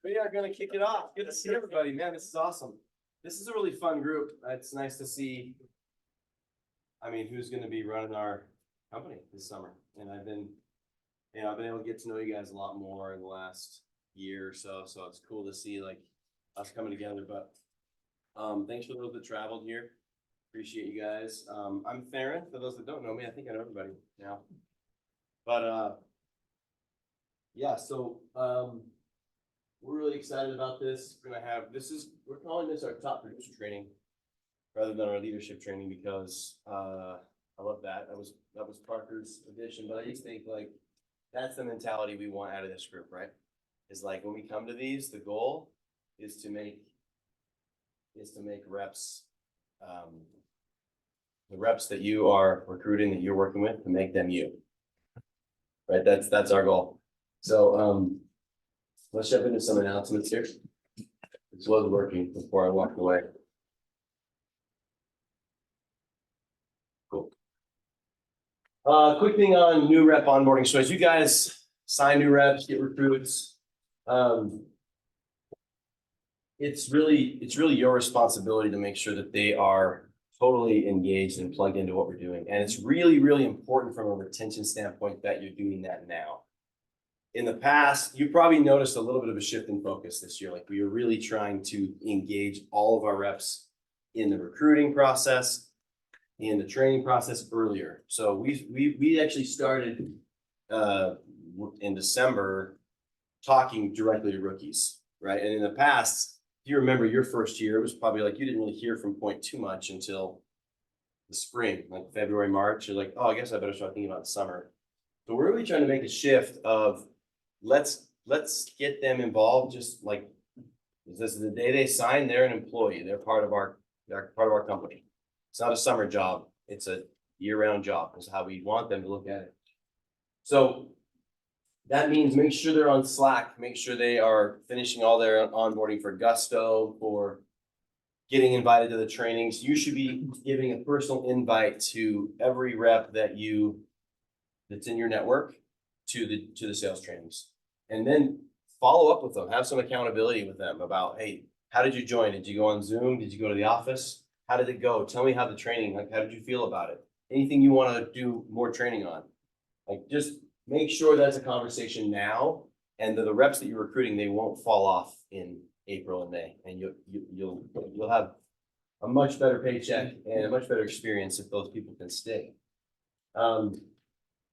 We are gonna kick it off. Good to see everybody, man. This is awesome. This is a really fun group. It's nice to see. I mean, who's gonna be running our company this summer? And I've been able to get to know you guys a lot more in the last year or so. So it's cool to see like us coming together. But thanks for those that traveled here. Appreciate you guys. I'm Theron. For those that don't know me, I think I know everybody now. But yeah, so we're really excited about this. We're gonna have we're calling this our top producer training rather than our leadership training because I love that. That was Parker's addition, but I just think like that's the mentality we want out of this group, right? Is like when we come to these, the goal is to make reps, the reps that you are recruiting, that you're working with, to make them you. Right? That's our goal. So let's jump into some announcements here. This was working before I walked away. Cool. Quick thing on new rep onboarding. So as you guys sign new reps, get recruits, it's really your responsibility to make sure that they are totally engaged and plugged into what we're doing. And it's really, really important from a retention standpoint that you're doing that now. In the past, you probably noticed a little bit of a shift in focus this year. Like we were really trying to engage all of our reps in the recruiting process, in the training process earlier. So we actually started in December talking directly to rookies, right? And in the past, if you remember your first year, it was probably like you didn't really hear from Point too much until the spring, like February, March. You're like, oh, I guess I better start thinking about the summer. So we're really trying to make a shift of let's get them involved. Just like this is the day they sign, they're an employee. They're part of our company. It's not a summer job. It's a year-round job. Is how we want them to look at it. So that means make sure they're on Slack. Make sure they are finishing all their onboarding for Gusto, for getting invited to the trainings. You should be giving a personal invite to every rep that's in your network to the sales trainings, and then follow up with them. Have some accountability with them about, hey, how did you join? Did you go on Zoom? Did you go to the office? How did it go? Tell me how the training, like, how did you feel about it? Anything you want to do more training on, like, just make sure that's a conversation now, and the reps that you're recruiting, they won't fall off in April and May, and you'll have a much better paycheck and a much better experience if those people can stay.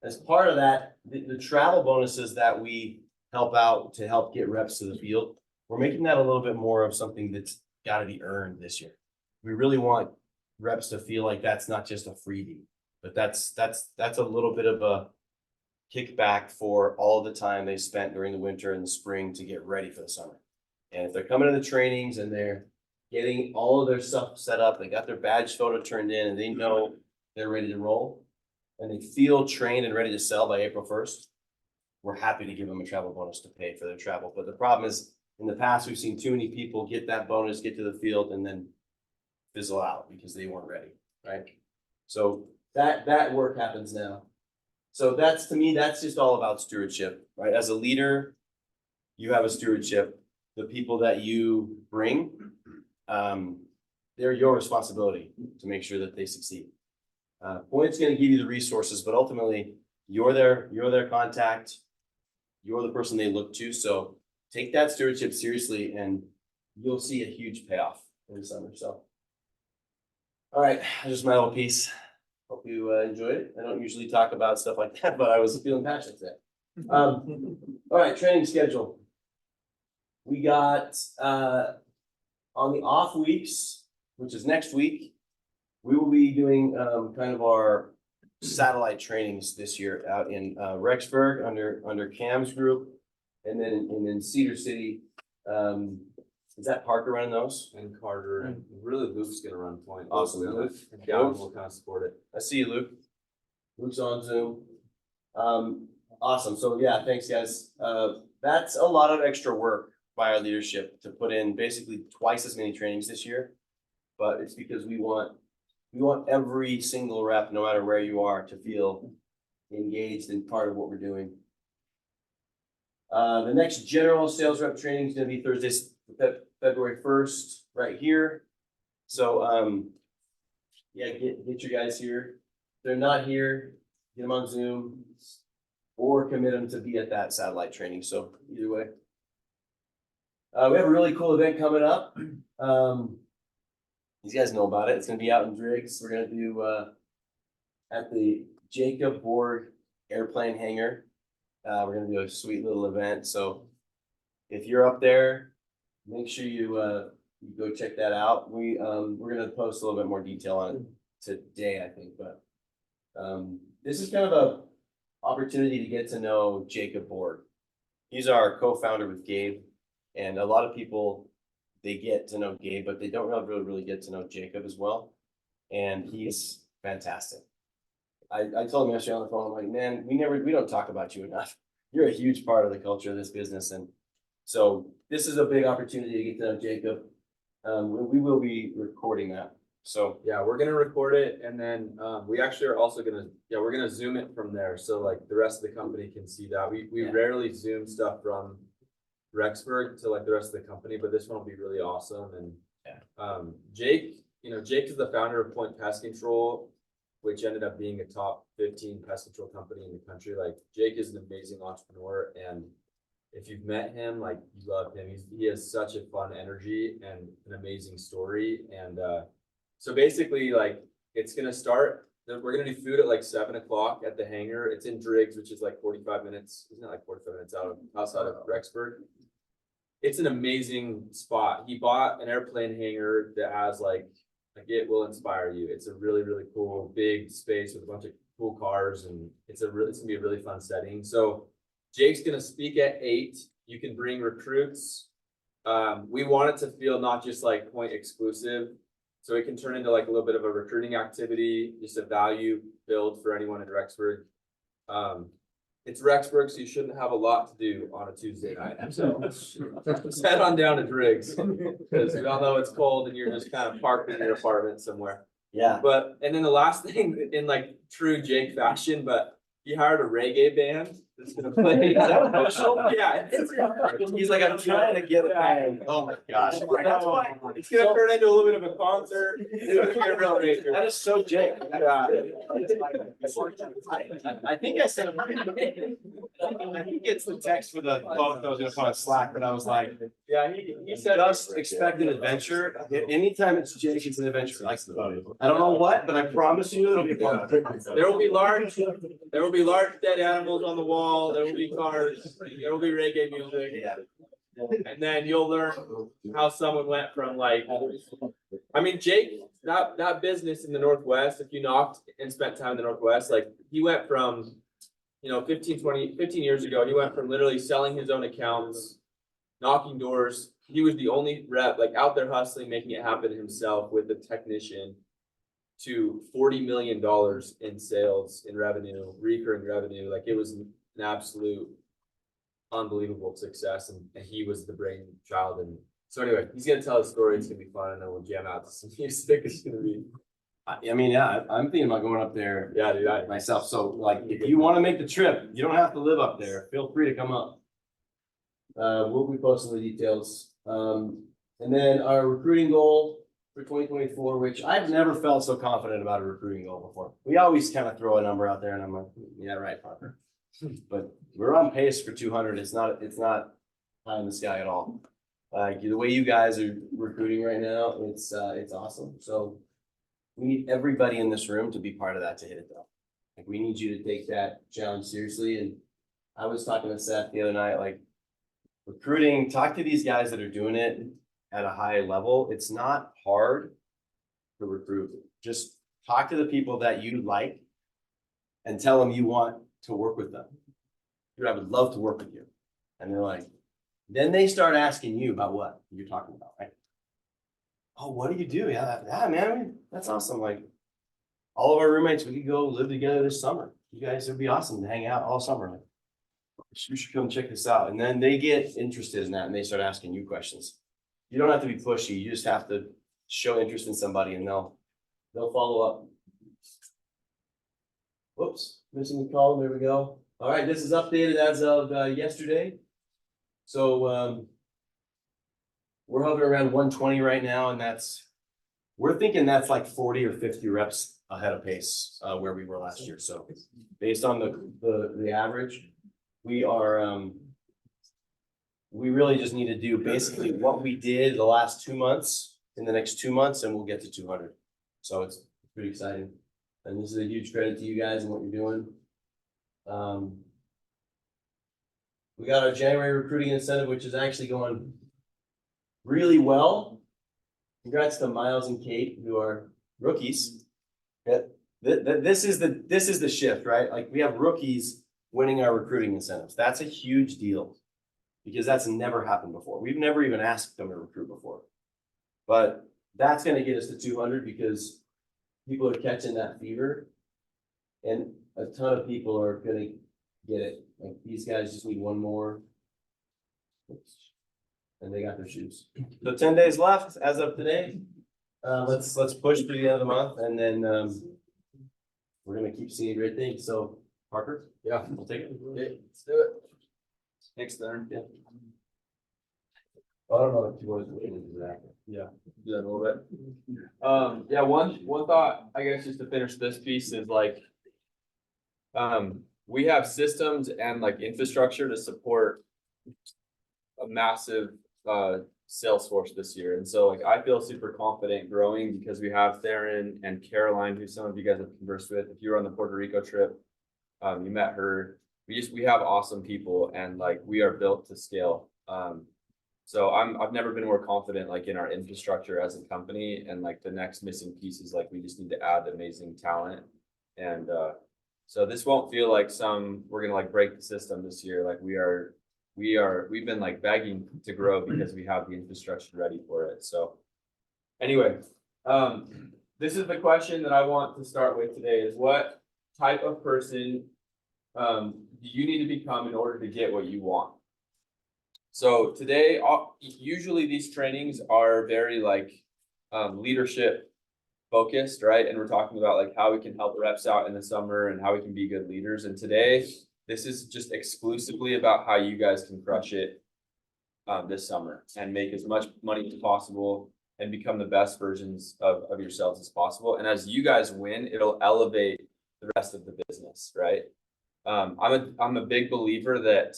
As part of that, the travel bonuses that we help out to help get reps to the field, we're making that a little bit more of something that's got to be earned this year. We really want reps to feel like that's not just a freebie, but that's a little bit of a kickback for all the time they spent during the winter and the spring to get ready for the summer. And if they're coming to the trainings and they're getting all of their stuff set up, they got their badge photo turned in, and they know they're ready to roll, and they feel trained and ready to sell by April 1st, we're happy to give them a travel bonus to pay for their travel. But the problem is, in the past, we've seen too many people get that bonus, get to the field, and then fizzle out because they weren't ready, right? So that work happens now. So that's, to me, that's just all about stewardship, right? As a leader, you have a stewardship. The people that you bring, they're your responsibility to make sure that they succeed. Point's going to give you the resources, but ultimately you're their contact. You're the person they look to. So take that stewardship seriously, and you'll see a huge payoff in the summer. So, all right, just my little piece. Hope you enjoyed it. I don't usually talk about stuff like that, but I was feeling passionate today. All right, training schedule. We got on the off weeks, which is next week, we will be doing kind of our satellite trainings this year out in Rexburg under Cam's group, and then in Cedar City. Is that Parker running those? And Carter, and really Luke's gonna run Point. Awesome, Luke. Gavin will kind of support it. I see you, Luke. Luke's on Zoom. Awesome. So yeah, thanks guys. That's a lot of extra work by our leadership to put in basically twice as many trainings this year, but it's because we want every single rep, no matter where you are, to feel engaged and part of what we're doing. The next general sales rep training is gonna be Thursday, February 1st, right here. So, yeah, get your guys here. If they're not here, get them on Zoom or commit them to be at that satellite training. So either way. We have a really cool event coming up. These guys know about it. It's gonna be out in Driggs. We're gonna do, at the Jacob Borg airplane hangar. We're gonna do a sweet little event. So if you're up there, make sure you go check that out. We're gonna post a little bit more detail on it today, I think, but this is kind of a opportunity to get to know Jacob Borg. He's our co-founder with Gabe, and a lot of people, they get to know Gabe, but they don't really get to know Jacob as well. And he's fantastic. I told him yesterday on the phone, I'm like, man, we don't talk about you enough. You're a huge part of the culture of this business. And so this is a big opportunity to get to know Jacob. We will be recording that. So Yeah, we're gonna record it and then we actually are also gonna, we're gonna zoom it from there. So like the rest of the company can see that. We Yeah. rarely zoom stuff from Rexburg to like the rest of the company, but this one will be really awesome. And Jake is the founder of Point Pest Control, which ended up being a top 15 pest control company in the country. Like Jake is an amazing entrepreneur, and if you've met him, like you love him. He has such a fun energy and an amazing story. And so basically, like it's gonna start. We're gonna do food at like 7 o'clock at the hangar. It's in Driggs, which is like 45 minutes. Isn't it like 45 minutes outside of Rexburg? It's an amazing spot. He bought an airplane hangar that has like it will inspire you. It's a really, really cool big space with a bunch of cool cars, and it's gonna be a really fun setting. So Jake's gonna speak at 8. You can bring recruits. We want it to feel not just like Point exclusive, so it can turn into like a little bit of a recruiting activity, just a value build for anyone in Rexburg. It's Rexburg, so you shouldn't have a lot to do on a Tuesday night. So just head on down to Driggs, because we all know it's cold and you're just kind of parked in your apartment somewhere. yeah, And then the last thing in like true Jake fashion, but he hired a reggae band that's gonna play. Is that official? Yeah. He's like, I'm trying to get it back. Oh my gosh. That's why it's gonna turn into a little bit of a concert. It's gonna be a real racer. That is so Jake. Yeah. I think I sent him. I think it's the text for the quote that I was gonna put on Slack, but I was like, Yeah, he said. just expect an adventure. Anytime it's Jake, it's an adventure. Like, I don't know what, but I promise you it'll be fun. There will be large dead animals on the wall. There will be cars. There will be reggae music. Yeah. And then you'll learn how someone went from like, I mean, Jake, that business in the Northwest, if you knocked and spent time in the Northwest, like he went from, 15 years ago, he went from literally selling his own accounts, knocking doors. He was the only rep, like out there hustling, making it happen himself with a technician, to $40 million in sales, in revenue, recurring revenue. Like it was an absolute unbelievable success, and he was the brainchild. And so anyway, he's gonna tell his story. It's gonna be fun, and then we'll jam out to some music. It's gonna be, I mean, yeah, I'm thinking about going up there yeah, dude. myself. So like, if you want to make the trip, you don't have to live up there. Feel free to come up. We'll be posting the details. And then our recruiting goal for 2024, which I've never felt so confident about a recruiting goal before. We always kind of throw a number out there and I'm like, yeah, right, Parker. But we're on pace for 200. It's not high in the sky at all. Like the way you guys are recruiting right now, it's awesome. So we need everybody in this room to be part of that to hit it though. Like we need you to take that challenge seriously. And I was talking to Seth the other night, like recruiting, talk to these guys that are doing it at a high level. It's not hard to recruit. Just talk to the people that you like and tell them you want to work with them. I would love to work with you. And they're like, then they start asking you about what you're talking about, right? Oh, what do you do? Yeah, man, that's awesome. Like all of our roommates, we could go live together this summer. You guys, it'd be awesome to hang out all summer. Like, you should come check this out. And then they get interested in that and they start asking you questions. You don't have to be pushy. You just have to show interest in somebody and they'll follow up. Whoops, missing the column. There we go. All right, this is updated as of yesterday. So, we're hovering around 120 right now, and we're thinking that's like 40 or 50 reps ahead of pace, where we were last year. So based on the average, we really just need to do basically what we did the last 2 months in the next 2 months, and we'll get to 200. So it's pretty exciting. And this is a huge credit to you guys and what you're doing. We got our January recruiting incentive, which is actually going really well. Congrats to Miles and Kate, who are rookies. This is the shift, right? Like, we have rookies winning our recruiting incentives. That's a huge deal because that's never happened before. We've never even asked them to recruit before. But that's gonna get us to 200 because people are catching that fever. And a ton of people are gonna get it. Like, these guys just need one more. And they got their shoes. So 10 days left as of today. Let's push through the end of the month, and then we're gonna keep seeing great things. So, Parker? Yeah. We'll take it. Okay, let's do it. Thanks, Darren. Yeah. I don't know if you want to do that. Yeah, do that a little bit. Yeah, one thought, I guess, just to finish this piece is like, we have systems and like infrastructure to support a massive, sales force this year. And so like, I feel super confident growing because we have Theron and Caroline, who some of you guys have conversed with. If you were on the Puerto Rico trip, you met her. We have awesome people, and like, we are built to scale. So I've never been more confident like in our infrastructure as a company, and like the next missing piece is like, we just need to add amazing talent. And so this won't feel like we're gonna like break the system this year. Like, we've been like begging to grow because we have the infrastructure ready for it. So anyway, this is the question that I want to start with today is, what type of person do you need to become in order to get what you want? So today, usually these trainings are very like leadership focused, right? And we're talking about like how we can help reps out in the summer and how we can be good leaders. And today, this is just exclusively about how you guys can crush it this summer and make as much money as possible and become the best versions of yourselves as possible. And as you guys win, it'll elevate the rest of the business, right? I'm a big believer that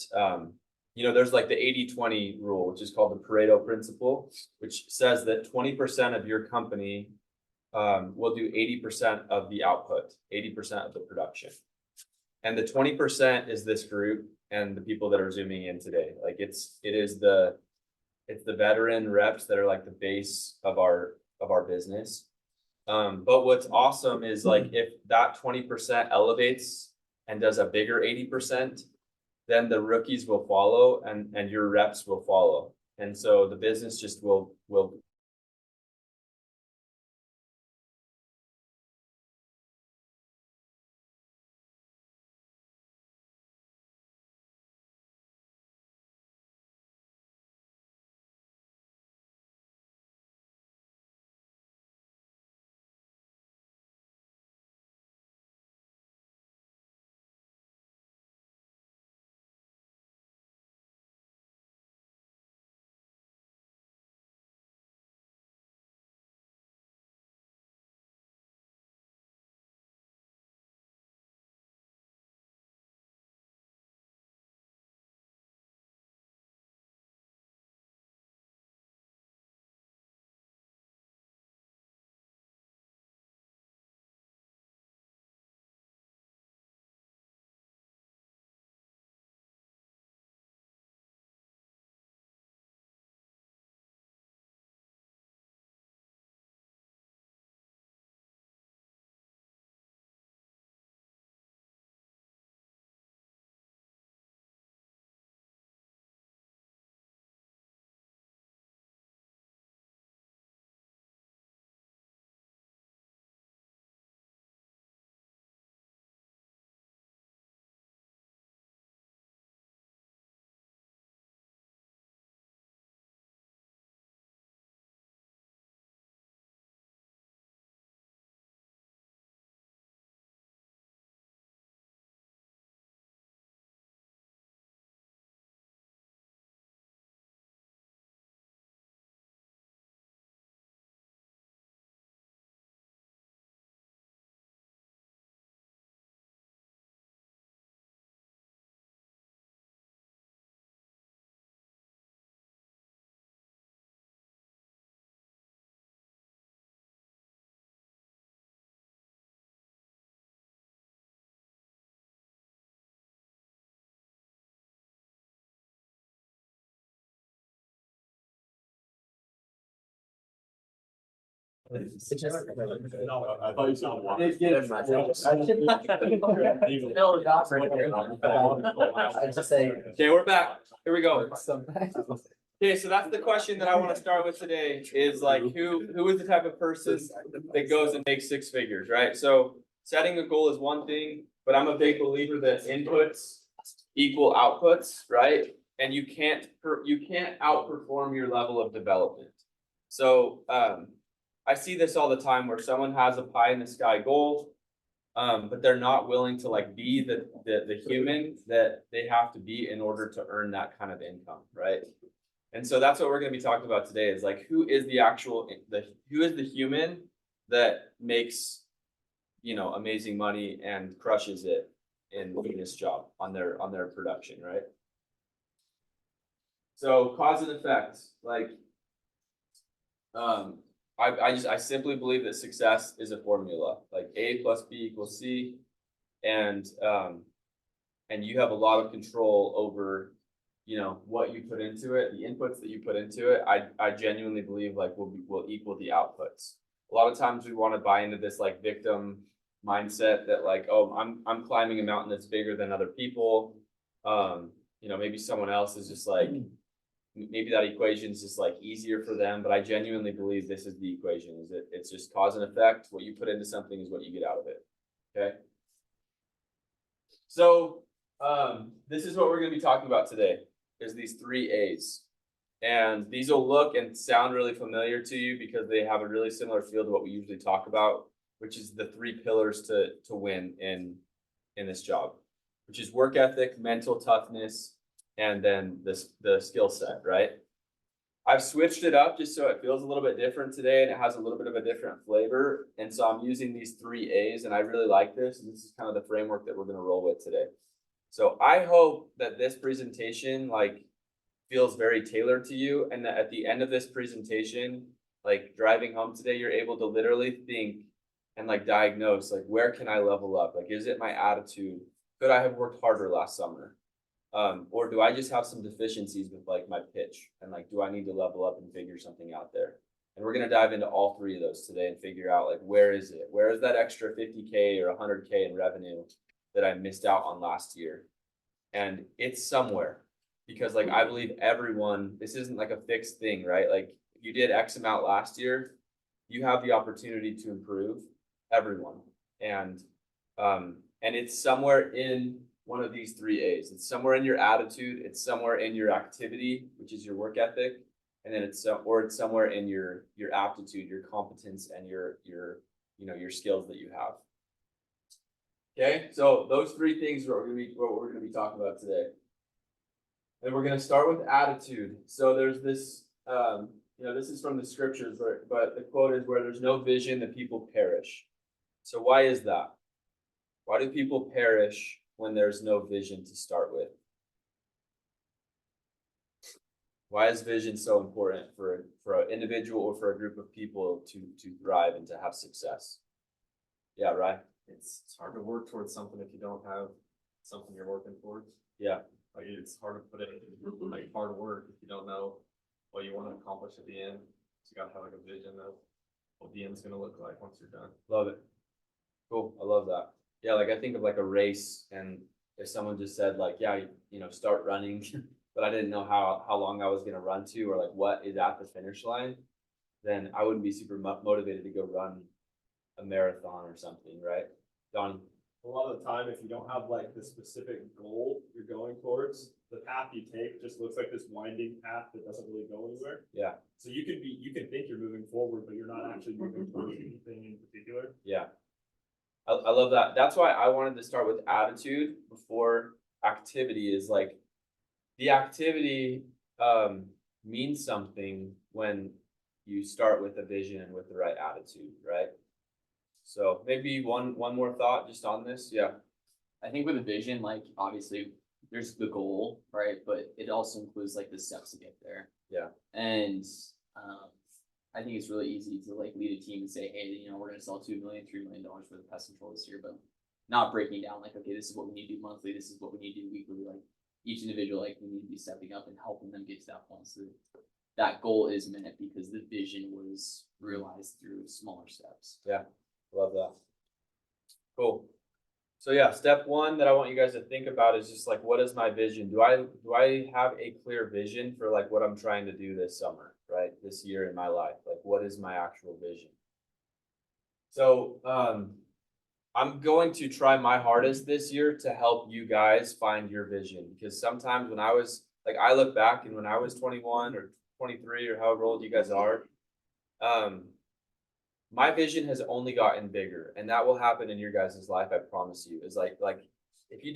there's like the 80-20 rule, which is called the Pareto principle, which says that 20% of your company will do 80% of the output, 80% of the production. And the 20% is this group and the people that are zooming in today. Like, it's the veteran reps that are like the base of our business. But what's awesome is like, if that 20% elevates and does a bigger 80%, then the rookies will follow and your reps will follow. And so the business just will It's just. I thought you said one. I just say. Okay, we're back. Here we go. Okay, so that's the question that I want to start with today is like, who is the type of person that goes and makes six figures, right? So setting a goal is one thing, but I'm a big believer that inputs equal outputs, right? And you can't outperform your level of development. So, I see this all the time where someone has a pie in the sky goal, but they're not willing to like be the human that they have to be in order to earn that kind of income, right? And so that's what we're going to be talking about today is like, who is the human that makes, amazing money and crushes it in this job on their production, right? So cause and effect, like, I simply believe that success is a formula, like A plus B equals C, and you have a lot of control over, what you put into it, the inputs that you put into it. I genuinely believe like will equal the outputs. A lot of times we want to buy into this like victim mindset that like, oh, I'm climbing a mountain that's bigger than other people. Maybe someone else is just like, maybe that equation is just like easier for them, but I genuinely believe this is the equation, is that it's just cause and effect. What you put into something is what you get out of it. Okay. So, this is what we're going to be talking about today is these 3 A's. And these will look and sound really familiar to you because they have a really similar feel to what we usually talk about, which is the 3 pillars to win in this job, which is work ethic, mental toughness, and then the skill set, right? I've switched it up just so it feels a little bit different today and it has a little bit of a different flavor. And so I'm using these 3 A's and I really like this. And this is kind of the framework that we're going to roll with today. So I hope that this presentation like feels very tailored to you and that at the end of this presentation, like driving home today, you're able to literally think and like diagnose, like, where can I level up? Like, is it my attitude? Could I have worked harder last summer? Or do I just have some deficiencies with like my pitch and like, do I need to level up and figure something out there? And we're going to dive into all 3 of those today and figure out like, where is it? Where is that extra 50K or 100K in revenue that I missed out on last year? And it's somewhere because like, I believe this isn't like a fixed thing, right? Like if you did X amount last year, you have the opportunity to improve, everyone. And it's somewhere in one of these 3 A's. It's somewhere in your attitude. It's somewhere in your activity, which is your work ethic. And then it's somewhere in your aptitude, your competence, and your skills that you have. Okay, so those 3 things are what we're going to be talking about today. And we're going to start with attitude. So there's this, this is from the scriptures, but the quote is, where there's no vision, the people perish. So why is that? Why do people perish when there's no vision to start with? Why is vision so important for an individual or for a group of people to thrive and to have success? Yeah, right. It's hard to work towards something if you don't have something you're working towards. Yeah. Like it's hard to put it like hard work if you don't know what you want to accomplish at the end. So you gotta have like a vision of what the end's gonna look like once you're done. Love it. Cool. I love that. Yeah, like I think of like a race, and if someone just said like, yeah, start running, but I didn't know how long I was gonna run to or like what is at the finish line, then I wouldn't be super motivated to go run a marathon or something, right? Donnie? A lot of the time, if you don't have like the specific goal you're going towards, the path you take just looks like this winding path that doesn't really go anywhere. Yeah. So you can think you're moving forward, but you're not actually moving towards anything in particular. Yeah. I love that. That's why I wanted to start with attitude before activity. Is like the activity means something when you start with a vision and with the right attitude, right? So maybe one more thought just on this. Yeah. I think with a vision, like obviously there's the goal, right? But it also includes like the steps to get there. Yeah. And I think it's really easy to like lead a team and say, hey, we're going to sell $2 million, $3 million worth of pest control this year, but not breaking down like, okay, this is what we need to do monthly. This is what we need to do weekly. Like each individual, like we need to be stepping up and helping them get to that point. So that goal is met because the vision was realized through smaller steps. Love that. Cool. So yeah, step one that I want you guys to think about is just like, what is my vision? Do I have a clear vision for like what I'm trying to do this summer, right? This year in my life, like what is my actual vision? So, I'm going to try my hardest this year to help you guys find your vision, because sometimes when I was like, I look back and when I was 21 or 23 or however old you guys are, my vision has only gotten bigger, and that will happen in your guys' life. I promise you. Is like if you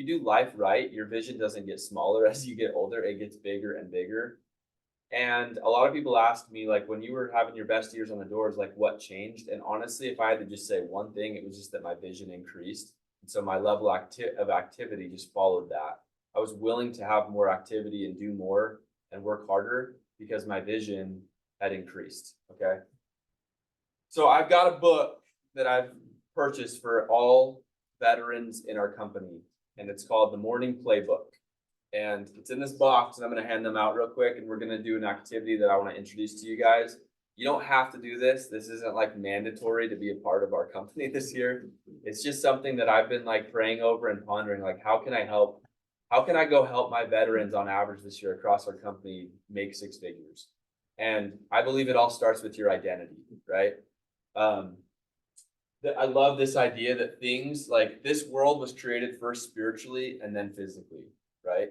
do life right, your vision doesn't get smaller as you get older. It gets bigger and bigger. And a lot of people ask me, like, when you were having your best years on the doors, like, what changed? And honestly, if I had to just say one thing, it was just that my vision increased. And so my level of activity just followed that. I was willing to have more activity and do more and work harder because my vision had increased. Okay. So I've got a book that I've purchased for all veterans in our company, and it's called The Morning Playbook. And it's in this box, and I'm going to hand them out real quick, and we're going to do an activity that I want to introduce to you guys. You don't have to do this. This isn't like mandatory to be a part of our company this year. It's just something that I've been like praying over and pondering, like, how can I help? How can I go help my veterans on average this year across our company make 6 figures? And I believe it all starts with your identity, right? I love this idea that things like this world was created first spiritually and then physically, right?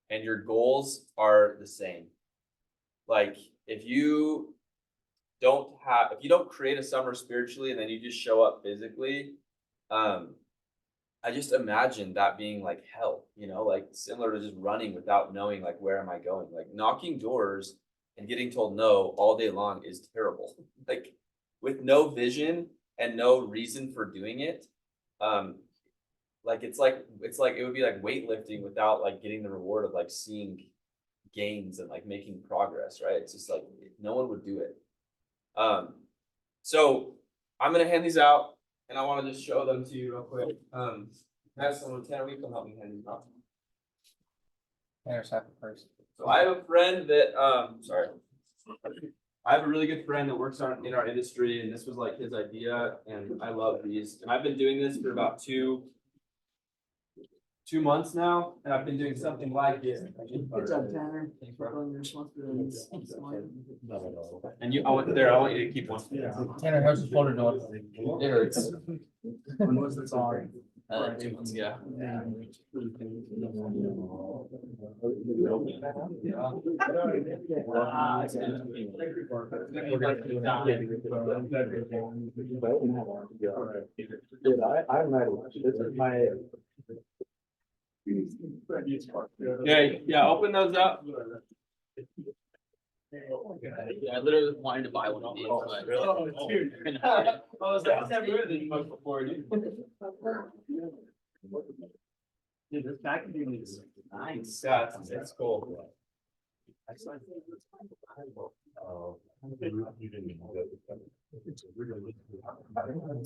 And your goals are the same. Like if you don't create a summer spiritually and then you just show up physically, I just imagine that being like hell, like similar to just running without knowing like where am I going? Like knocking doors and getting told no all day long is terrible. Like with no vision and no reason for doing it, like it's like it would be like weightlifting without like getting the reward of like seeing gains and like making progress, right? It's just like no one would do it. So I'm gonna hand these out and I want to just show them to you real quick. Have someone, Tanner, we can help me hand these out. Tanner's half a person. So I have a friend that I have a really good friend that works in our industry, and this was like his idea, and I love these. And I've been doing this for about two months now, and I've been doing something like this. Good job, Tanner. Thanks for all your responsibilities. And I want you to keep one. Tanner, how's the folder doing? It hurts. When was this on? 2 months ago. Okay, yeah, open those up. Yeah, I literally wanted to buy one of these, but. Before, dude. Dude, this packaging is nice. Yeah, it's cool.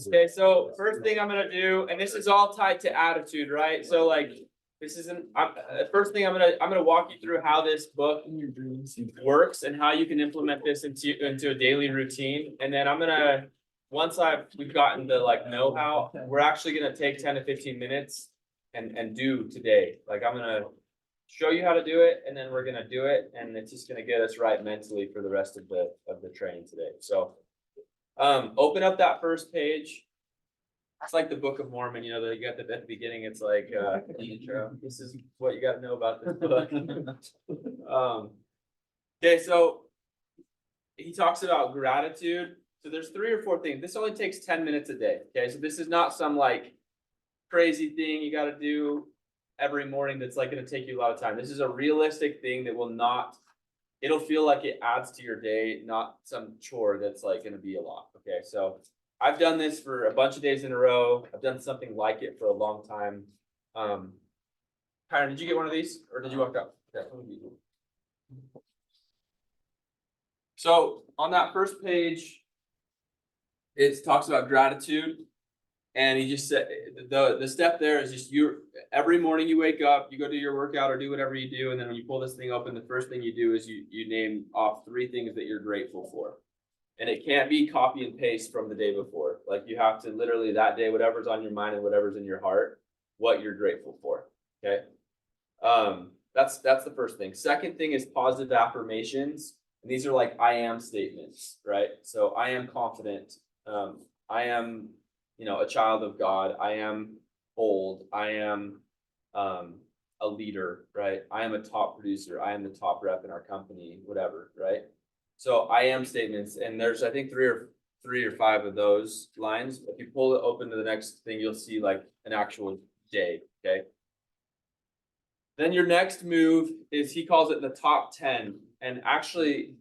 Okay, so first thing I'm gonna do, and this is all tied to attitude, right? So like, this isn't, first thing I'm gonna walk you through how this book works and how you can implement this into a daily routine. And then once we've gotten the like know-how, we're actually gonna take 10 to 15 minutes and do today. Like I'm gonna show you how to do it, and then we're gonna do it, and it's just gonna get us right mentally for the rest of the training today. So open up that first page. It's like the Book of Mormon, that you got at the beginning, it's like the intro. This is what you gotta know about this book. Okay, so he talks about gratitude. So there's 3 or 4 things. This only takes 10 minutes a day. Okay, so this is not some like crazy thing you gotta do every morning that's like gonna take you a lot of time. This is a realistic thing that it'll feel like it adds to your day, not some chore that's like gonna be a lot. Okay, so I've done this for a bunch of days in a row. I've done something like it for a long time. Kyron, did you get one of these or did you walk up? Okay. So on that first page, it talks about gratitude. And he just said the step there is just every morning you wake up, you go do your workout or do whatever you do, and then when you pull this thing open, the first thing you do is you name off 3 things that you're grateful for. And it can't be copy and paste from the day before. Like you have to literally that day, whatever's on your mind and whatever's in your heart, what you're grateful for. Okay. That's the first thing. Second thing is positive affirmations. And these are like I am statements, right? So I am confident. I am, a child of God. I am bold. I am a leader, right? I am a top producer. I am the top rep in our company, whatever, right? So I am statements, and there's I think three or five of those lines. If you pull it open to the next thing, you'll see like an actual day. Okay. Then your next move is he calls it the top 10. And actually,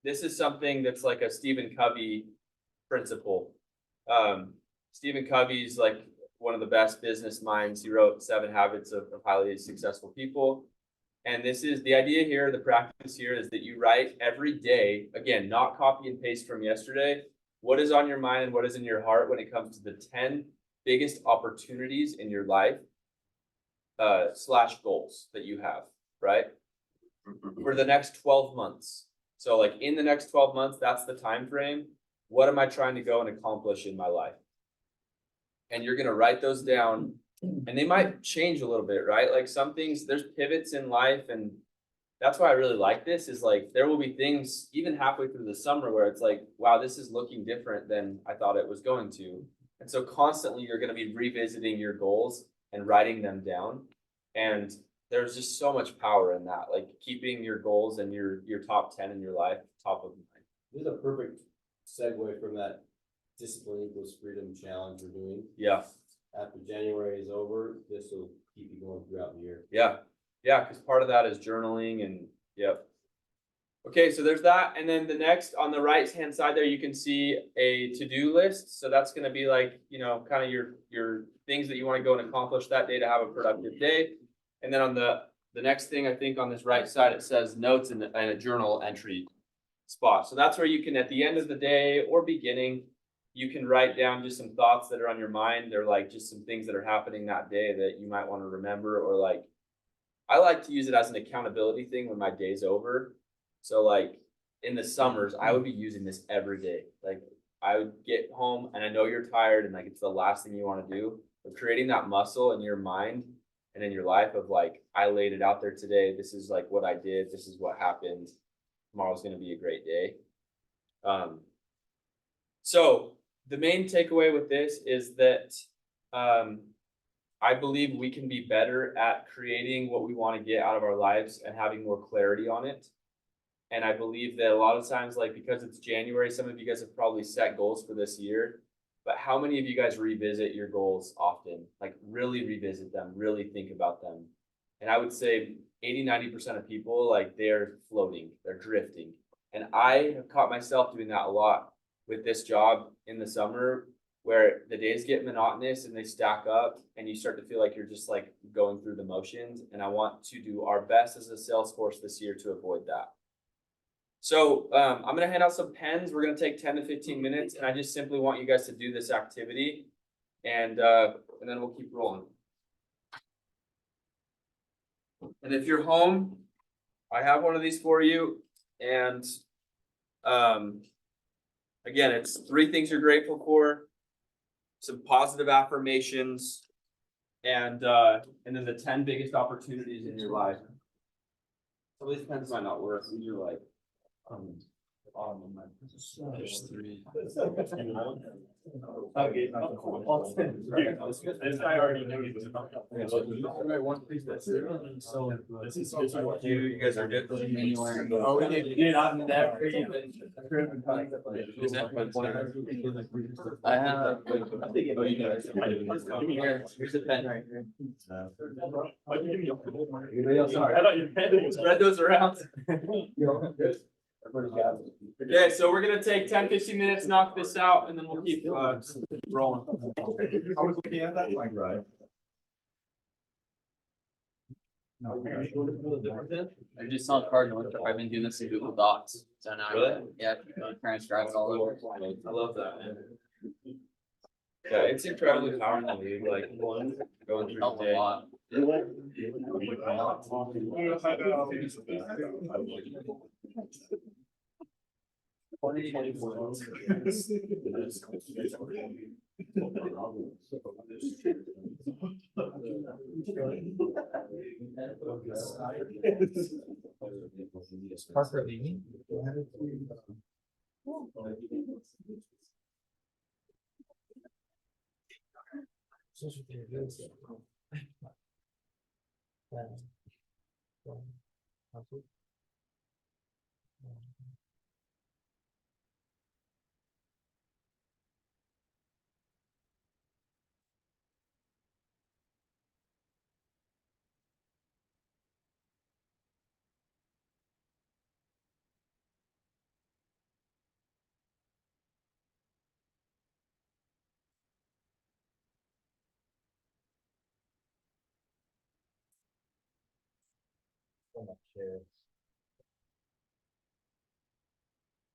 this is something that's like a Stephen Covey principle. Stephen Covey's like one of the best business minds. He wrote 7 Habits of Highly Successful People. And this is the idea here, the practice here is that you write every day, again, not copy and paste from yesterday, what is on your mind and what is in your heart when it comes to the 10 biggest opportunities in your life, / goals that you have, right? For the next 12 months. So like in the next 12 months, that's the time frame. What am I trying to go and accomplish in my life? And you're going to write those down, and they might change a little bit, right? Like some things, there's pivots in life, and that's why I really like this is like there will be things even halfway through the summer where it's like, wow, this is looking different than I thought it was going to. And so constantly you're going to be revisiting your goals and writing them down. And there's just so much power in that, like keeping your goals and your top 10 in your life top of mind. This is a perfect segue from that discipline equals freedom challenge we're doing. Yeah. After January is over, this will keep you going throughout the year. Yeah. Yeah. Because part of that is journaling and yep. Okay. So there's that. And then the next on the right hand side there, you can see a to-do list. So that's going to be like, kind of your things that you want to go and accomplish that day to have a productive day. And then on the next thing, I think on this right side, it says notes and a journal entry spot. So that's where you can, at the end of the day or beginning, you can write down just some thoughts that are on your mind. They're like just some things that are happening that day that you might want to remember, or like, I like to use it as an accountability thing when my day's over. So like in the summers, I would be using this every day. Like I would get home and I know you're tired and like it's the last thing you want to do, but creating that muscle in your mind and in your life of like, I laid it out there today. This is like what I did. This is what happened. Tomorrow's going to be a great day. So the main takeaway with this is that I believe we can be better at creating what we want to get out of our lives and having more clarity on it. And I believe that a lot of times, like because it's January, some of you guys have probably set goals for this year. But how many of you guys revisit your goals often? Like really revisit them, really think about them. And I would say 80-90% of people, like they're floating, they're drifting. And I have caught myself doing that a lot with this job in the summer, where the days get monotonous and they stack up and you start to feel like you're just like going through the motions. And I want to do our best as a sales force this year to avoid that. So I'm going to hand out some pens. We're going to take 10 to 15 minutes, and I just simply want you guys to do this activity, and then we'll keep rolling. And if you're home, I have one of these for you. And again, it's 3 things you're grateful for, some positive affirmations, and then the 10 biggest opportunities in your life. Some of these pens might not work. These are like There's 3. This guy already knew he was about to. You guys are good. Oh, we did. I'm never even. I have. Here's a pen right here. I thought you had it. spread those around. Okay, so we're gonna take 10-15 minutes, knock this out, and then we'll keep rolling. I was looking at that like, right. I just saw Cardinal. I've been doing this in Google Docs. So now, Really? yeah, transcribe it all over. I love that, man. Yeah, it's incredibly powerful, dude, like going through Help the a day. lot. Parker leaving?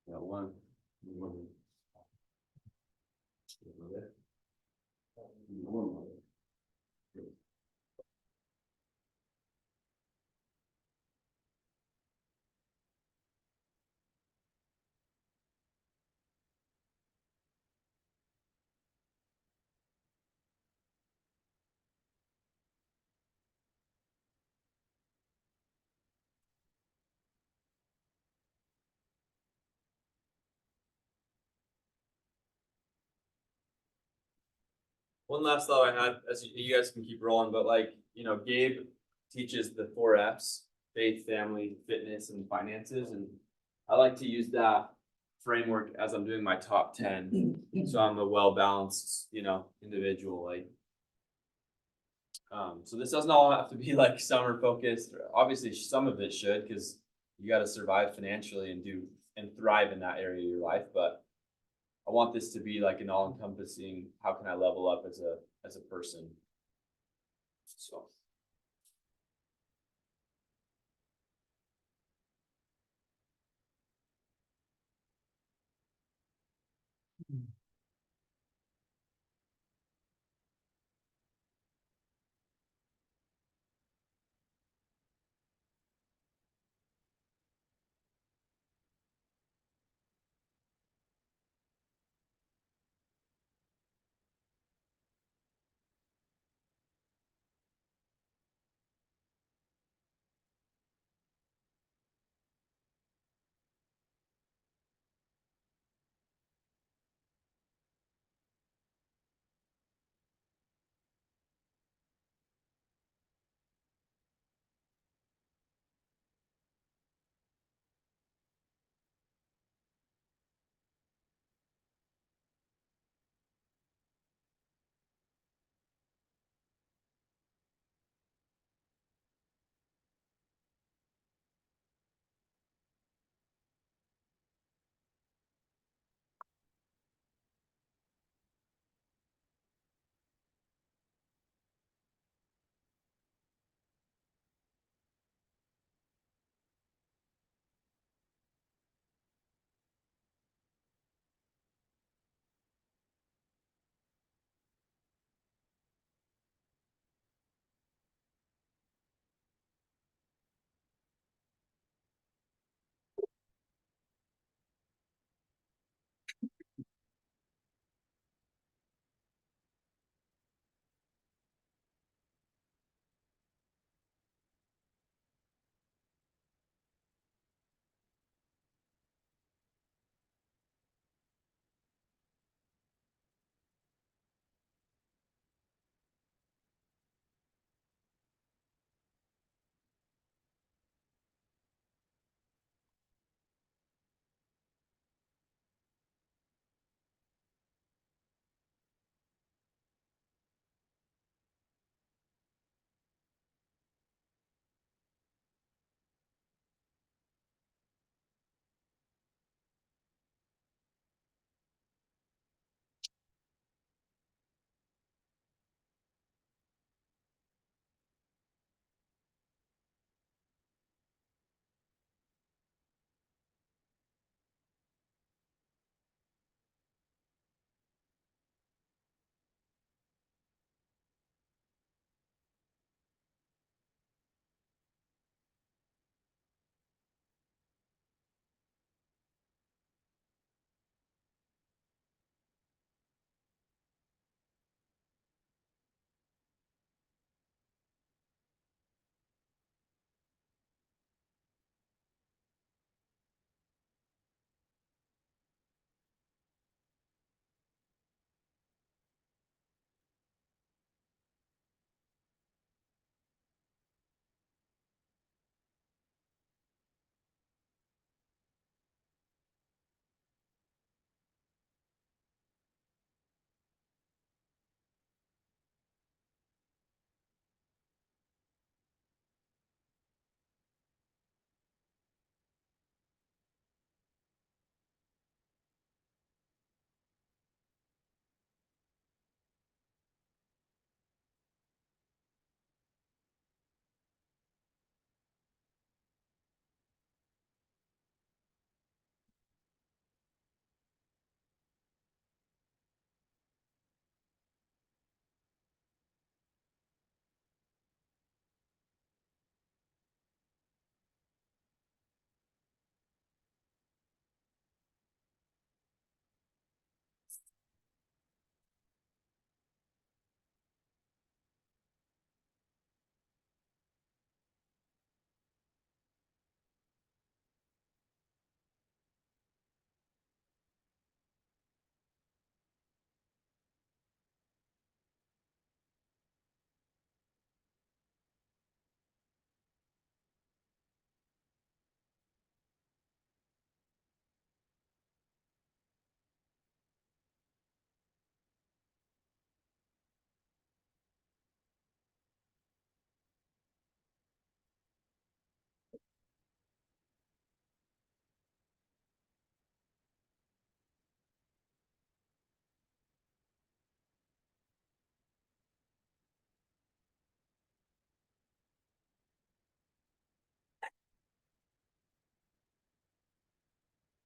Yeah, one. One last thought I had, as you guys can keep rolling, but like, Gabe teaches the 4 Fs, faith, family, fitness, and finances, and I like to use that framework as I'm doing my top 10. So I'm a well-balanced, individual, like. So this doesn't all have to be like summer focused. Obviously, some of it should, because you got to survive financially and thrive in that area of your life. But I want this to be like an all-encompassing, how can I level up as a person? So.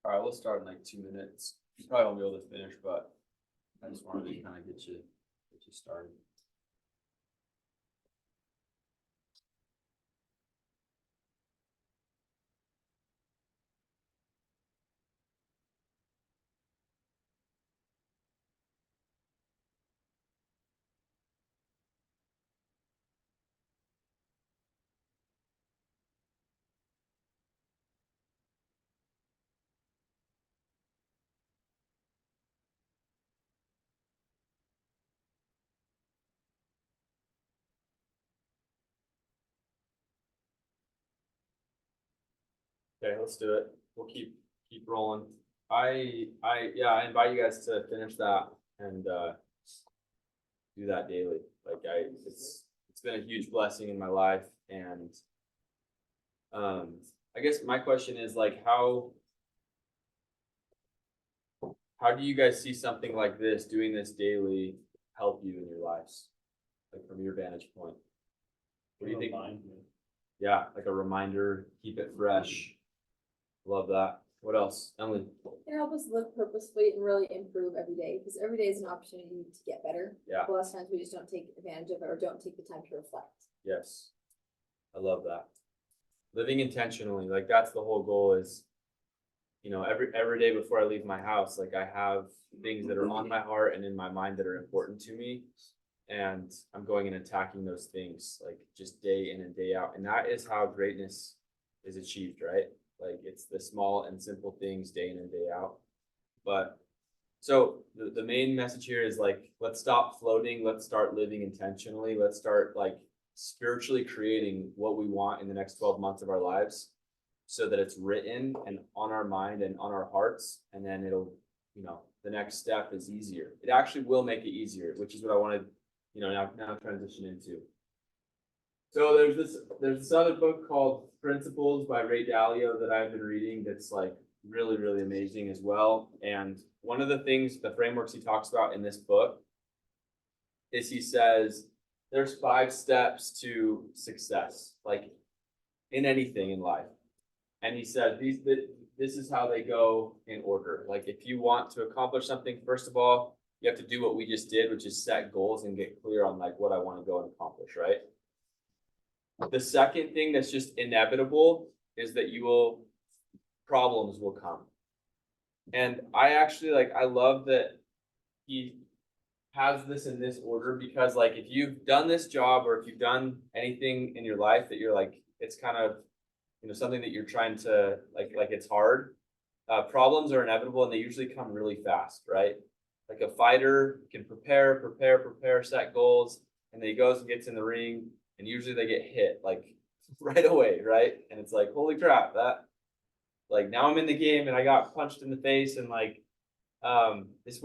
All right, we'll start in like 2 minutes. You probably won't be able to finish, but I just wanted to kind of get you started. Okay, let's do it. We'll keep rolling. Yeah, I invite you guys to finish that and do that daily. Like it's been a huge blessing in my life, and I guess my question is like how do you guys see something like this, doing this daily, help you in your lives? Like from your vantage point. What do you think? Yeah, like a reminder, keep it fresh. Love that. What else? Emily? It helps us live purposefully and really improve every day, because every day is an opportunity to get better. Yeah. A lot of times we just don't take advantage of it or don't take the time to reflect. Yes. I love that. Living intentionally, like that's the whole goal is, you know, every day before I leave my house, like I have things that are on my heart and in my mind that are important to me. And I'm going and attacking those things like just day in and day out. And that is how greatness is achieved, right? Like it's the small and simple things day in and day out. But so the main message here is like, let's stop floating. Let's start living intentionally. Let's start like spiritually creating what we want in the next 12 months of our lives so that it's written and on our mind and on our hearts. And then it'll, you know, the next step is easier. It actually will make it easier, which is what I wanted, you know, now transition into. So there's this other book called Principles by Ray Dalio that I've been reading that's like really, really amazing as well. And one of the things, the frameworks he talks about in this book is he says there's 5 steps to success, like in anything in life. And he said this is how they go in order. Like if you want to accomplish something, first of all, you have to do what we just did, which is set goals and get clear on like what I want to go and accomplish, right? The second thing that's just inevitable is that problems will come. And I actually I love that he has this in this order, because like if you've done this job or if you've done anything in your life that you're like, it's kind of, you know, something that you're trying to like it's hard, problems are inevitable and they usually come really fast, right? Like a fighter can prepare, set goals, and then he goes and gets in the ring, and usually they get hit like right away, right? And it's like, holy crap, that like now I'm in the game and I got punched in the face, and like this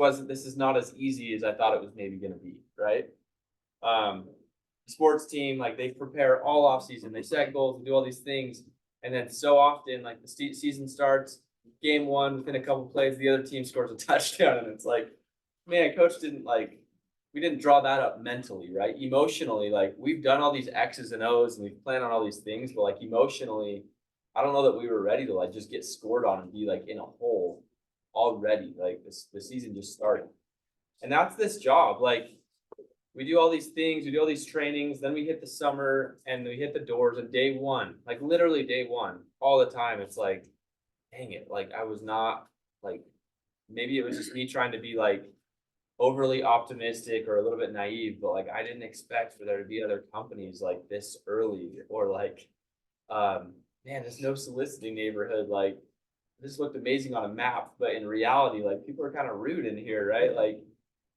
is not as easy as I thought it was maybe gonna be, right? Sports team, like they prepare all off season, they set goals and do all these things, and then so often like the season starts, game 1, within a couple plays, the other team scores a touchdown, and it's like, man, coach we didn't draw that up mentally, right? Emotionally, like we've done all these X's and O's and we've planned on all these things, but like emotionally, I don't know that we were ready to like just get scored on and be like in a hole already. Like the season just started. And that's this job. Like we do all these things, we do all these trainings, then we hit the summer and we hit the doors, and day 1, like literally day 1, all the time, it's like, dang it, like I was not like, maybe it was just me trying to be like overly optimistic or a little bit naive, but like I didn't expect for there to be other companies like this early, or like man, there's no soliciting neighborhood, like this looked amazing on a map, but in reality, like people are kind of rude in here, right? Like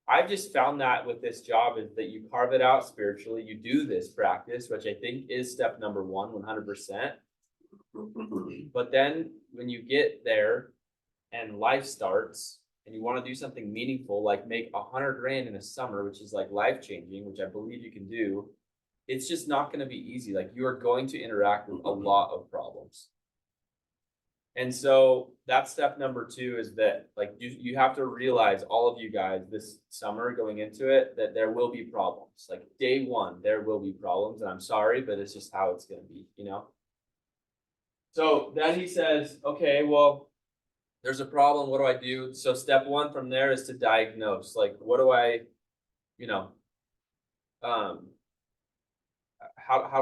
I've just found that with this job is that you carve it out spiritually, you do this practice, which I think is step number 1, 100%. But then when you get there and life starts and you want to do something meaningful, like make 100 grand in a summer, which is like life changing, which I believe you can do, it's just not going to be easy. Like you are going to interact with a lot of problems. And so that's step number 2, is that like you have to realize, all of you guys this summer going into it, that there will be problems. Like day 1, there will be problems, and I'm sorry, but it's just how it's going to be, you know? So then he says, okay, well, there's a problem, what do I do? So step one from there is to diagnose, like, what do I, you know, how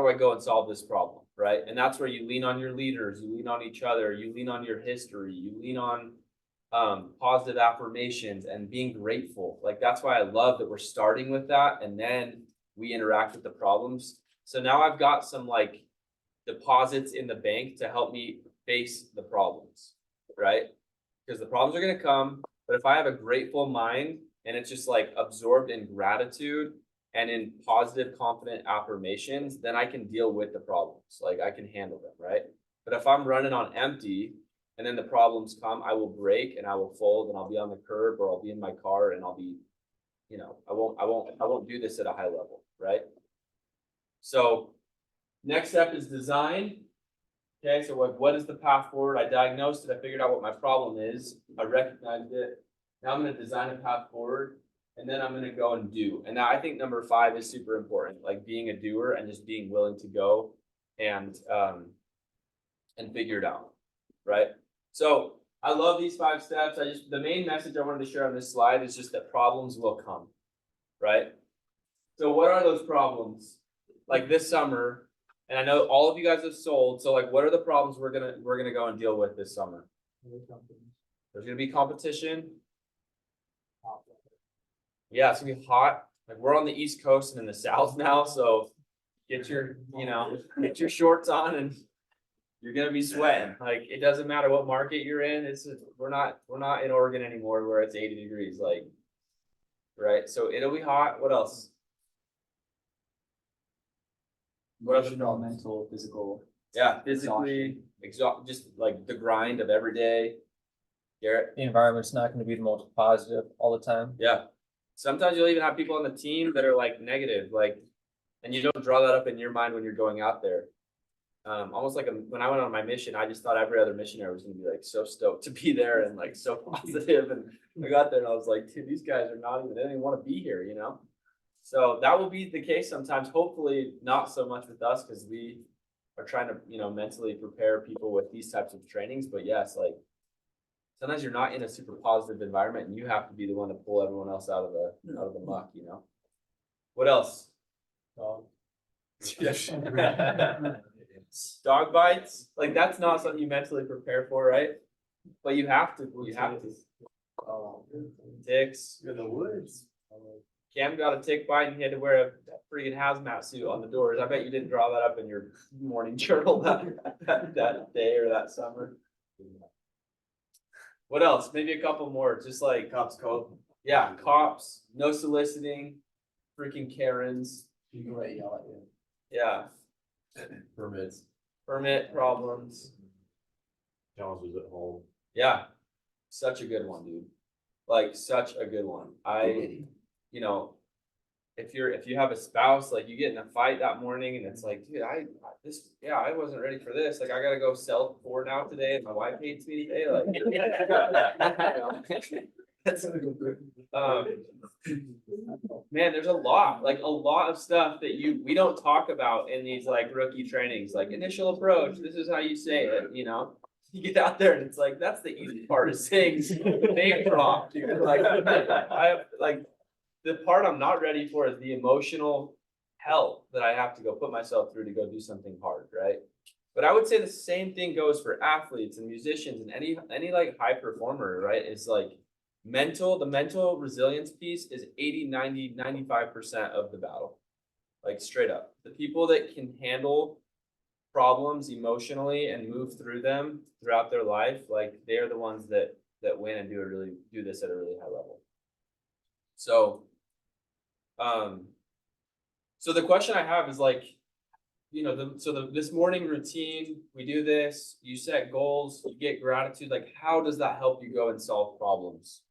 do I go and solve this problem, right? And that's where you lean on your leaders, you lean on each other, you lean on your history, you lean on positive affirmations and being grateful. Like, that's why I love that we're starting with that, and then we interact with the problems. So now I've got some like deposits in the bank to help me face the problems, right? Because the problems are going to come, but if I have a grateful mind and it's just like absorbed in gratitude and in positive, confident affirmations, then I can deal with the problems. Like, I can handle them, right? But if I'm running on empty and then the problems come, I will break and I will fold and I'll be on the curb or I'll be in my car and I'll be, you know, I won't do this at a high level, right? So next step is design. Okay, so what is the path forward? I diagnosed it, I figured out what my problem is, I recognized it. Now I'm gonna design a path forward, and then I'm gonna go and do. And now I think number 5 is super important, like being a doer and just being willing to go and figure it out, right? So I love these 5 steps. The main message I wanted to share on this slide is just that problems will come, right? So what are those problems? Like this summer, and I know all of you guys have sold, so like, what are the problems we're gonna go and deal with this summer? There's gonna be competition. Yeah, it's gonna be hot. Like, we're on the East Coast and in the South now, so get your shorts on and you're gonna be sweating. Like, it doesn't matter what market you're in. We're not in Oregon anymore where it's 80 degrees, like, right? So it'll be hot. What else? What other Emotional, problems? mental, physical. Yeah, physically just like the grind of every day. Garrett? The environment's not gonna be the most positive all the time. Yeah. Sometimes you'll even have people on the team that are like negative, like, and you don't draw that up in your mind when you're going out there. Almost like when I went on my mission, I just thought every other missionary was gonna be like so stoked to be there and like so positive. And I got there and I was like, dude, these guys are not even, they don't even want to be here, you know? So that will be the case sometimes, hopefully not so much with us, because we are trying to, you know, mentally prepare people with these types of trainings. But yes, like, sometimes you're not in a super positive environment and you have to be the one to pull everyone else out of the muck, you know? What else? Dog bites, like, that's not something you mentally prepare for, right? But you have to. Ticks. You're in the woods. Cam got a tick bite and he had to wear a freaking hazmat suit on the doors. I bet you didn't draw that up in your morning journal that day or that summer. What else? Maybe a couple more, just like Cops call. yeah, cops, no soliciting, freaking Karens, People that yell at you. yeah, Permits. permit problems, Challenges at home. yeah, such a good one, dude. Like, such a good one. You know, if you have a spouse, like, you get in a fight that morning and it's like, dude, I wasn't ready for this. Like, I gotta go sell 4 now today and my wife hates me today. Like, man, there's a lot of stuff that we don't talk about in these like rookie trainings, like initial approach. This is how you say it, you know. You get out there and it's like, that's the easy part of saying name drop, dude. Like, the part I'm not ready for is the emotional hell that I have to go put myself through to go do something hard, right? But I would say the same thing goes for athletes and musicians and any like high performer, right? It's like the mental resilience piece is 80, 90, 95% of the battle. Like, straight up. The people that can handle problems emotionally and move through them throughout their life, like, they're the ones that win and do this at a really high level. So so the question I have is like, you know, this morning routine, we do this, you set goals, you get gratitude, like, how does that help you go and solve problems?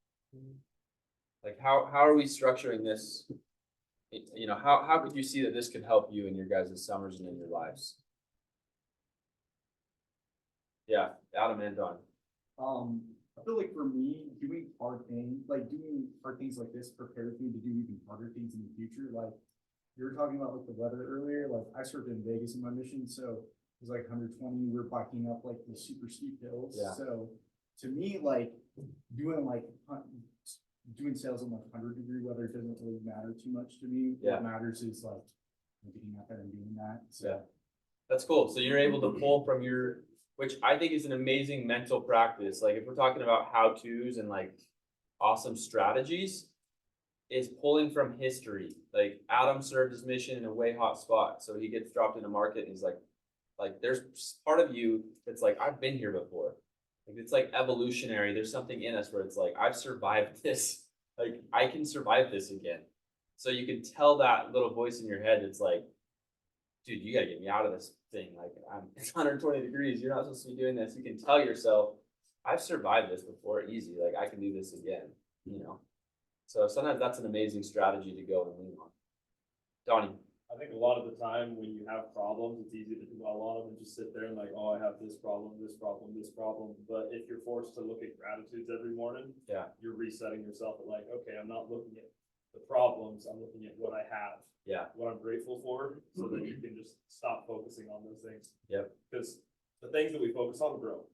Like, how are we structuring this? You know, how could you see that this could help you in your guys' summers and in your lives? Yeah, Adam and Don. I feel like for me, doing hard things like this prepares me to do even harder things in the future. Like, you were talking about like the weather earlier. Like, I served in Vegas in my mission, so it was like 120. We were biking up like the super steep hills. Yeah. So to me, like, doing like, doing sales in like 100-degree weather doesn't really matter too much to me. Yeah. What matters is like getting out there and doing that, so. Yeah. That's cool. So you're able to pull from your, which I think is an amazing mental practice. Like if we're talking about how-tos and like awesome strategies, is pulling from history. Like Adam served his mission in a way hot spot. So he gets dropped in a market and he's like there's part of you that's like, I've been here before. Like it's like evolutionary. There's something in us where it's like, I've survived this. Like I can survive this again. So you can tell that little voice in your head that's like, dude, you gotta get me out of this thing. Like it's 120 degrees. You're not supposed to be doing this. You can tell yourself, I've survived this before, easy. Like I can do this again, you know? So sometimes that's an amazing strategy to go and lean on. Donnie. I think a lot of the time when you have problems, it's easy to dwell on them and just sit there and like, oh, I have this problem, this problem, this problem. But if you're forced to look at gratitudes every morning, Yeah. you're resetting yourself at like, okay, I'm not looking at the problems, I'm looking at what I have. Yeah. What I'm grateful for, so that you can just stop focusing on those things. Yep. Because the things that we focus on grow.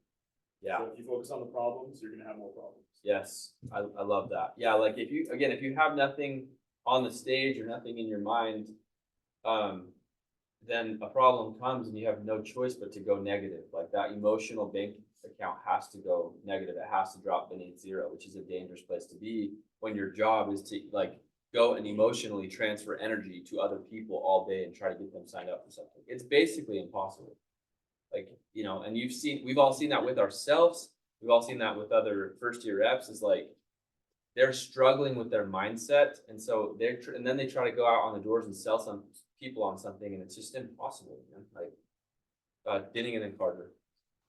Yeah. So if you focus on the problems, you're gonna have more problems. Yes. I love that. Yeah. Like if you have nothing on the stage or nothing in your mind, then a problem comes and you have no choice but to go negative. Like that emotional bank account has to go negative. It has to drop beneath zero, which is a dangerous place to be when your job is to like go and emotionally transfer energy to other people all day and try to get them signed up for something. It's basically impossible. Like, you know, and we've all seen that with ourselves. We've all seen that with other first year reps is like, they're struggling with their mindset. And so and then they try to go out on the doors and sell some people on something. And it's just impossible, man. Like, Dinning and then Carter.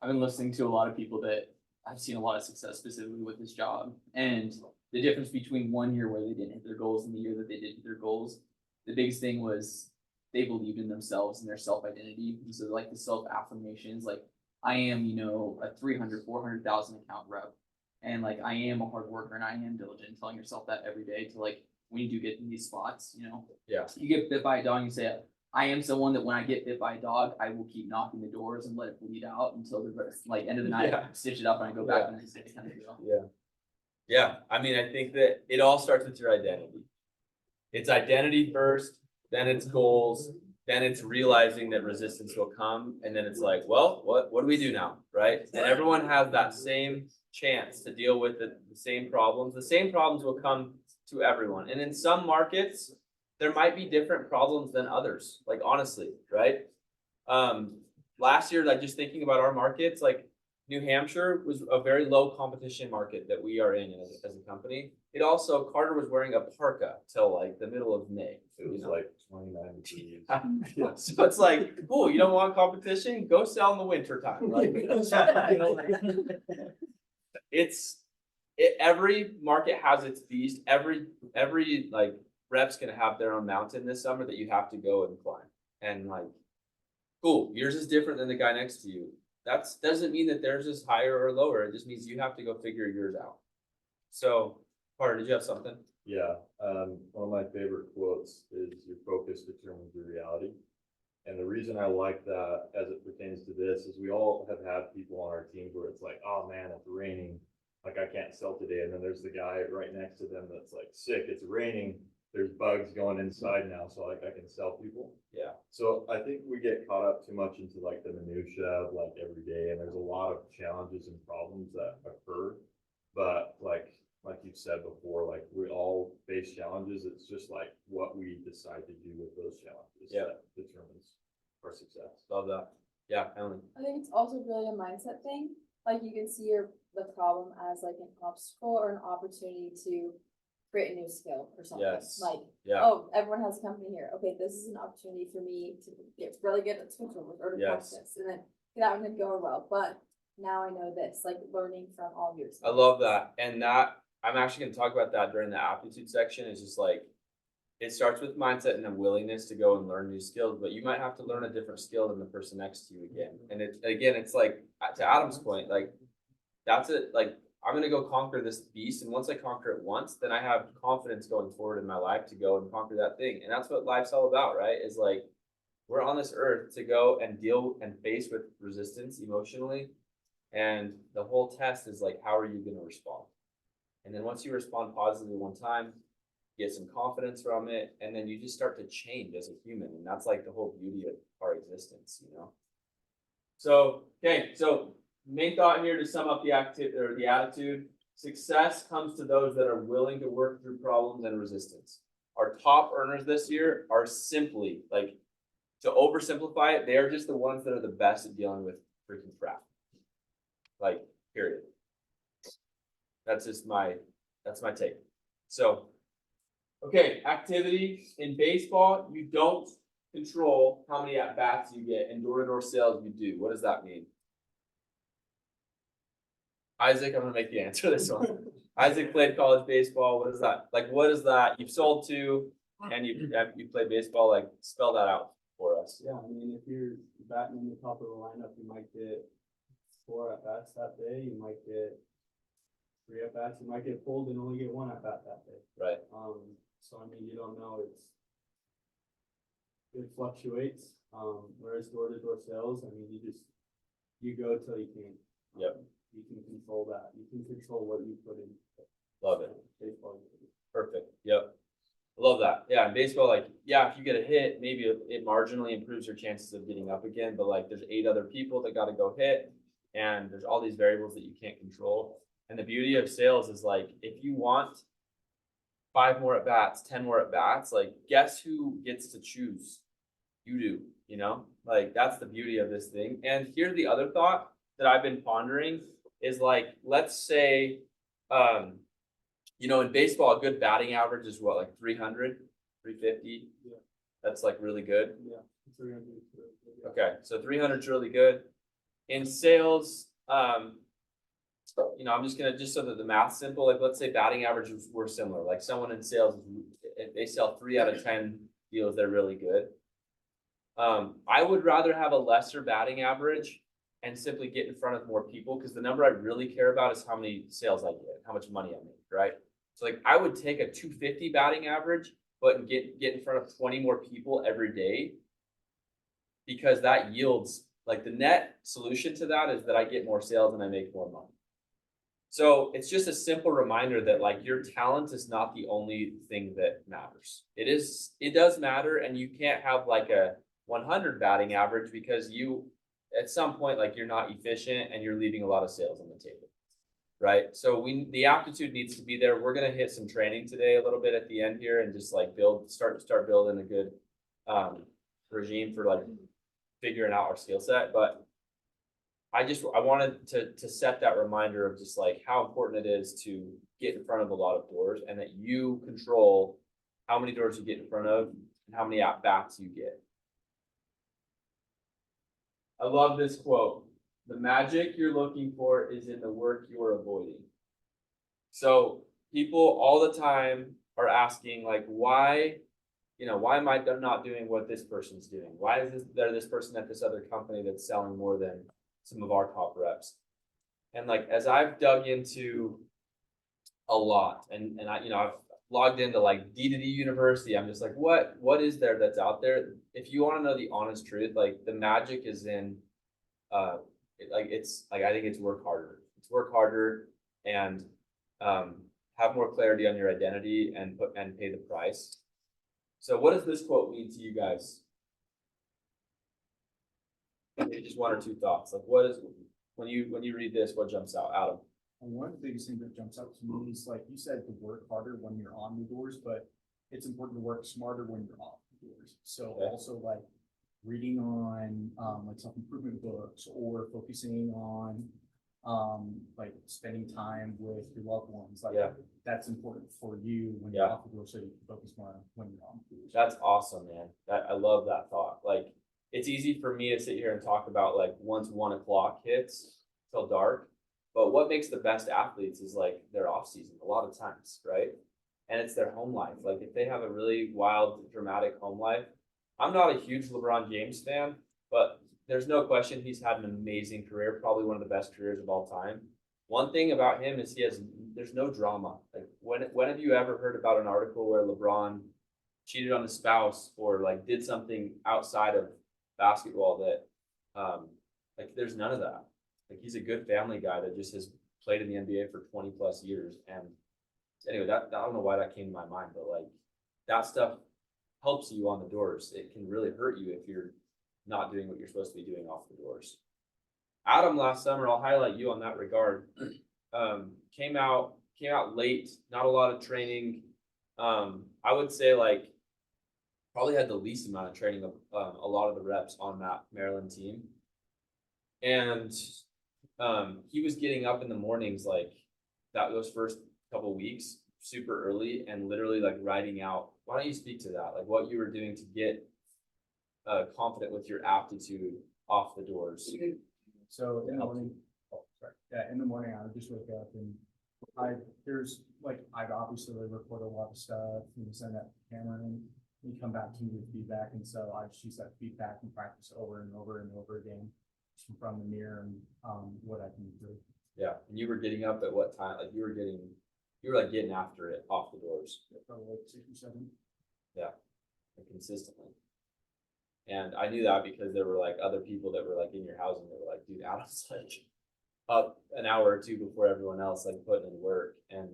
I've been listening to a lot of people that I've seen a lot of success specifically with this job. And the difference between 1 year where they didn't hit their goals and the year that they did hit their goals, the biggest thing was they believed in themselves and their self-identity. And so like the self-affirmations, like I am, you know, a 300, 400,000 account rep. And like, I am a hard worker and I am diligent, telling yourself that every day to like, when you do get in these spots, you know, Yeah. You get bit by a dog and you say, I am someone that when I get bit by a dog, I will keep knocking the doors and let it bleed out until the like end of the night, Yeah. stitch it up and I go back the next day kind of deal. Yeah. Yeah. I mean, I think that it all starts with your identity. It's identity first, then it's goals, then it's realizing that resistance will come. And then it's like, well, what do we do now? Right. And everyone has that same chance to deal with the same problems. The same problems will come to everyone. And in some markets, there might be different problems than others, like honestly, right? Last year, like just thinking about our markets, like New Hampshire was a very low competition market that we are in as a company. It also, Carter was wearing a parka till like the middle of May. It was like 29 degrees. Yeah. So it's like, cool, you don't want competition? Go sell in the winter time. Like, you know, every market has its beast. Every like rep's gonna have their own mountain this summer that you have to go and climb. And like, cool, yours is different than the guy next to you. That doesn't mean that theirs is higher or lower. It just means you have to go figure yours out. So, Carter, did you have something? Yeah, one of my favorite quotes is your focus determines your reality. And the reason I like that as it pertains to this is we all have had people on our teams where it's like, oh man, it's raining. Like I can't sell today. And then there's the guy right next to them that's like sick. It's raining. There's bugs going inside now. So like I can sell people. Yeah. So I think we get caught up too much into like the minutia of like every day. And there's a lot of challenges and problems that occur. But like you've said before, like we all face challenges. It's just like what we decide to do with those challenges that determines our success. Love that. Yeah, Emily. I think it's also really a mindset thing. Like you can see the problem as like an obstacle or an opportunity to create a new skill or something. Yes. Like, Yeah. oh, everyone has a company here. Okay, this is an opportunity for me to get really good at switchovers or to Yes. practice, and then that one didn't go well. But now I know this, like learning from all of yours. I love that. And that I'm actually gonna talk about that during the aptitude section. It's just like it starts with mindset and a willingness to go and learn new skills, but you might have to learn a different skill than the person next to you again. And it's like to Adam's point, like that's it. Like I'm gonna go conquer this beast, and once I conquer it once, then I have confidence going forward in my life to go and conquer that thing. And that's what life's all about, right? Is like we're on this earth to go and deal and face with resistance emotionally And the whole test is like, how are you gonna respond? And then once you respond positively one time, get some confidence from it, and then you just start to change as a human, and that's like the whole beauty of our existence, you know? So, okay, so main thought here to sum up the or the attitude, success comes to those that are willing to work through problems and resistance. Our top earners this year are simply, like, to oversimplify it, they are just the ones that are the best at dealing with freaking crap. Like, period. That's my take. So, okay, activity in baseball, you don't control how many at bats you get, and door-to-door sales you do. What does that mean? Isaac, I'm gonna make you answer this one. Isaac played college baseball. What is that? Like, what is that? You've sold to, and you played baseball. Like, spell that out for us. Yeah, I mean, if you're batting in the top of the lineup, you might get 4 at bats that day, you might get 3 at bats, you might get pulled and only get 1 at bat that day. Right. So I mean, you don't know, it fluctuates, whereas door-to-door sales, I mean, you go till you can't. Yep. You can control that, you can control what you put in. Love it. Baseball. Perfect. Yep. I love that. Yeah, in baseball, like, yeah, if you get a hit, maybe it marginally improves your chances of getting up again, but like there's 8 other people that gotta go hit, and there's all these variables that you can't control. And the beauty of sales is like, if you want 5 more at bats, 10 more at bats, like, guess who gets to choose? You do, you know? Like, that's the beauty of this thing. And here's the other thought that I've been pondering is like, let's say, you know, in baseball, a good batting average is what, like 300, 350? Yeah. That's like really good. Yeah. 300. Yeah. Okay, so 300 is really good. In sales, you know, I'm just gonna, just so that the math's simple, like, let's say batting averages were similar, like someone in sales, if they sell 3 out of 10 deals, they're really good. I would rather have a lesser batting average and simply get in front of more people, because the number I really care about is how many sales I get, how much money I make, right? So like, I would take a 250 batting average, but get in front of 20 more people every day, because that yields, like, the net solution to that is that I get more sales and I make more money. So it's just a simple reminder that like your talent is not the only thing that matters. It does matter, and you can't have like a 100 batting average because you, at some point, like, you're not efficient and you're leaving a lot of sales on the table, right? So the aptitude needs to be there. We're gonna hit some training today a little bit at the end here, and just like start building a good regime for like figuring out our skill set. But I wanted to set that reminder of just like how important it is to get in front of a lot of doors, and that you control how many doors you get in front of and how many at bats you get. I love this quote. The magic you're looking for is in the work you are avoiding. So people all the time are asking like, why, you know, why am I not doing what this person's doing? Why is there this person at this other company that's selling more than some of our top reps? And like, as I've dug into a lot, and I, you know, I've logged into like D2D University, I'm just like, what is there that's out there? If you want to know the honest truth, like, the magic is in, it's like, I think it's work harder. It's work harder and have more clarity on your identity and pay the price. So what does this quote mean to you guys? Maybe just 1 or 2 thoughts. Like, what is, when you read this, what jumps out, Adam? And one of the biggest things that jumps out to me is, like you said, to work harder when you're on the doors, but it's important to work smarter when you're off the doors. So Okay. also like reading on like self-improvement books, or focusing on like spending time with your loved ones. Like, Yeah. that's important for you when you're Yeah. off the door, so you can focus more on when you're on the doors. That's awesome, man. I love that thought. Like, it's easy for me to sit here and talk about like once 1 o'clock hits till dark, but what makes the best athletes is like their off season a lot of times, right? And it's their home life. Like, if they have a really wild, dramatic home life, I'm not a huge LeBron James fan, but there's no question he's had an amazing career, probably one of the best careers of all time. One thing about him is there's no drama. Like, when have you ever heard about an article where LeBron cheated on his spouse or like did something outside of basketball that, like, there's none of that. Like, he's a good family guy that just has played in the NBA for 20+ years. And anyway, I don't know why that came to my mind, but like, that stuff helps you on the doors. It can really hurt you if you're not doing what you're supposed to be doing off the doors. Adam, last summer, I'll highlight you on that regard. Came out late, not a lot of training. I would say like probably had the least amount of training of a lot of the reps on that Maryland team. And he was getting up in the mornings like those first couple weeks super early and literally like riding out. Why don't you speak to that? Like what you were doing to get confident with your aptitude off the doors. So in the morning, in the morning, I would just wake up and I'd obviously record a lot of stuff, send that to Cameron, and come back to me with feedback, and so I just use that feedback and practice over and over and over again, just in front of the mirror and, what I can do. Yeah, and you were getting up at what time? Like you were like getting after it off the doors. Probably like 6 or 7. Yeah, like consistently. And I knew that because there were like other people that were like in your housing that were like, dude, Adam's like up an hour or two before everyone else, like putting in work. And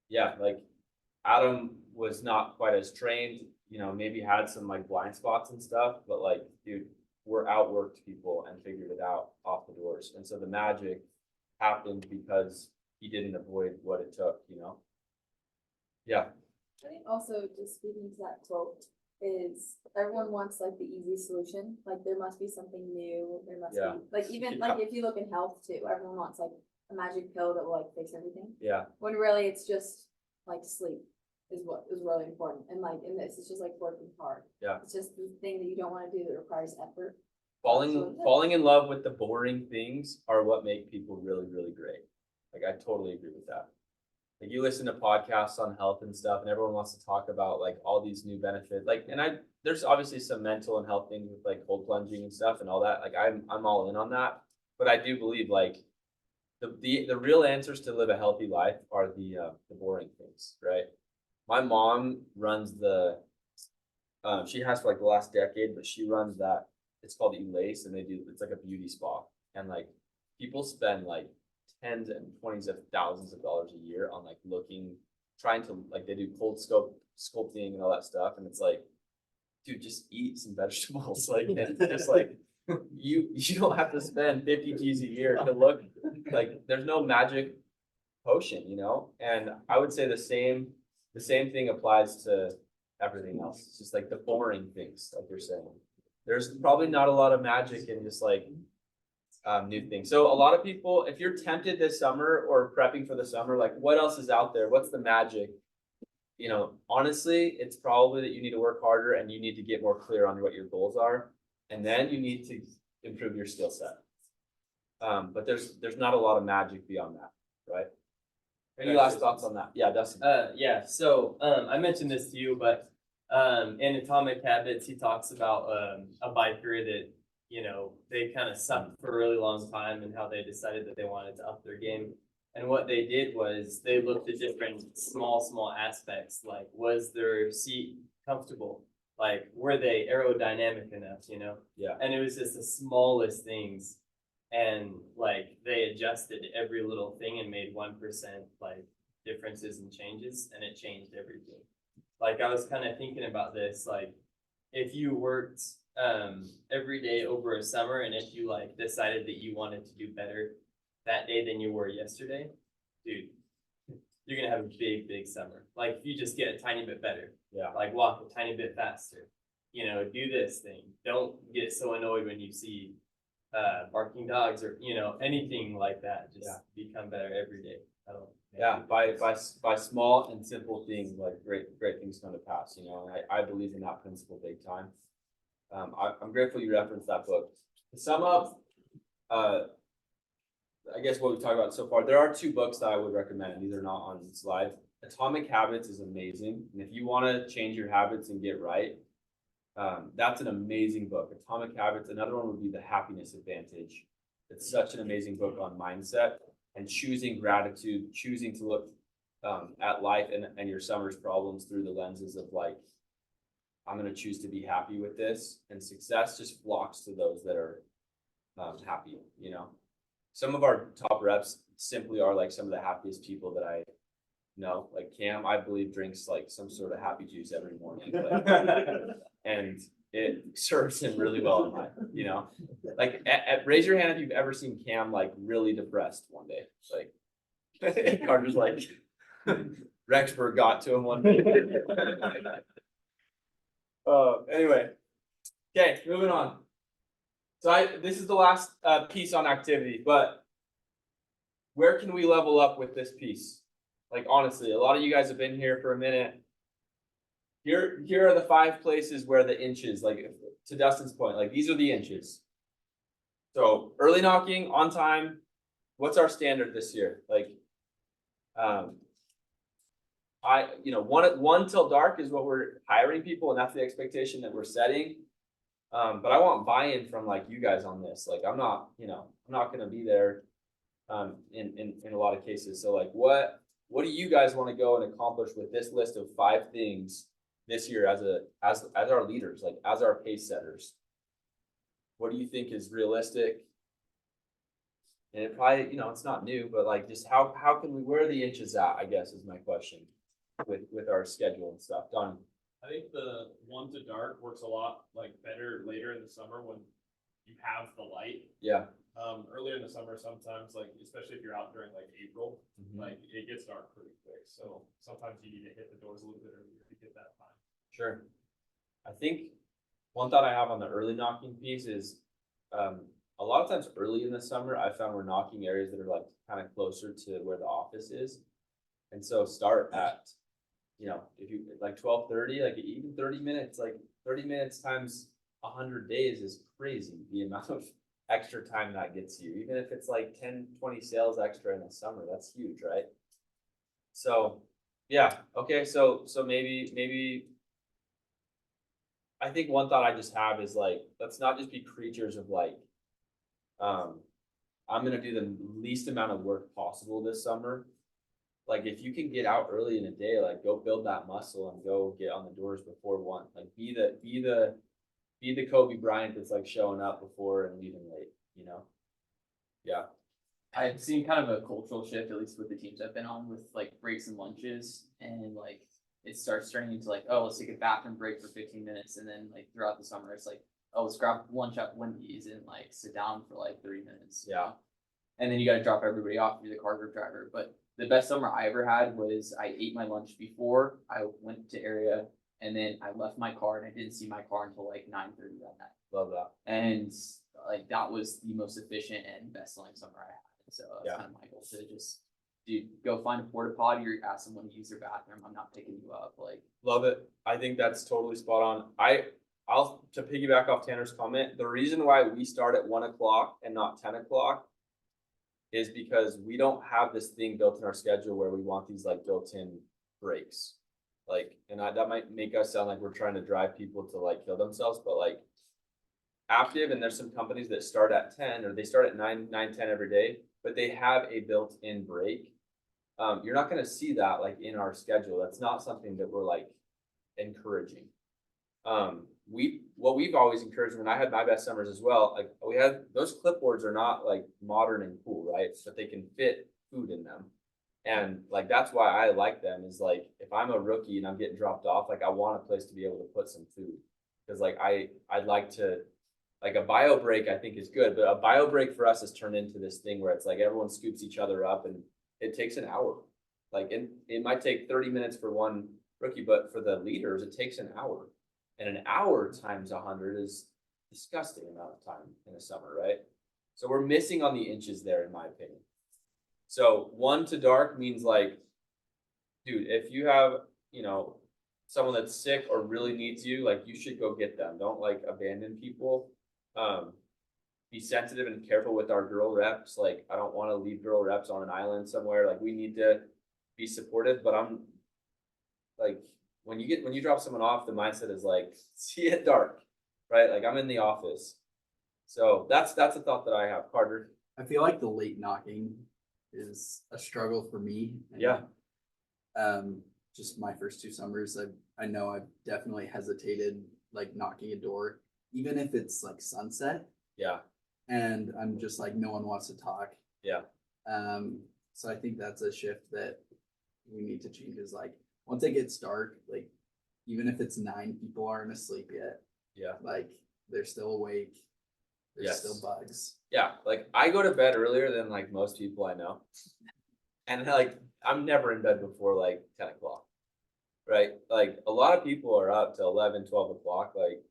yeah, like Adam was not quite as trained, maybe had some like blind spots and stuff, but like, dude, we're outworked people and figured it out off the doors. And so the magic happened because he didn't avoid what it took, Yeah. I think also just speaking to that quote is everyone wants like the easy solution. Like there must be something new. There must Yeah. be like even like if you look in health too, everyone wants like a magic pill that will like fix everything. Yeah. When really it's just like sleep is what is really important. And like in this, it's just like working hard. Yeah. It's just the thing that you don't want to do that requires effort. Falling in love with the boring things are what make people really, really great. Like I totally agree with that. Like you listen to podcasts on health and stuff, and everyone wants to talk about like all these new benefits. Like, and there's obviously some mental and health things with like cold plunging and stuff and all that. Like I'm all in on that. But I do believe like the real answers to live a healthy life are the boring things, right? My mom runs she has for like the last decade, but she runs that. It's called Elace, and it's like a beauty spa, and like people spend like tens and twenties of thousands of dollars a year on like trying to like they do cold sculpting and all that stuff, and it's like, dude, just eat some vegetables, like and just like you don't have to spend 50 G's a year to look like there's no magic potion, and I would say the same thing applies to everything else. It's just like the boring things, like you're saying. There's probably not a lot of magic in just like new things. So a lot of people, if you're tempted this summer or prepping for the summer, like what else is out there? What's the magic? Honestly, it's probably that you need to work harder and you need to get more clear on what your goals are. And then you need to improve your skill set. But there's not a lot of magic beyond that, right? Any last thoughts on that? Yeah, Dustin. Yeah, so I mentioned this to you, but in Atomic Habits, he talks about a biker that, they kind of sucked for a really long time and how they decided that they wanted to up their game. And what they did was they looked at different small aspects, like was their seat comfortable? Like were they aerodynamic enough, Yeah. And it was just the smallest things. And like they adjusted every little thing and made 1% like differences and changes, and it changed everything. Like I was kind of thinking about this, like if you worked every day over a summer, and if you like decided that you wanted to do better that day than you were yesterday, dude, you're gonna have a big summer. Like if you just get a tiny bit better, like walk a tiny bit faster, do this thing. Don't get so annoyed when you see barking dogs or anything like that. Just become better every day. By small and simple things, like great things come to pass, and I believe in that principle big time. I'm grateful you referenced that book. To sum up, I guess what we've talked about so far, there are 2 books that I would recommend. These are not on the slide. Atomic Habits is amazing, and if you want to change your habits and get right, that's an amazing book. Atomic Habits. Another one would be The Happiness Advantage. It's such an amazing book on mindset and choosing gratitude, choosing to look at life and your summer's problems through the lenses of like, I'm going to choose to be happy with this, and success just flocks to those that are happy, you know? Some of our top reps simply are like some of the happiest people that I know, like Cam, I believe drinks like some sort of happy juice every morning. And it serves him really well in life, you know? Like, raise your hand if you've ever seen Cam like really depressed one day, like, Carter's like, Rexburg got to him one day. Anyway, okay, moving on. So this is the last piece on activity, but where can we level up with this piece? Like, honestly, a lot of you guys have been here for a minute. Here are the 5 places where the inches, like to Dustin's point, like these are the inches. So early knocking, on time, what's our standard this year? Like, one till dark is what we're hiring people, and that's the expectation that we're setting. But I want buy-in from like you guys on this. Like, I'm not gonna be there, in a lot of cases. So like, what do you guys want to go and accomplish with this list of 5 things this year as our leaders, like as our pace setters? What do you think is realistic? And it probably, it's not new, but like, just how can we, where are the inches at, I guess is my question with our schedule and stuff. Done. I think the 1 to dark works a lot like better later in the summer when you have the light. Yeah. Earlier in the summer, sometimes like, especially if you're out during like April, Mhm. like it gets dark pretty quick. So sometimes you need to hit the doors a little bit earlier to get that time. Sure. I think one thought I have on the early knocking piece is, a lot of times early in the summer, I found we're knocking areas that are like kind of closer to where the office is. And so start at, if you like 12:30, like even 30 minutes, like 30 minutes times 100 days is crazy. The amount of extra time that gets you, even if it's like 10, 20 sales extra in the summer, that's huge, right? So yeah, okay, so maybe I think one thought I just have is like, let's not just be creatures of like, I'm gonna do the least amount of work possible this summer. Like, if you can get out early in a day, like go build that muscle and go get on the doors before 1. Like, be the Kobe Bryant that's like showing up before and leaving late, Yeah. I've seen kind of a cultural shift, at least with the teams I've been on, with like breaks and lunches, and like it starts turning into like, oh, let's take a bathroom break for 15 minutes, and then like throughout the summer, it's like, oh, let's grab lunch at Wendy's and like sit down for like 30 minutes. Yeah. And then you got to drop everybody off if you're the car group driver. But the best summer I ever had was I ate my lunch before I went to area, and then I left my car and I didn't see my car until like 9:30 that night. Love that. And like that was the most efficient and best selling summer I had. So that's kind of my goal, to just go find a porta potty or ask someone to use their bathroom. I'm not picking you up. Like, love it. I think that's totally spot on. I'll to piggyback off Tanner's comment, the reason why we start at 1 o'clock and not 10 o'clock is because we don't have this thing built in our schedule where we want these like built-in breaks. Like, and that might make us sound like we're trying to drive people to like kill themselves, but like Active, and there's some companies that start at 10 or they start at 9, 10 every day, but they have a built-in break. You're not going to see that like in our schedule. That's not something that we're like encouraging. What we've always encouraged when I had my best summers as well, like we had those clipboards are not like modern and cool, right? But they can fit food in them. And like, that's why I like them, is like, if I'm a rookie and I'm getting dropped off, like I want a place to be able to put some food. Cause like, I'd like to, like a bio break I think is good, but a bio break for us has turned into this thing where it's like everyone scoops each other up and it takes an hour. Like, and it might take 30 minutes for one rookie, but for the leaders, it takes an hour. And an hour times 100 is disgusting amount of time in the summer, right? So we're missing on the inches there, in my opinion. So 1 to dark means like, dude, if you have, someone that's sick or really needs you, like you should go get them. Don't like abandon people. Be sensitive and careful with our girl reps. Like, I don't want to leave girl reps on an island somewhere. Like, we need to be supportive, but I'm like, when you drop someone off, the mindset is like, see it dark, right? Like, I'm in the office. So that's a thought that I have. Carter. I feel like the late knocking is a struggle for me. Yeah. Just my first 2 summers, I know I've definitely hesitated like knocking a door, even if it's like sunset. Yeah. and I'm just like, no one wants to talk. Yeah. So I think that's a shift that we need to change is like, once it gets dark, like, even if it's 9, people aren't asleep yet, Yeah. like, they're still awake. There's Yes. still bugs. Yeah, like I go to bed earlier than like most people I know. And like, I'm never in bed before like 10 o'clock. Right? Like a lot of people are up to 11, 12 o'clock, like,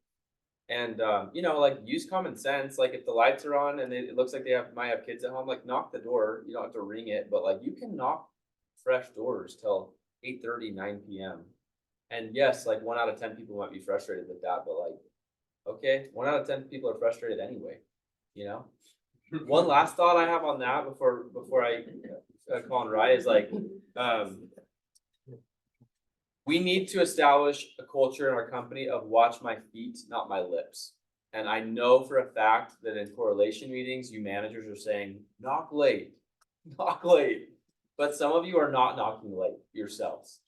and you know, like use common sense. Like if the lights are on and it looks like they might have kids at home, like knock the door. You don't have to ring it, but like you can knock fresh doors till 8:30, 9 p.m. And yes, like 1 out of 10 people might be frustrated with that, but like, okay, 1 out of 10 people are frustrated anyway, you know? One last thought I have on that before I call on Rye is like, we need to establish a culture in our company of watch my feet, not my lips. And I know for a fact that in correlation meetings, you managers are saying, knock late, knock late. But some of you are not knocking late yourselves.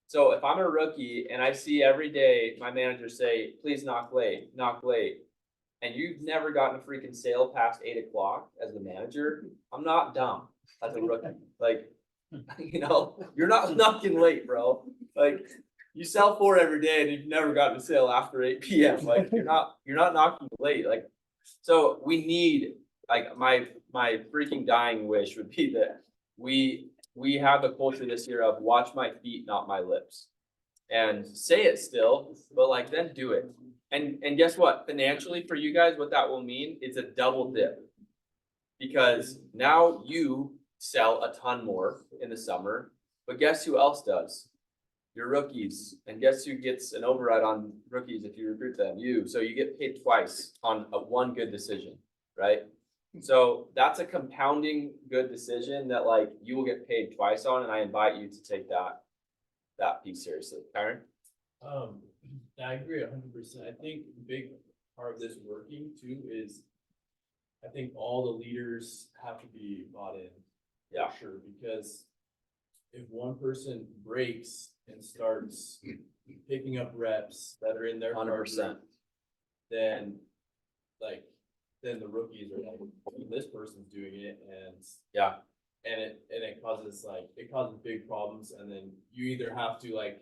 So if I'm a rookie and I see every day my manager say, please knock late, and you've never gotten a freaking sale past 8 o'clock as the manager, I'm not dumb as a rookie. Like, you know, you're not knocking late, bro. Like, you sell 4 every day and you've never gotten a sale after 8 p.m. Like, you're not knocking late. Like, so we need, like, my freaking dying wish would be that we have a culture this year of watch my feet, not my lips. And say it still, but like then do it. And guess what? Financially for you guys, what that will mean is a double dip. Because now you sell a ton more in the summer, but guess who else does? Your rookies. And guess who gets an override on rookies if you recruit them? You. So you get paid twice on one good decision, right? So that's a compounding good decision that like you will get paid twice on, and I invite you to take that piece seriously. Aaron? I agree 100%. I think the big part of this working too is I think all the leaders have to be bought in. Yeah. For sure, because if one person breaks and starts picking up reps that are in their 100%. then then the rookies are like, this person's doing it, and Yeah. and it causes big problems, and then you either have to like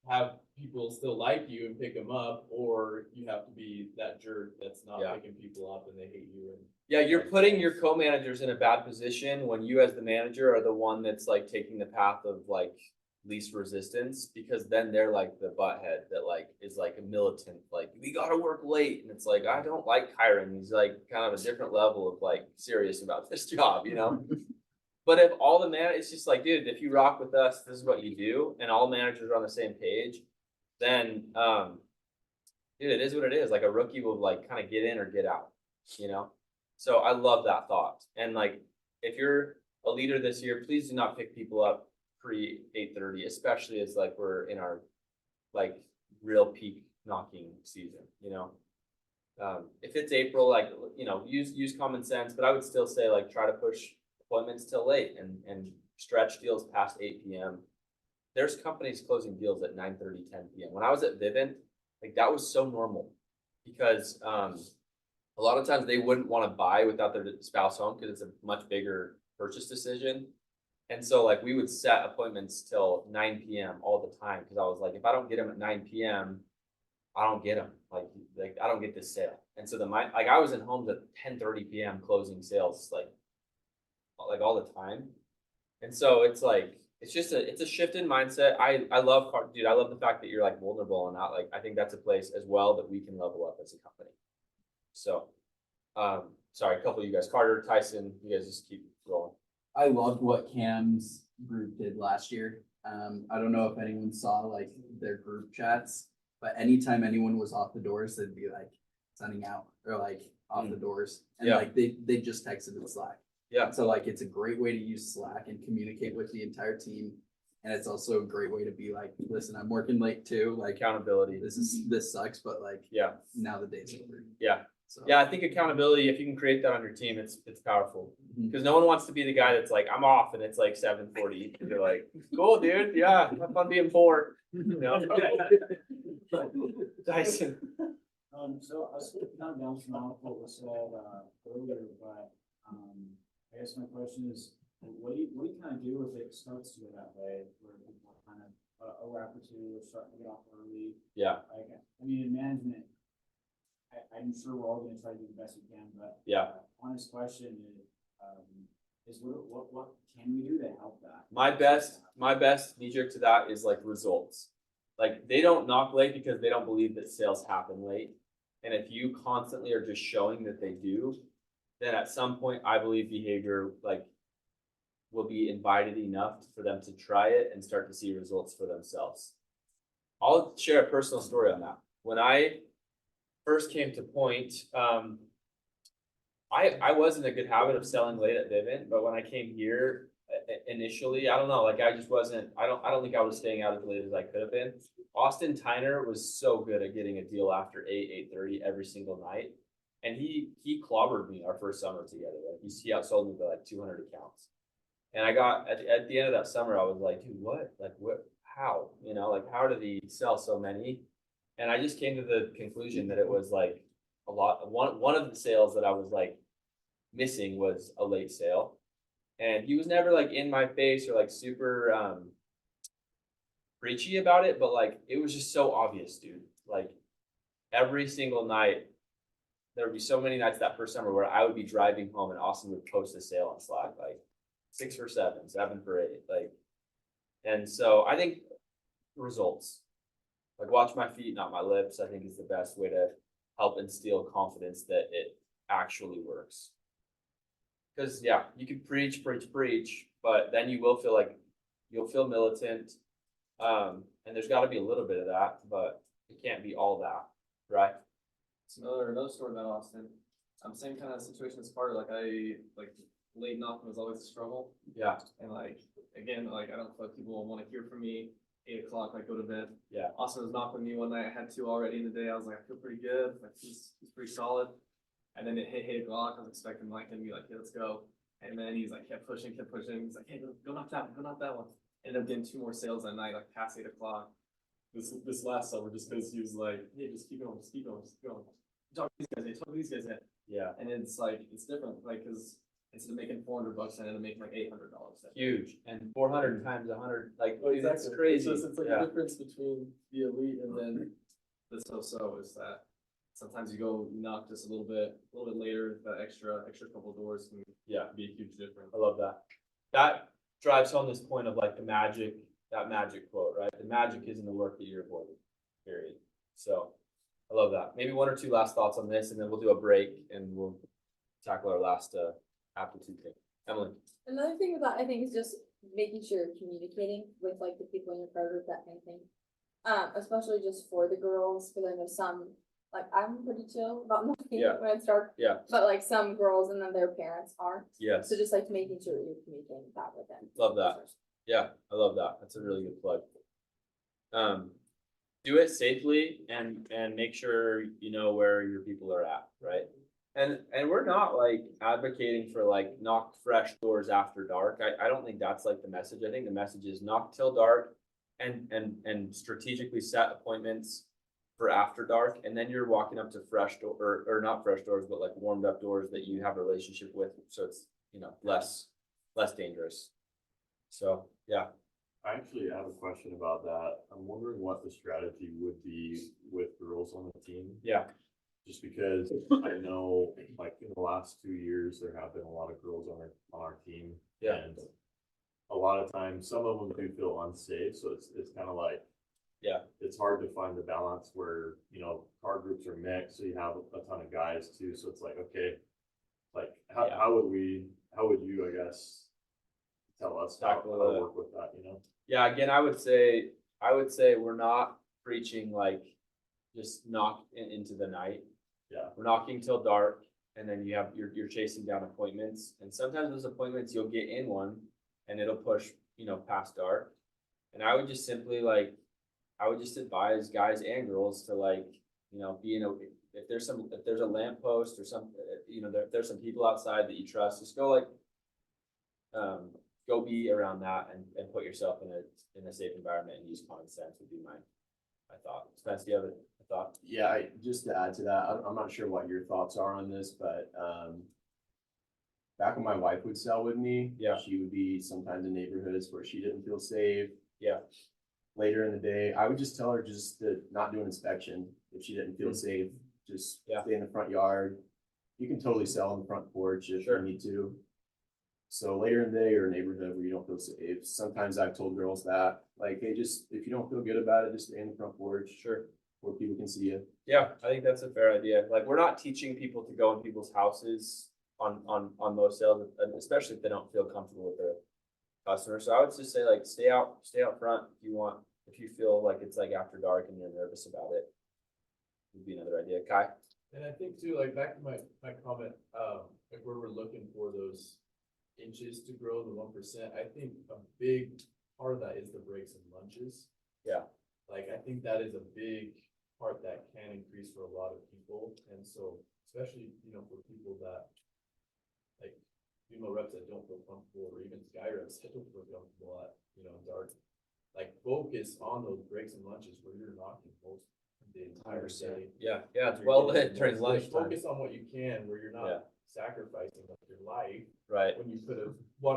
have people still like you and pick them up, or you have to be that jerk that's not Yeah. picking people up and they hate you. And Yeah, you're putting your co-managers in a bad position when you as the manager are the one that's like taking the path of like least resistance, because then they're like the butthead that like is like a militant, like we gotta work late. And it's like, I don't like Kyron. He's like kind of a different level of like serious about this job, you know? But if all the it's just like, dude, if you rock with us, this is what you do, and all managers are on the same page, then dude, it is what it is. Like a rookie will like kind of get in or get out, you know? So I love that thought. And like, if you're a leader this year, please do not pick people up pre 8:30, especially as like we're in our like real peak knocking season, you know? If it's April, like, you know, use common sense, but I would still say like try to push appointments till late and stretch deals past 8 p.m. There's companies closing deals at 9:30, 10 p.m. When I was at Vivint, like that was so normal because a lot of times they wouldn't want to buy without their spouse home because it's a much bigger purchase decision. And so like we would set appointments till 9 p.m. all the time because I was like, if I don't get them at 9 p.m., I don't get them. Like I don't get this sale. And so I was in homes at 10:30 p.m. closing sales like all the time. And so it's like it's a shift in mindset. I love dude, I love the fact that you're like vulnerable and not like I think that's a place as well that we can level up as a company. So sorry, a couple of you guys, Carter, Tyson, you guys just keep rolling. I loved what Cam's group did last year. I don't know if anyone saw like their group chats, but anytime anyone was off the doors, they'd be like signing out or like off the doors. And Yeah. like they just texted in Slack. Yeah. So like it's a great way to use Slack and communicate with the entire team. And it's also a great way to be like, listen, I'm working late too. Like Accountability. this sucks, but like Yeah. now the day's over. Yeah. So Yeah, I think accountability, if you can create that on your team, it's powerful. Mhm. Because no one wants to be the guy that's like, I'm off and it's like 7:40. You're like, cool, dude. Yeah, have fun being poor. You know? Tyson. So I was kind of bouncing off what was said, earlier, but, I guess my question is, what do you kind of do if it starts to go that way, where people kind of, a rep or two are starting to get off early? Yeah, Like, I mean, in management, I'm sure we're all gonna try to do the best we can, but. Yeah. Honest question is what can we do to help that? my best knee-jerk to that is like results. Like, they don't knock late because they don't believe that sales happen late. And if you constantly are just showing that they do, then at some point, I believe behavior like will be invited enough for them to try it and start to see results for themselves. I'll share a personal story on that. When I first came to Point, I was in a good habit of selling late at Vivint, but when I came here initially, I don't know, like I just wasn't, I don't think I was staying out as late as I could have been. Austin Tyner was so good at getting a deal after 8:30 every single night. And he clobbered me our first summer together. Like he outsold me by like 200 accounts. And I got at the end of that summer, I was like, dude, what? Like what, how? You know, like how did he sell so many? And I just came to the conclusion that it was like one of the sales that I was like missing was a late sale. And he was never like in my face or like super preachy about it, but like it was just so obvious, dude. Like every single night, there would be so many nights that first summer where I would be driving home and Austin would post a sale on Slack, like 6 for 7, 7 for 8, like. And so I think results, like watch my feet, not my lips, I think is the best way to help instill confidence that it actually works. Because yeah, you can preach, but then you will feel like you'll feel militant. And there's got to be a little bit of that, but it can't be all that, right? It's another story about Austin. Same kind of situation as Carter. Like late knocking was always a struggle. Yeah, And like again, like I don't feel like people want to hear from me. 8 o'clock, I go to bed. yeah. Austin was knocking me one night. I had 2 already in the day. I was like, I feel pretty good. Like he's pretty solid. And then it hit 8 o'clock. I was expecting like him to be like, hey, let's go. And then he's like kept pushing. He's like, hey, go knock that one. Go knock that one. Ended up getting 2 more sales that night, like past 8 o'clock. This last summer, just because he was like, hey, just keep going, just keep going, just keep going. Talk to these guys, Yeah, and it's like it's different, like because instead of making $400, I ended up making like $800. huge. And 400 times 100, like Oh, dude, that's exactly. crazy. It's like Yeah. the difference between the elite and then the so-so is that sometimes you go knock just a little bit later. That extra couple doors can Yeah. be a huge difference. I love that. That drives home this point of like that magic quote, right? The magic is in the work that you're avoiding, period. So I love that. Maybe 1 or 2 last thoughts on this, and then we'll do a break and we'll tackle our last aptitude thing. Emily. Another thing with that, I think, is just making sure you're communicating with like the people in your car group, that kind of thing. Especially just for the girls, because I know some, like I'm pretty chill about nothing Yeah. when I start. Yeah. But like some girls and then their parents aren't. Yes. So just like making sure you're communicating that with them. Love that. Yeah, I love that. That's a really good plug. Do it safely and make sure you know where your people are at, right? And we're not like advocating for like knock fresh doors after dark. I don't think that's like the message. I think the message is knock till dark and strategically set appointments for after dark, and then you're walking up to fresh door or not fresh doors, but like warmed up doors that you have a relationship with, so it's, you know, less dangerous. So yeah. I actually have a question about that. I'm wondering what the strategy would be with girls on the team. Yeah. Just because I know, like in the last 2 years, there have been a lot of girls on our team. Yeah. And a lot of times, some of them do feel unsafe, so it's kind of like, yeah, it's hard to find the balance where, you know, car groups are mixed, so you have a ton of guys too. So it's like, okay, like how would you, I guess, tell us how to work with that, you know? Yeah, again, I would say we're not preaching like just knock into the night. Yeah. We're knocking till dark, and then you're chasing down appointments, and sometimes those appointments you'll get in one and it'll push, you know, past dark. And I would just simply advise guys and girls to like, you know, if there's a lamp post or some, you know, there's some people outside that you trust, just go be around that and put yourself in a safe environment and use common sense would be my thought. Spence, do you have a thought. Yeah, just to add to that, I'm not sure what your thoughts are on this, but, back when my wife would sell with me. Yeah. She would be sometimes in neighborhoods where she didn't feel safe. Yeah. Later in the day, I would just tell her just to not do an inspection. If she didn't feel safe, just Yeah. stay in the front yard. You can totally sell on the front porch if Sure. you need to. So later in the day or neighborhood where you don't feel safe, sometimes I've told girls that, like, hey, just, if you don't feel good about it, just stay in the front porch Sure. where people can see you. Yeah, I think that's a fair idea. Like, we're not teaching people to go in people's houses on most sales, especially if they don't feel comfortable with their customer. So I would just say, like, stay out front if you want, if you feel like it's like after dark and you're nervous about it. Would be another idea. Kai? And I think too, like back to my comment, like where we're looking for those inches to grow the 1%, I think a big part of that is the breaks and lunches. Yeah. Like, I think that is a big part that can increase for a lot of people, and so, especially, for people that, like, female reps that don't feel comfortable, or even guy reps that don't feel comfortable at, dark, like, focus on those breaks and lunches where you're knocking most of the entire day. Yeah, it's well lit during Like, lunchtime. focus on what you can, where you're Yeah. not sacrificing like your life, Right. when you could have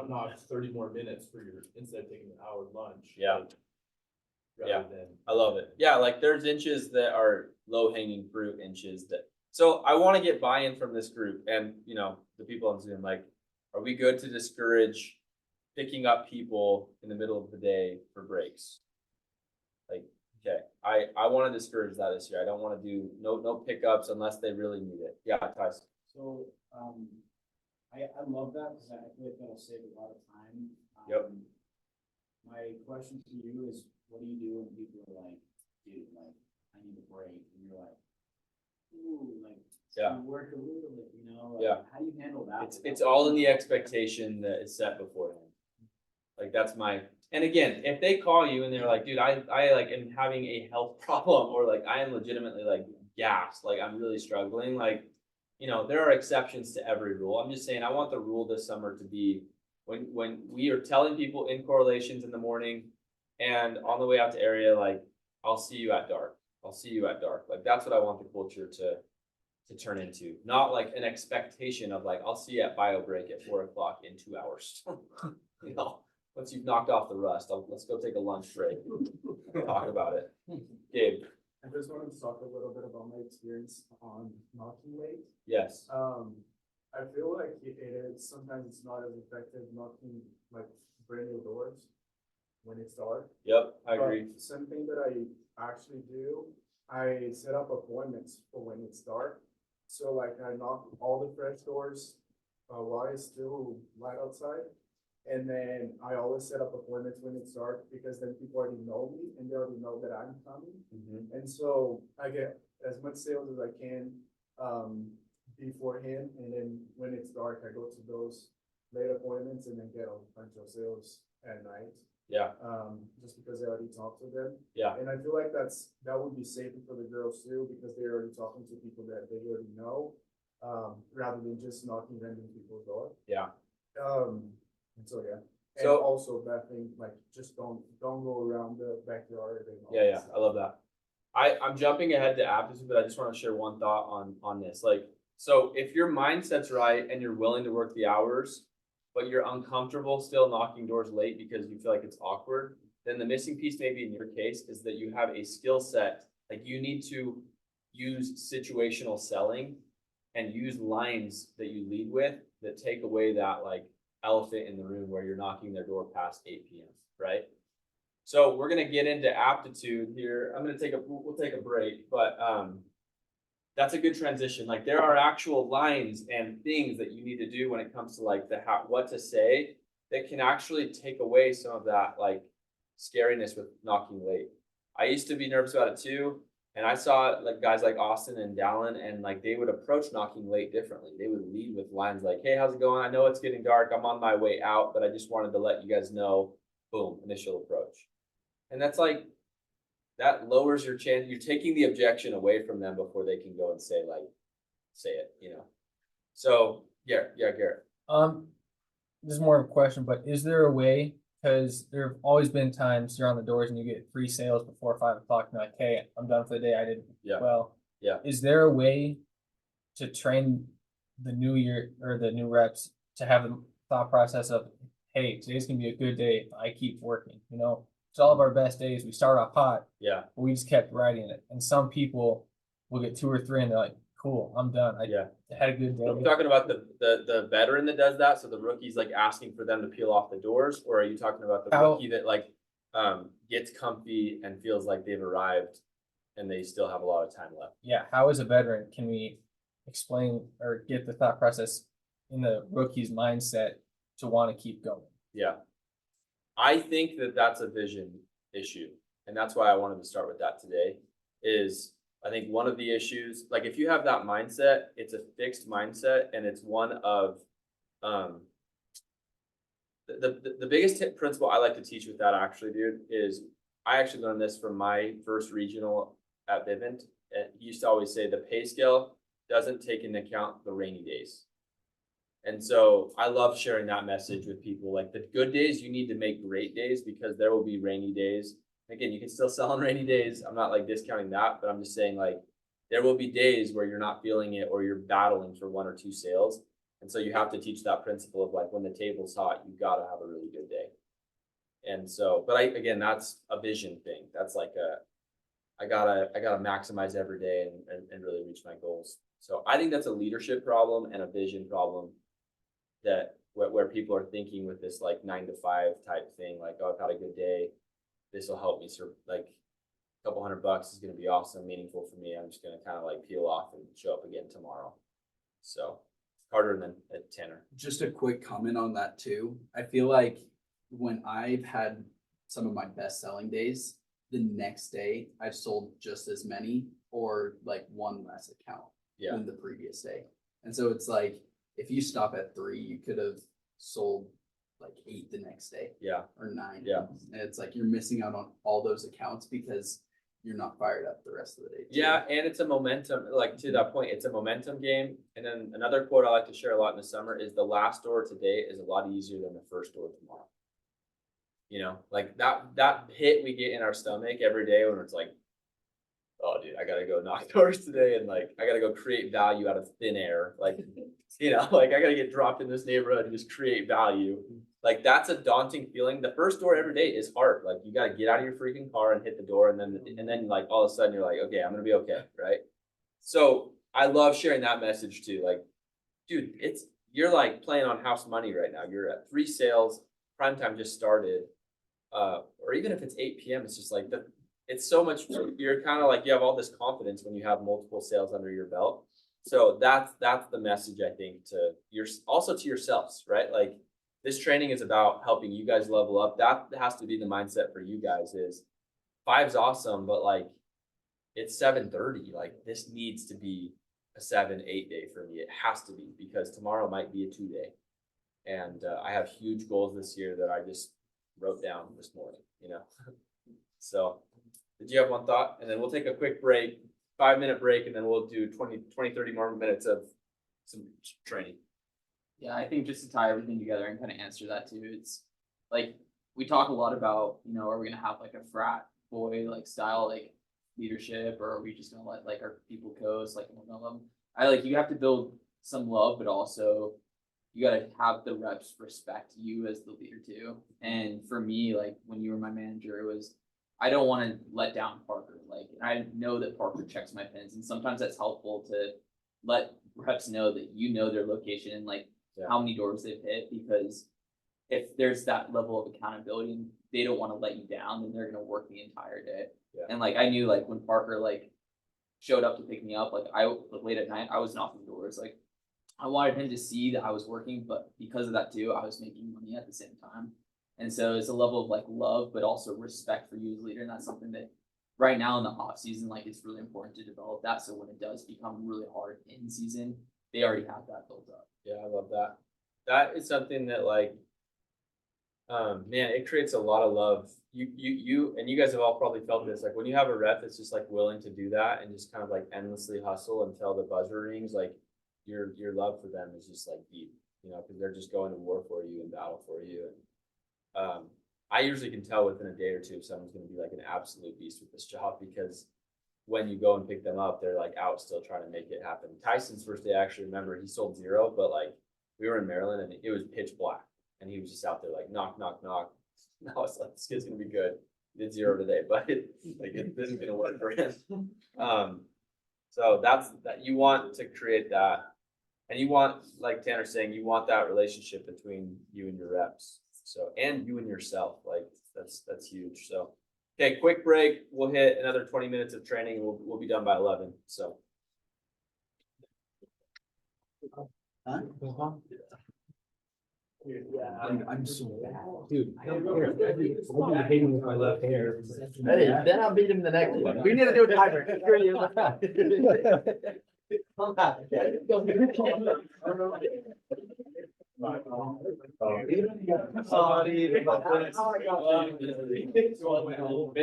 knocked 30 more minutes for your, instead of taking an hour lunch. Yeah. like, Yeah. Rather than. I love it. Yeah, like there's inches that are low hanging fruit inches that, so I want to get buy-in from this group and, the people on Zoom, like, are we good to discourage picking up people in the middle of the day for breaks? Like, okay, I want to discourage that this year. I don't want to do no pickups unless they really need it. Yeah, Tyson. So, I love that because I feel like that'll save a lot of time. Yep. My question to you is, what do you do when people are like, dude, like, I need a break, and you're like, ooh, like, Yeah. you work a little bit, like, Yeah. how do you handle that? It's all in the expectation that is set beforehand. Like that's and again, if they call you and they're like, dude, I like am having a health problem, or like I am legitimately like gassed, like I'm really struggling, like, there are exceptions to every rule. I'm just saying I want the rule this summer to be when we are telling people in correlations in the morning and on the way out to area, like, I'll see you at dark. I'll see you at dark. Like that's what I want the culture to turn into, not like an expectation of like, I'll see you at bio break at 4 o'clock in 2 hours. Once you've knocked off the rust, let's go take a lunch break. Talk about it. Gabe. I just wanted to talk a little bit about my experience on knocking weight. Yes. I feel like it is, sometimes it's not as effective knocking like brand new doors when it's dark. Yep, I agree. But something that I actually do, I set up appointments for when it's dark. So like I knock all the fresh doors while it's still light outside. And then I always set up appointments when it's dark because then people already know me and they already know that I'm coming. Mhm. And so I get as much sales as I can beforehand. And then when it's dark, I go to those late appointments and then get a bunch of sales at night. Yeah. Just because I already talked to them. Yeah. And I feel like that would be safer for the girls too, because they're already talking to people that they already know, rather than just knocking random people's door. Yeah. And so, yeah. And So- also that thing, like, just don't go around the backyard and all Yeah, that yeah, stuff. I love that. I'm jumping ahead to aptitude, but I just want to share one thought on this. Like, so if your mindset's right and you're willing to work the hours, but you're uncomfortable still knocking doors late because you feel like it's awkward, then the missing piece maybe in your case is that you have a skill set. Like you need to use situational selling and use lines that you lead with that take away that like elephant in the room where you're knocking their door past 8 p.m. Right? So we're gonna get into aptitude here. We'll take a break, but that's a good transition. Like there are actual lines and things that you need to do when it comes to like what to say that can actually take away some of that like scariness with knocking late. I used to be nervous about it too. And I saw like guys like Austin and Dallin, and like they would approach knocking late differently. They would lead with lines like, hey, how's it going? I know it's getting dark. I'm on my way out, but I just wanted to let you guys know, boom, initial approach. And that's like, that lowers your chance. You're taking the objection away from them before they can go and say it, So, yeah, Garrett. This is more of a question, but is there a way Cause there have always been times you're on the doors and you get 3 sales before 5 o'clock, and you're like, hey, I'm done for the day, I did Yeah. well. Yeah. Is there a way to train the new year or the new reps to have the thought process of, hey, today's gonna be a good day if I keep working, you know? It's all of our best days, we start off hot, Yeah, but we just kept riding it, and some people will get 2 or 3 and they're like, cool, I'm done, I yeah. had a good Are we day. talking about the veteran that does that? So the rookie's like asking for them to peel off the doors, or are you talking about the How- rookie that like gets comfy and feels like they've arrived and they still have a lot of time left? Yeah, how as a veteran can we explain or get the thought process in the rookie's mindset to want to keep going? Yeah. I think that that's a vision issue. And that's why I wanted to start with that today is I think one of the issues, like if you have that mindset, it's a fixed mindset and it's one of, the biggest principle I like to teach with that actually, dude, is I actually learned this from my first regional at Vivint. And he used to always say the pay scale doesn't take into account the rainy days. And so I love sharing that message with people. Like the good days, you need to make great days because there will be rainy days. Again, you can still sell on rainy days. I'm not like discounting that, but I'm just saying like there will be days where you're not feeling it or you're battling for 1 or 2 sales. And so you have to teach that principle of like when the table's hot, you gotta have a really good day. And so, but again, that's a vision thing. That's like I gotta maximize every day and really reach my goals. So I think that's a leadership problem and a vision problem that where people are thinking with this like 9 to 5 type thing, like, oh, I've had a good day. This will help me like a couple $100 is going to be awesome, meaningful for me. I'm just going to kind of like peel off and show up again tomorrow. So Carter and then Tanner. Just a quick comment on that too. I feel like when I've had some of my best selling days, the next day I've sold just as many or like one less account Yeah. than the previous day. And so it's like, if you stop at 3, you could have sold like 8 the next day. Yeah. Or 9. Yeah. And it's like, you're missing out on all those accounts because you're not fired up the rest of the day. too. Yeah, and it's a momentum, like to that point, it's a momentum game. And then another quote I like to share a lot in the summer is the last door today is a lot easier than the first door tomorrow. You know, like that hit we get in our stomach every day when it's like, oh dude, I gotta go knock doors today and like I gotta go create value out of thin air. Like, you know, like I gotta get dropped in this neighborhood and just create value. Like that's a daunting feeling. The first door every day is hard. Like you gotta get out of your freaking car and hit the door and then like all of a sudden you're like, okay, I'm gonna be okay, right? So I love sharing that message too. Like, dude, you're like playing on house money right now. You're at 3 sales, prime time just started. Or even if it's 8 p.m., it's just like it's so much, you're kind of like, you have all this confidence when you have multiple sales under your belt. So that's the message I think also to yourselves, right? Like this training is about helping you guys level up. That has to be the mindset for you guys is 5's awesome, but like it's 7:30. Like this needs to be a 7-8 day for me. It has to be because tomorrow might be a 2 day. And I have huge goals this year that I just wrote down this morning, you know? So did you have one thought? And then we'll take a quick break, 5-minute break, and then we'll do 30 more minutes of some training. Yeah, I think just to tie everything together and kind of answer that too, it's like we talk a lot about, are we gonna have like a frat boy like style like leadership, or are we just gonna let like our people coast, like we're gonna love them? You have to build some love, but also you gotta have the reps respect you as the leader too. And for me, like when you were my manager, it was I don't want to let down Parker. Like I know that Parker checks my pins, and sometimes that's helpful to let reps know that you know their location and like how many doors they've hit, because if there's that level of accountability and they don't want to let you down, then they're gonna work the entire day. Yeah. And like I knew like when Parker like showed up to pick me up, like late at night, I was knocking doors. Like I wanted him to see that I was working, but because of that too, I was making money at the same time. And so it's a level of like love, but also respect for you as a leader. And that's something that right now in the off season, like it's really important to develop that. So when it does become really hard in season, they already have that built up. Yeah, I love that. That is something that like, man, it creates a lot of love. You and you guys have all probably felt this. Like when you have a rep that's just like willing to do that and just kind of like endlessly hustle until the buzzer rings, like your love for them is just like deep, because they're just going to war for you and battle for you. And I usually can tell within a day or two if someone's gonna be like an absolute beast with this job, because when you go and pick them up, they're like out still trying to make it happen. Tyson's first day, I actually remember he sold 0, but like we were in Maryland and it was pitch black and he was just out there like knock, knock, knock. And I was like, this kid's gonna be good. He did 0 today, but this is gonna work for him. So that's that, you want to create that. And you want, like Tanner's saying, you want that relationship between you and your reps. So, and you and yourself, like that's huge. So, okay, quick break. We'll hit another 20 minutes of training and we'll be done by 11. So. I'm so bad. Dude, I don't care. I'll be hating with my left hair. Then I'll beat him the next one. We need to do a timer.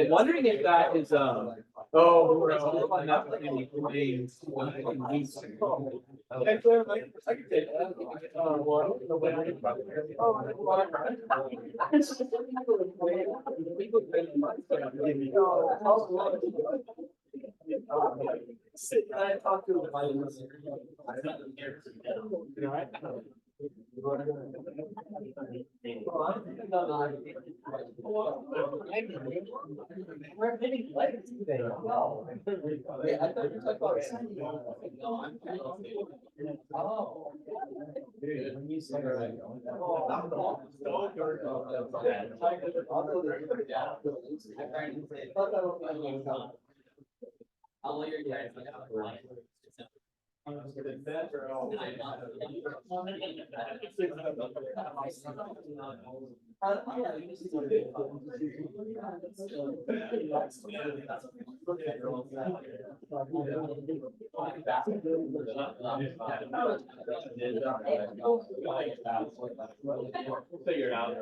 Wondering if that is, Figure it out.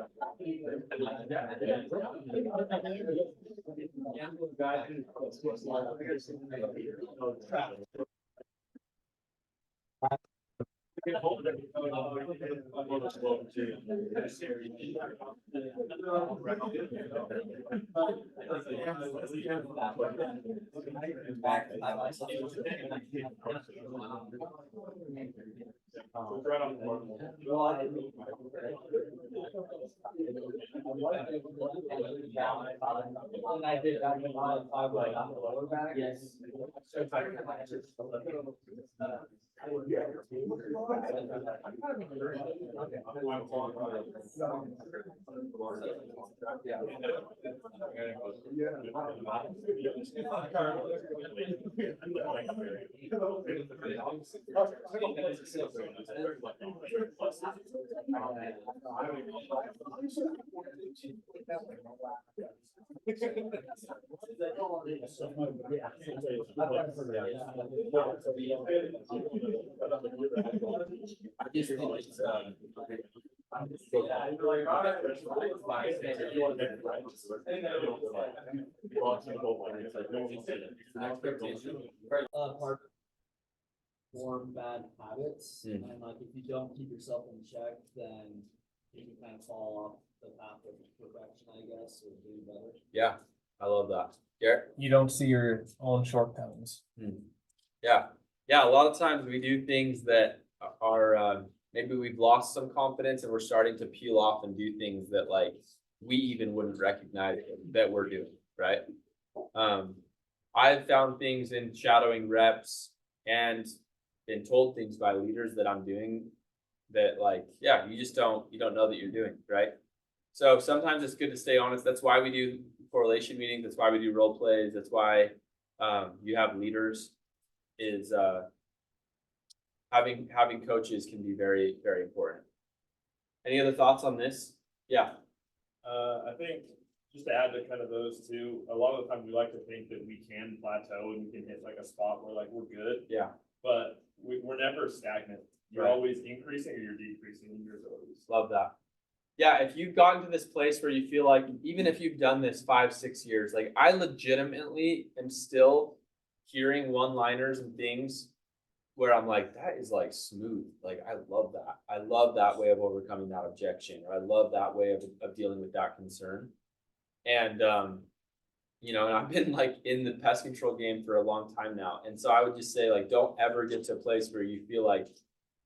Form bad habits, Mm. and like if you don't keep yourself in check, then you can kind of fall off the path of perfection, I guess, or doing better. Yeah, I love that. Garrett? You don't see your own shortcomings. Yeah, yeah. A lot of times we do things that are maybe we've lost some confidence and we're starting to peel off and do things that like we even wouldn't recognize that we're doing, right? I've found things in shadowing reps and been told things by leaders that I'm doing that like, yeah, you don't know that you're doing, right? So sometimes it's good to stay honest. That's why we do correlation meetings. That's why we do role plays. That's why you have leaders. Is having coaches can be very, very important. Any other thoughts on this? Yeah. I think just to add to kind of those two, a lot of the time we like to think that we can plateau and we can hit like a spot where like we're good, Yeah. but we're never stagnant. You're Right. always increasing or you're decreasing in your abilities. Love that. Yeah, if you've gotten to this place where you feel like, even if you've done this 5-6 years, like I legitimately am still hearing one-liners and things where I'm like, that is like smooth. Like, I love that. I love that way of overcoming that objection, or I love that way of dealing with that concern. And, you know, and I've been like in the pest control game for a long time now. And so I would just say, like, don't ever get to a place where you feel like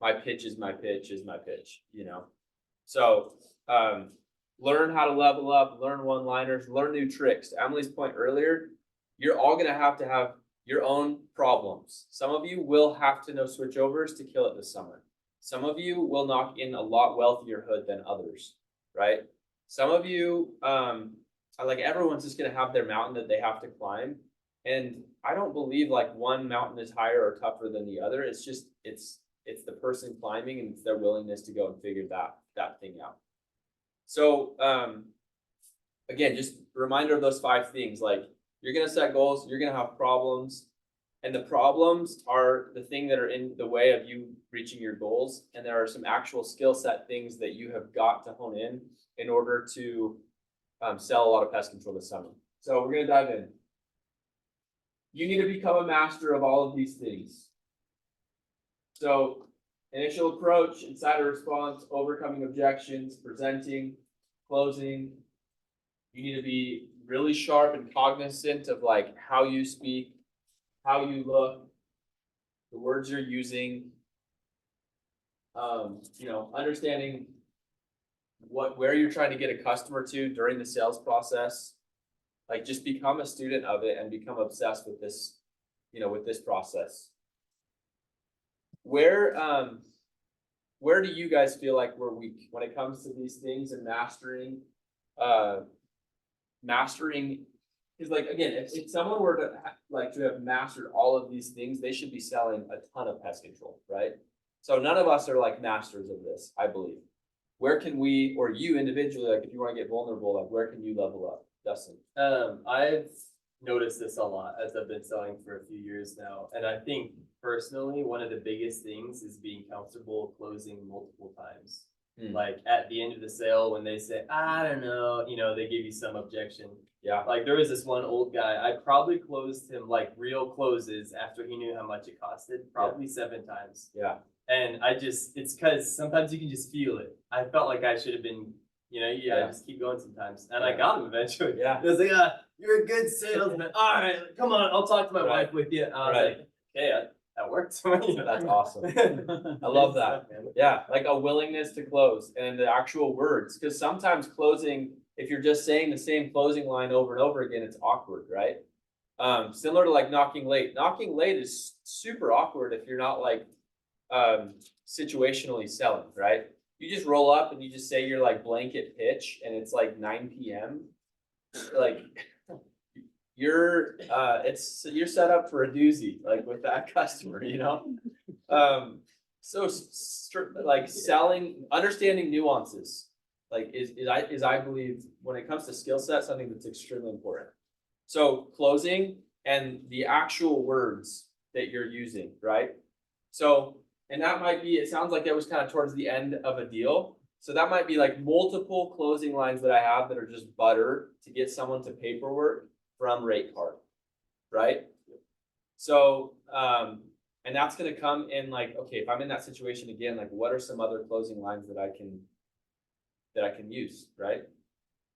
my pitch is my pitch is my pitch, you know? So, learn how to level up, learn one-liners, learn new tricks. To Emily's point earlier, you're all gonna have to have your own problems. Some of you will have to know switchovers to kill it this summer. Some of you will knock in a lot wealthier hood than others, right? Some of you, are like, everyone's just gonna have their mountain that they have to climb. And I don't believe like one mountain is higher or tougher than the other. It's just, it's the person climbing and it's their willingness to go and figure that thing out. So, again, just a reminder of those 5 things. Like, you're gonna set goals, you're gonna have problems, and the problems are the thing that are in the way of you reaching your goals. And there are some actual skill set things that you have got to hone in order to sell a lot of pest control this summer. So we're gonna dive in. You need to become a master of all of these things. So, initial approach, insider response, overcoming objections, presenting, closing. You need to be really sharp and cognizant of like how you speak, how you look, the words you're using. You know, understanding where you're trying to get a customer to during the sales process. Like, just become a student of it and become obsessed with this, you know, with this process. Where do you guys feel like we're weak when it comes to these things and mastering? Is like, again, if someone were to have mastered all of these things, they should be selling a ton of pest control, right? So none of us are like masters of this, I believe. Where can we, or you individually, like if you want to get vulnerable, like where can you level up, Dustin? I've noticed this a lot as I've been selling for a few years now. And I think personally, one of the biggest things is being comfortable closing multiple times. Like at the end of the sale, when they say, I don't know, you know, they give you some objection. Yeah. Like there was this one old guy, I probably closed him like real closes after he knew how much it costed, probably 7 times. Yeah. And it's cause sometimes you can just feel it. I felt like I should have been, you know, just keep going sometimes. And I got him eventually. Yeah. It was like, you're a good salesman. All right, come on, I'll talk to my wife with you. And I was like, okay, that worked. That's awesome. I love that, man. Yeah, like a willingness to close and the actual words. Because sometimes closing, if you're just saying the same closing line over and over again, it's awkward, right? Similar to like knocking late. Knocking late is super awkward if you're not like situationally selling, right? You just roll up and you just say your like blanket pitch and it's like 9 p.m. Like you're set up for a doozy, like with that customer, you know? Like selling, understanding nuances, like is I believe when it comes to skill set, something that's extremely important. So closing and the actual words that you're using, right? So, and that might be, it sounds like it was kind of towards the end of a deal. So that might be like multiple closing lines that I have that are just butter to get someone to paperwork from rate card, right? So, and that's gonna come in like, okay, if I'm in that situation again, like what are some other closing lines that I can use, right?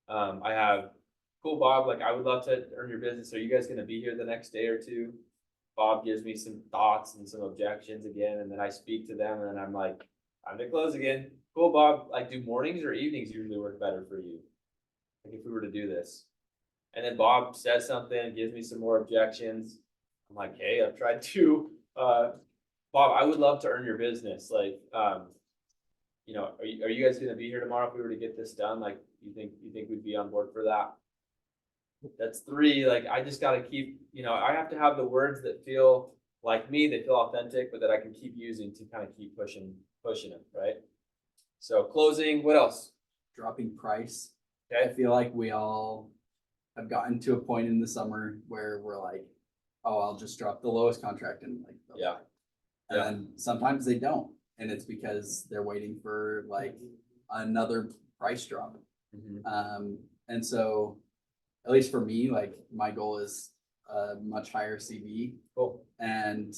I have, cool, Bob, like I would love to earn your business. Are you guys gonna be here the next day or two? Bob gives me some thoughts and some objections again, and then I speak to them, and then I'm like, time to close again. Cool, Bob, like do mornings or evenings usually work better for you? Like if we were to do this. And then Bob says something, gives me some more objections. I'm like, hey, I've tried to, Bob, I would love to earn your business. Like, you know, are you guys gonna be here tomorrow if we were to get this done? Like, you think we'd be on board for that? That's 3. Like, I just gotta keep, you know, I have to have the words that feel like me, that feel authentic, but that I can keep using to kind of keep pushing them, right? So closing, what else? Dropping price. Okay. I feel like we all have gotten to a point in the summer where we're like, oh, I'll just drop the lowest contract and like, Yeah. and then sometimes they don't. And it's because they're waiting for like another price drop. And so at least for me, like my goal is a much higher CV. Cool. And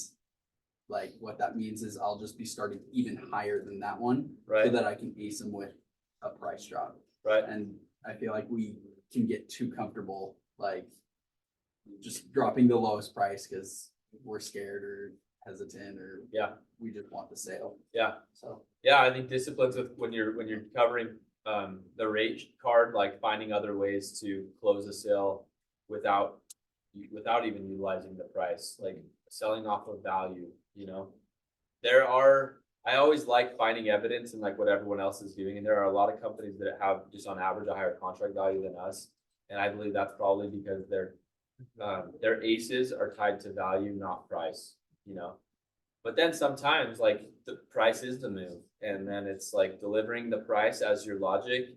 like what that means is I'll just be starting even higher than that one. So Right. that I can ace them with a price drop. Right. And I feel like we can get too comfortable, like just dropping the lowest price because we're scared or hesitant or Yeah. we just want the sale. Yeah. So Yeah, I think disciplines with when you're covering the rate card, like finding other ways to close a sale without even utilizing the price, like selling off of value, you know. I always like finding evidence in like what everyone else is doing, and there are a lot of companies that have just on average a higher contract value than us. And I believe that's probably because their aces are tied to value, not price, you know. But then sometimes like the price is the move, and then it's like delivering the price as your logic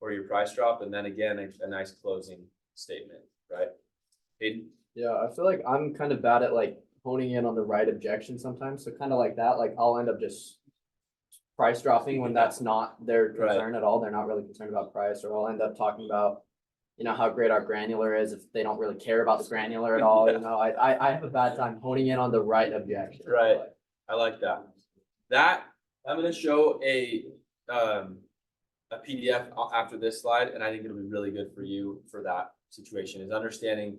or your price drop, and then again a nice closing statement, right? Hayden? Yeah, I feel like I'm kind of bad at like honing in on the right objection sometimes. So kind of like that, like I'll end up just price dropping when that's not their Right. concern at all. They're not really concerned about price, or I'll end up talking about, you know, how great our granular is if they don't really care about the granular at all. You know, I have a bad time honing in on the right objection. Right. I like that. I'm gonna show a PDF after this slide, and I think it'll be really good for you for that situation, is understanding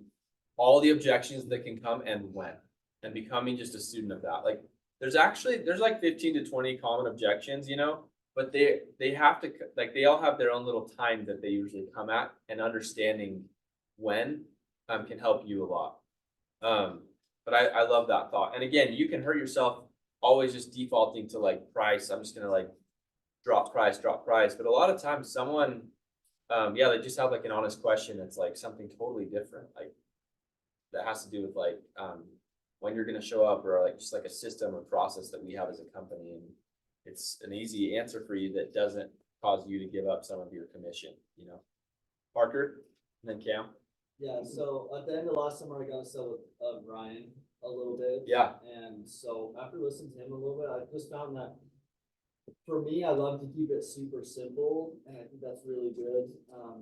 all the objections that can come and when, and becoming just a student of that. Like, there's like 15 to 20 common objections, you know, but they have to, like, they all have their own little time that they usually come at, and understanding when can help you a lot. But I love that thought. And again, you can hurt yourself always just defaulting to like price. I'm just gonna like drop price. But a lot of times someone, they just have like an honest question that's like something totally different. Like that has to do with like when you're gonna show up, or like just like a system or process that we have as a company. And it's an easy answer for you that doesn't cause you to give up some of your commission, you know. Parker, and then Cam. Yeah, so at the end of last summer, I got to sell with Ryan a little bit. Yeah. And so after listening to him a little bit, I just found that for me, I love to keep it super simple, and I think that's really good,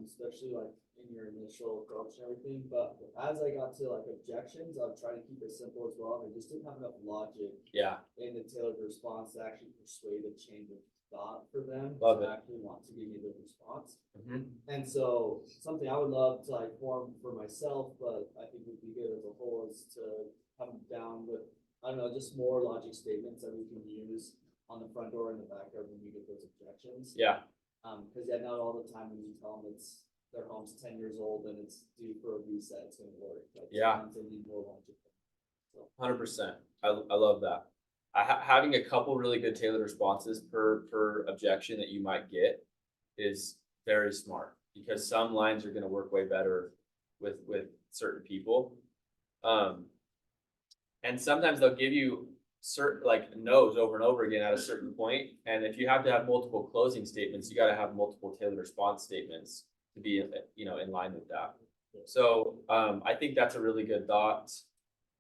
especially like in your initial approach and everything. But as I got to like objections, I'll try to keep it simple as well. I just didn't have enough logic Yeah. in the tailored response to actually persuade a change of thought for them Love to it. actually want to give me the response. Mhm. And so something I would love to like form for myself, but I think would be good as a whole, is to come down with, I don't know, just more logic statements that we can use on the front door and the back door when we get those objections. Yeah. Cause yeah, not all the time when you tell them their home's 10 years old and it's due for a reset, it's gonna work. Like, Yeah. sometimes they need more logic. 100%. I love that. Having a couple really good tailored responses per objection that you might get is very smart, because some lines are going to work way better with certain people. And sometimes they'll give you certain like no's over and over again at a certain point. And if you have to have multiple closing statements, you got to have multiple tailored response statements to be, you know, in line with that. So I think that's a really good thought.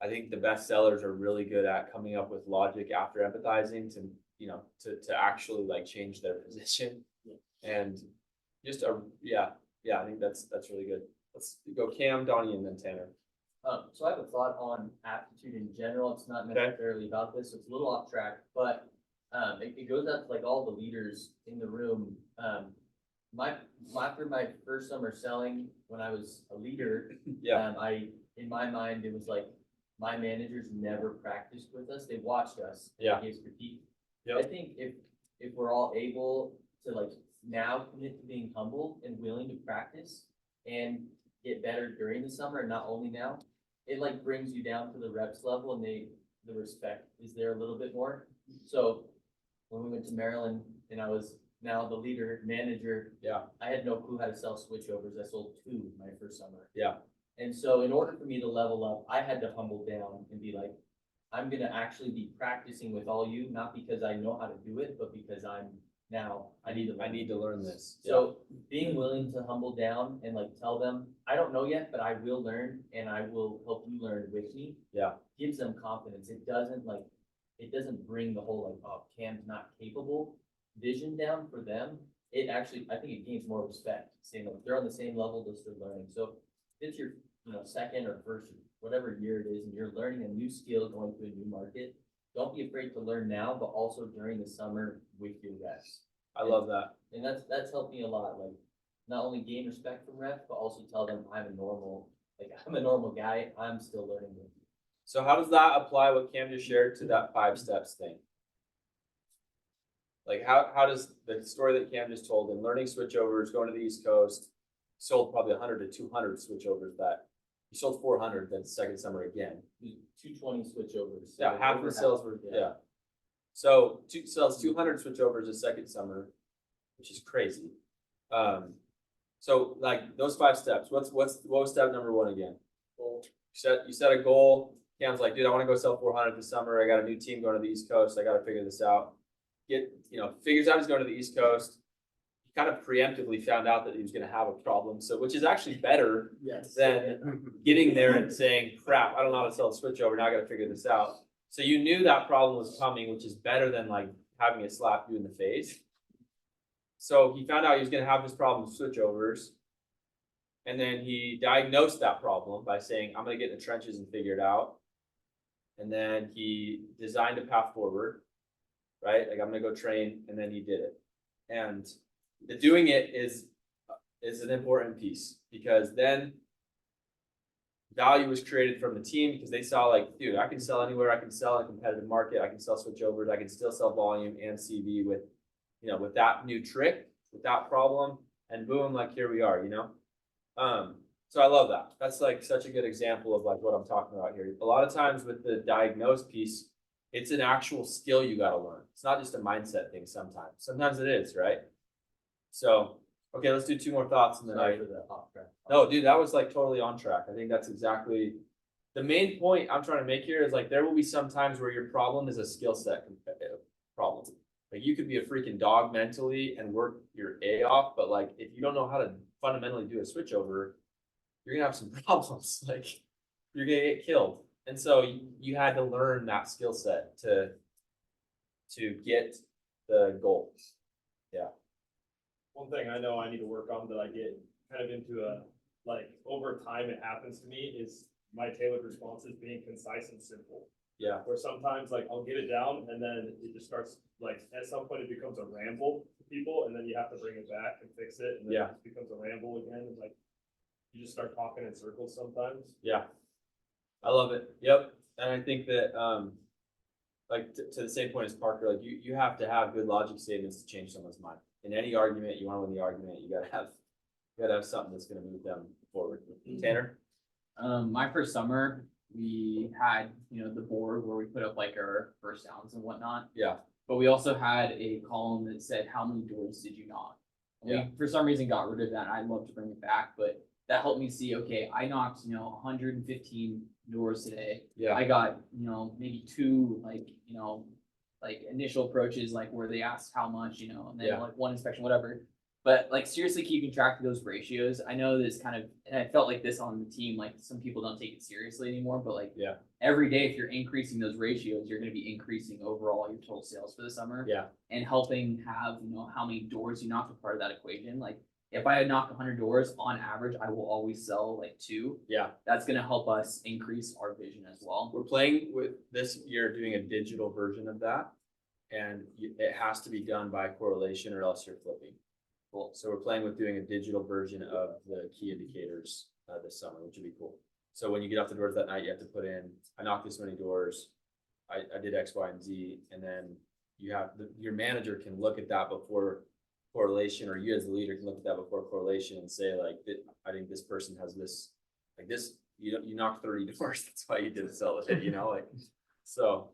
I think the best sellers are really good at coming up with logic after empathizing to, you know, to actually like change their position. And just I think that's really good. Let's go Cam, Donnie, and then Tanner. So I have a thought on aptitude in general. It's not necessarily about this, so it's a little off track, but it goes out to like all the leaders in the room. After my first summer selling, when I was a leader, in my mind, it was like my managers never practiced with us. They watched us. And they gave critique. I think if we're all able to like now commit to being humble and willing to practice and get better during the summer, and not only now, it like brings you down to the reps level, and the respect is there a little bit more. So when we went to Maryland and I was now the leader, manager, I had no clue how to sell switchovers. I sold 2 my first summer. And so in order for me to level up, I had to humble down and be like, I'm gonna actually be practicing with all you, not because I know how to do it, but because I need to learn this. So being willing to humble down and like tell them, I don't know yet, but I will learn, and I will help you learn with me. Gives them confidence. It doesn't bring the whole like, oh, Cam's not capable vision down for them. It actually, I think it gains more respect, saying like they're on the same level, just they're learning. So if it's your, you know, second or first, whatever year it is, and you're learning a new skill, going to a new market, don't be afraid to learn now, but also during the summer with your reps. I love that. And that's helped me a lot, like, not only gain respect from reps, but also tell them I'm a normal guy, I'm still learning with you. So how does that apply what Cam just shared to that 5 steps thing? Like how does the story that Cam just told and learning switchovers, going to the East Coast, sold probably 100 to 200 switchovers that you sold 400 then second summer again. 220 switchovers. So Yeah, half over the sales were, yeah. So sells 200 switchovers the second summer, which is crazy. So like those 5 steps, what was step number 1 again? You set a goal. Cam's like, dude, I want to go sell 400 this summer. I got a new team going to the East Coast. I got to figure this out. Figures out he's going to the East Coast. He kind of preemptively found out that he was going to have a problem. So, which is actually better than getting there and saying, crap, I don't know how to sell a switchover. Now I got to figure this out. So you knew that problem was coming, which is better than like having it slap you in the face. So he found out he was going to have this problem with switchovers. And then he diagnosed that problem by saying, I'm going to get in the trenches and figure it out. And then he designed a path forward, right? Like I'm going to go train, and then he did it. And the doing it is an important piece, because then value was created from the team, because they saw like, dude, I can sell anywhere. I can sell in a competitive market. I can sell switchovers. I can still sell volume and CV with that new trick, with that problem, and boom, like here we are, So I love that. That's like such a good example of like what I'm talking about here. A lot of times with the diagnose piece, it's an actual skill you got to learn. It's not just a mindset thing sometimes. Sometimes it is, right? So, okay, let's do 2 more thoughts and then No, dude, that was like totally on track. I think that's exactly the main point I'm trying to make here is like there will be some times where your problem is a skill set problem. Like you could be a freaking dog mentally and work your A off, but like if you don't know how to fundamentally do a switchover, you're gonna have some problems. Like you're gonna get killed. And so you had to learn that skill set to get the goals. Yeah. One thing I know I need to work on that I get kind of into over time it happens to me is my tailored responses being concise and simple. Yeah. Where sometimes like I'll get it down and then it just starts like at some point it becomes a ramble to people, and then you have to bring it back and fix it, and then it just becomes a ramble again. And like you just start talking in circles sometimes. Yeah. I love it. Yep. And I think that like to the same point as Parker, like you have to have good logic statements to change someone's mind. In any argument, you want to win the argument, you gotta have something that's gonna move them forward. Tanner? My first summer, we had, the board where we put up like our first downs and whatnot. Yeah. But we also had a column that said, how many doors did you knock? And we, for some reason, got rid of that. I'd love to bring it back, but that helped me see, okay, I knocked, 115 doors today. Yeah. I got, maybe 2, like initial approaches, like where they asked how much, and then like 1 inspection, whatever. But like seriously keeping track of those ratios, I know this kind of, and I felt like this on the team, like some people don't take it seriously anymore, but like every day, if you're increasing those ratios, you're going to be increasing overall your total sales for the summer. Yeah. And helping have, how many doors you knock as part of that equation. Like if I had knocked 100 doors on average, I will always sell like 2. Yeah. That's going to help us increase our vision as well. We're playing with this year, doing a digital version of that. And it has to be done by correlation or else you're flipping. Cool. So we're playing with doing a digital version of the key indicators this summer, which would be cool. So when you get off the doors that night, you have to put in, I knocked this many doors. I did X, Y, and Z. And then you have your manager can look at that before correlation, or you as the leader can look at that before correlation and say like, I think this person has this, like this, you knocked 30 doors. That's why you didn't sell it, like, so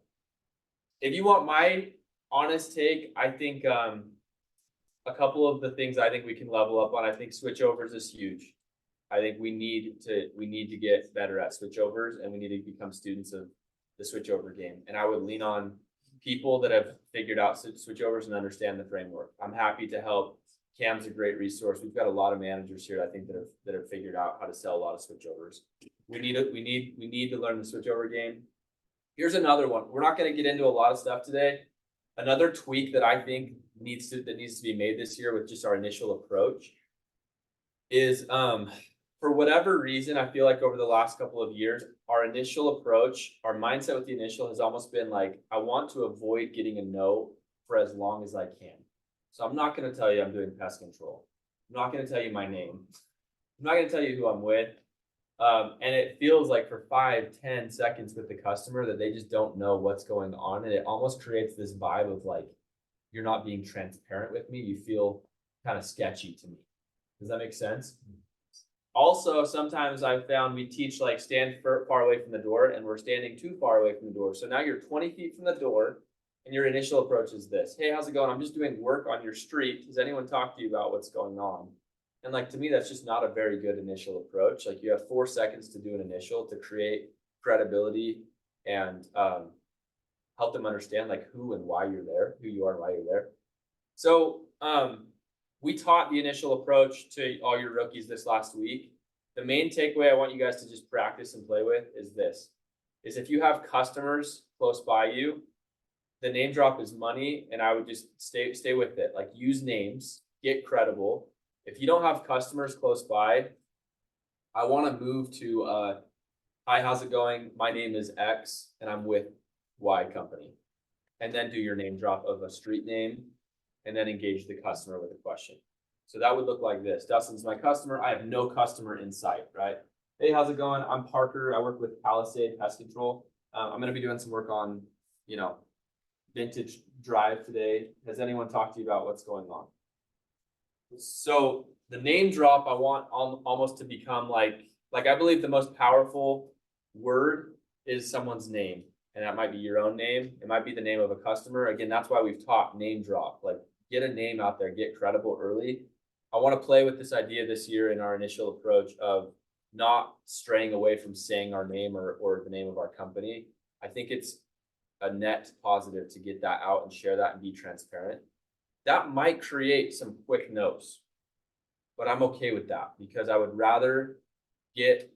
if you want my honest take, I think, a couple of the things I think we can level up on. I think switchovers is huge. I think we need to get better at switchovers, and we need to become students of the switchover game. And I would lean on people that have figured out switchovers and understand the framework. I'm happy to help. Cam's a great resource. We've got a lot of managers here, I think, that have figured out how to sell a lot of switchovers. We need to learn the switchover game. Here's another one. We're not going to get into a lot of stuff today. Another tweak that I think needs to be made this year with just our initial approach is for for whatever reason, I feel like over the last couple of years, our initial approach, our mindset with the initial has almost been like, I want to avoid getting a no for as long as I can. So I'm not gonna tell you I'm doing pest control. I'm not gonna tell you my name. I'm not gonna tell you who I'm with. And it feels like for 5-10 seconds with the customer that they just don't know what's going on. And it almost creates this vibe of like, you're not being transparent with me. You feel kind of sketchy to me. Does that make sense? Also, sometimes I've found we teach like stand far away from the door and we're standing too far away from the door. So now you're 20 feet from the door and your initial approach is this. Hey, how's it going? I'm just doing work on your street. Does anyone talk to you about what's going on? And like, to me, that's just not a very good initial approach. Like you have 4 seconds to do an initial to create credibility and help them understand like who and why you're there, who you are and why you're there. So we taught the initial approach to all your rookies this last week. The main takeaway I want you guys to just practice and play with is this, is if you have customers close by you, the name drop is money, and I would just stay with it. Like use names, get credible. If you don't have customers close by, I want to move to, hi, how's it going? My name is X and I'm with Y company. And then do your name drop of a street name and then engage the customer with a question. So that would look like this. Dustin's my customer. I have no customer in sight, right? Hey, how's it going? I'm Parker. I work with Palisade Pest Control. I'm going to be doing some work on, vintage drive today. Has anyone talked to you about what's going on? So the name drop, I want almost to become like I believe the most powerful word is someone's name. And that might be your own name. It might be the name of a customer. Again, that's why we've taught name drop, like get a name out there, get credible early. I want to play with this idea this year in our initial approach of not straying away from saying our name or the name of our company. I think it's a net positive to get that out and share that and be transparent. That might create some quick no's, but I'm okay with that because I would rather get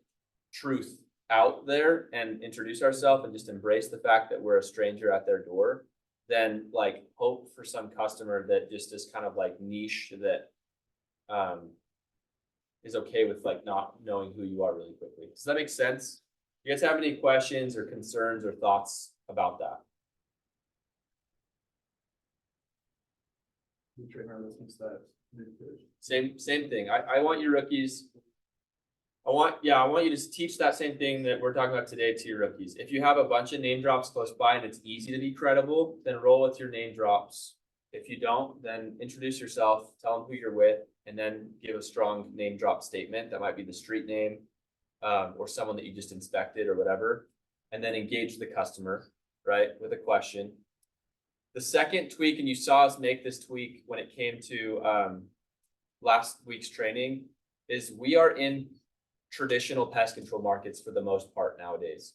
truth out there and introduce ourselves and just embrace the fact that we're a stranger at their door than like hope for some customer that just is kind of like niche that is okay with like not knowing who you are really quickly. Does that make sense? You guys have any questions or concerns or thoughts about that? Same thing. I want your rookies. I want you to teach that same thing that we're talking about today to your rookies. If you have a bunch of name drops close by and it's easy to be credible, then roll with your name drops. If you don't, then introduce yourself, tell them who you're with, and then give a strong name drop statement. That might be the street name, or someone that you just inspected or whatever, and then engage the customer, right, with a question. The second tweak, and you saw us make this tweak when it came to last week's training, is we are in traditional pest control markets for the most part nowadays.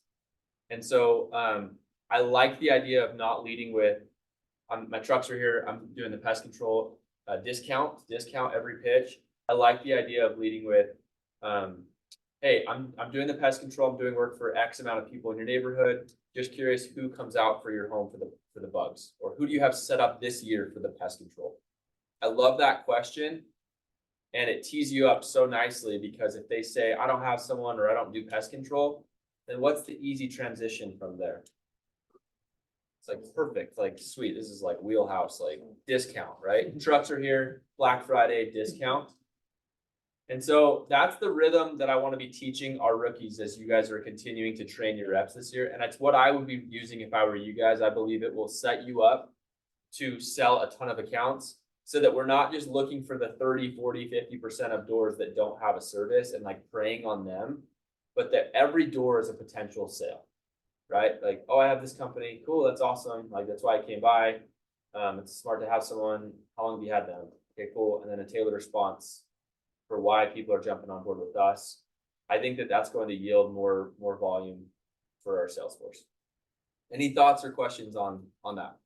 And so I like the idea of not leading with, my trucks are here, I'm doing the pest control discount every pitch. I like the idea of leading with, hey, I'm doing the pest control, I'm doing work for X amount of people in your neighborhood. Just curious who comes out for your home for the bugs, or who do you have set up this year for the pest control? I love that question. And it tees you up so nicely because if they say, I don't have someone or I don't do pest control, then what's the easy transition from there? It's like perfect, like sweet. This is like wheelhouse, like discount, right? Trucks are here, Black Friday discount. And so that's the rhythm that I want to be teaching our rookies as you guys are continuing to train your reps this year. And it's what I would be using if I were you guys. I believe it will set you up to sell a ton of accounts, so that we're not just looking for the 30, 40, 50% of doors that don't have a service and like preying on them, but that every door is a potential sale, right? Like, oh, I have this company. Cool. That's awesome. Like, that's why I came by. It's smart to have someone. How long have you had them? Okay, cool. And then a tailored response for why people are jumping on board with us. I think that that's going to yield more volume for our sales force. Any thoughts or questions on that?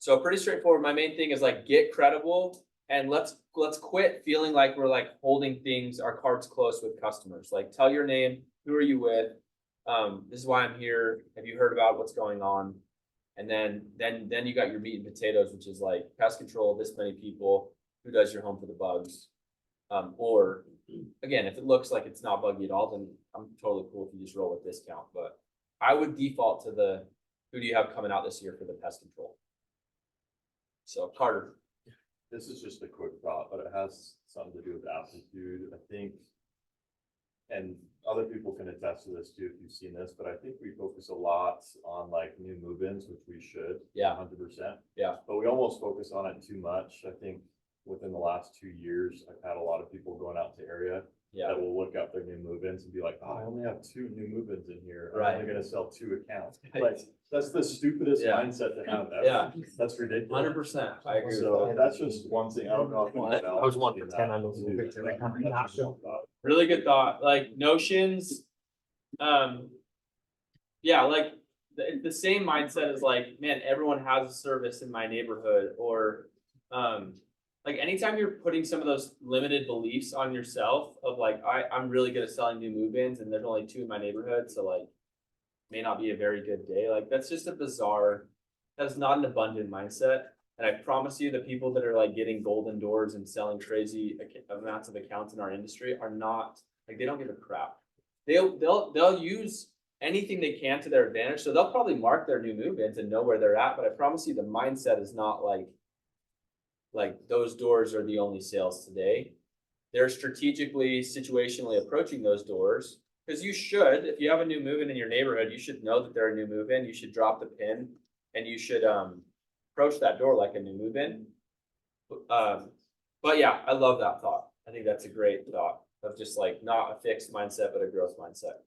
So pretty straightforward. My main thing is like get credible and let's quit feeling like we're like holding our cards close with customers. Like tell your name, who are you with? This is why I'm here. Have you heard about what's going on? And then you got your meat and potatoes, which is like pest control, this many people, who does your home for the bugs? Or again, if it looks like it's not buggy at all, then I'm totally cool if you just roll with discount, but I would default to the, who do you have coming out this year for the pest control? So Carter, This is just a quick thought, but it has something to do with aptitude, I think. And other people can attest to this too, if you've seen this, but I think we focus a lot on like new move-ins, which we should. Yeah. 100%. Yeah. But we almost focus on it too much. I think within the last 2 years, I've had a lot of people going out to area yeah, that will look up their new move-ins and be like, oh, I only have 2 new move-ins in here. I'm Right. only gonna sell 2 accounts. Like, that's the stupidest Yeah. mindset to have ever. Yeah. That's ridiculous. 100%, I agree with So that. that's just one thing. I don't know. if anyone else I was 1 did for that 10 on those too. pictures. That's just one thought. Really good thought, like notions, yeah, like the same mindset is like, man, everyone has a service in my neighborhood, or like anytime you're putting some of those limited beliefs on yourself of like, I'm really good at selling new move-ins and there's only 2 in my neighborhood, so like may not be a very good day. Like that's just a bizarre, that's not an abundant mindset. And I promise you, the people that are like getting golden doors and selling crazy amounts of accounts in our industry are not, like, they don't give a crap. They'll use anything they can to their advantage. So they'll probably mark their new move-ins and know where they're at. But I promise you, the mindset is not like those doors are the only sales today. They're strategically, situationally approaching those doors. Because you should, if you have a new move-in in your neighborhood, you should know that they're a new move-in. You should drop the pin and you should approach that door like a new move-in. But yeah, I love that thought. I think that's a great thought of just like not a fixed mindset, but a growth mindset.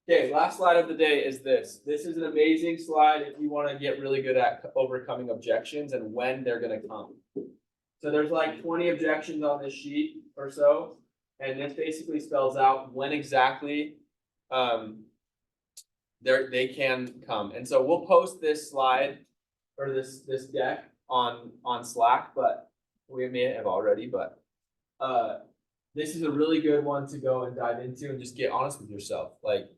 Okay, last slide of the day is this. This is an amazing slide if you want to get really good at overcoming objections and when they're going to come. So there's like 20 objections on this sheet or so. And this basically spells out when exactly they can come. And so we'll post this slide or this deck on Slack, but we may have already, but this is a really good one to go and dive into and just get honest with yourself. Like,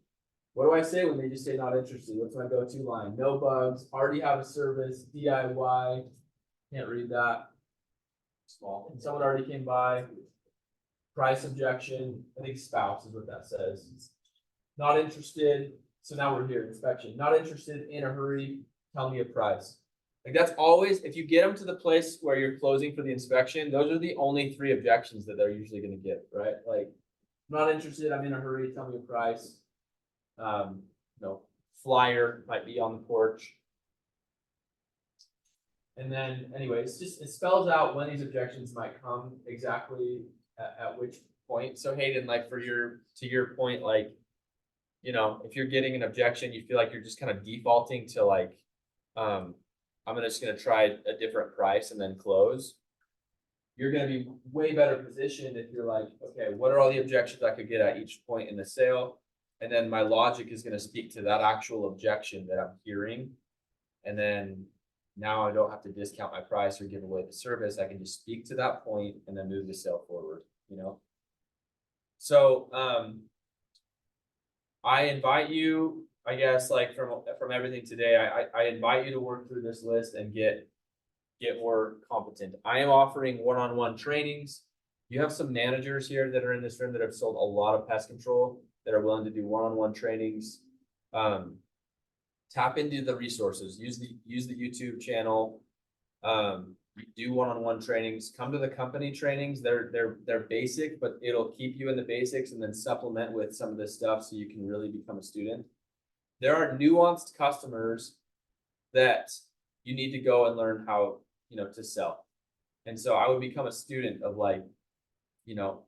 what do I say when they just say not interested? What's my go-to line? No bugs, already have a service, DIY, can't read that. Small. And someone already came by. Price objection, I think spouse is what that says. Not interested, so now we're here, inspection. Not interested, in a hurry, tell me a price. Like that's always, if you get them to the place where you're closing for the inspection, those are the only 3 objections that they're usually gonna get, right? Like, not interested, I'm in a hurry, tell me a price. Flyer might be on the porch. And then anyways, just it spells out when these objections might come exactly at which point. So Hayden, like to your point, like, if you're getting an objection, you feel like you're just kind of defaulting to like, I'm just gonna try a different price and then close. You're gonna be way better positioned if you're like, okay, what are all the objections I could get at each point in the sale? And then my logic is gonna speak to that actual objection that I'm hearing. And then now I don't have to discount my price or give away the service. I can just speak to that point and then move the sale forward, So, I invite you, I guess, like from everything today, I invite you to work through this list and get more competent. I am offering one-on-one trainings. You have some managers here that are in this room that have sold a lot of pest control that are willing to do one-on-one trainings. Tap into the resources, use the YouTube channel, do one-on-one trainings, come to the company trainings. They're basic, but it'll keep you in the basics and then supplement with some of this stuff so you can really become a student. There are nuanced customers that you need to go and learn how, to sell. And so I would become a student of like,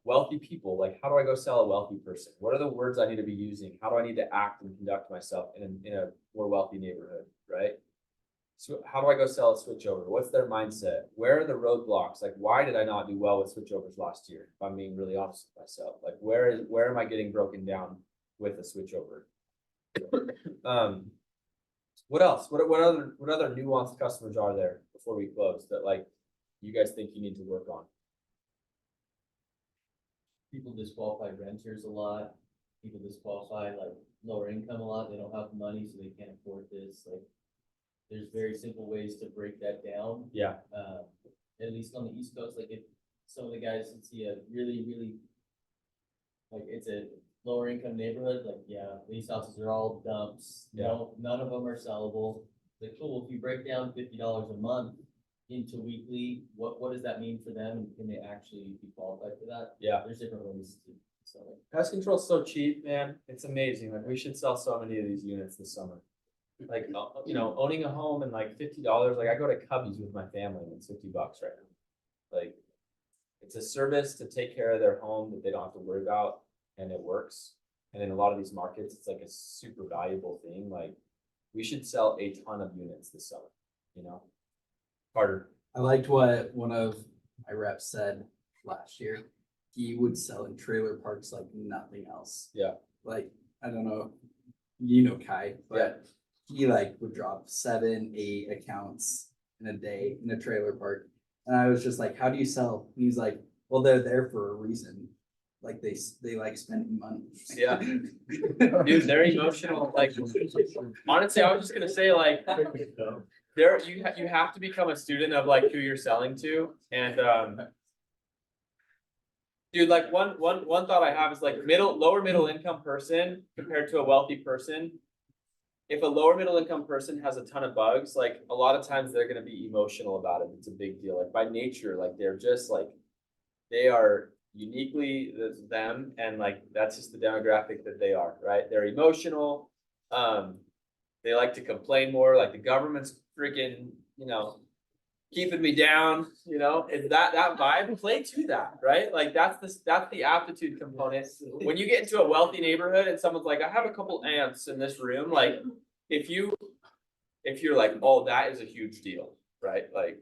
wealthy people. Like, how do I go sell a wealthy person? What are the words I need to be using? How do I need to act and conduct myself in a more wealthy neighborhood, right? So how do I go sell a switchover? What's their mindset? Where are the roadblocks? Like, why did I not do well with switchovers last year? If I'm being really honest with myself, like where am I getting broken down with a switchover? What else? What other nuanced customers are there before we close that like you guys think you need to work on? People disqualify renters a lot. People disqualify like lower income a lot. They don't have the money, so they can't afford this. Like, there's very simple ways to break that down. Yeah. At least on the East Coast, like if some of the guys would see a really, really like it's a lower income neighborhood, like, yeah, these houses are all dumps, Yeah. no, none of them are sellable. Like, cool, if you break down $50 a month into weekly, what does that mean for them, and can they actually be qualified for that? Yeah. There's different ways to sell it. Pest control's so cheap, man. It's amazing. Like, we should sell so many of these units this summer. Like, you know, owning a home and like $50, like I go to Cubby's with my family and it's $50 right now. Like, it's a service to take care of their home that they don't have to worry about, and it works. And in a lot of these markets, it's like a super valuable thing. Like, we should sell a ton of units this summer, you know? Carter. I liked what one of my reps said last year. He would sell in trailer parks like nothing else. Yeah. Like, I don't know, you know Kai, but he like would drop 7, 8 accounts in a day in a trailer park. And I was just like, how do you sell? And he's like, well, they're there for a reason. Like they like spending money. Yeah. Dude, they're emotional. Like, honestly, I was just gonna say, like, there, you have to become a student of like who you're selling to. And dude, like one thought I have is like lower middle income person compared to a wealthy person. If a lower middle income person has a ton of bugs, like a lot of times they're gonna be emotional about it. It's a big deal. Like, by nature, like they're just like, they are uniquely them, and like that's just the demographic that they are, right? They're emotional. They like to complain more, like the government's freaking, you know, keeping me down, you know, is that vibe, play to that, right? Like that's the aptitude component. When you get into a wealthy neighborhood and someone's like, I have a couple ants in this room, like if you're like, oh, that is a huge deal, right? Like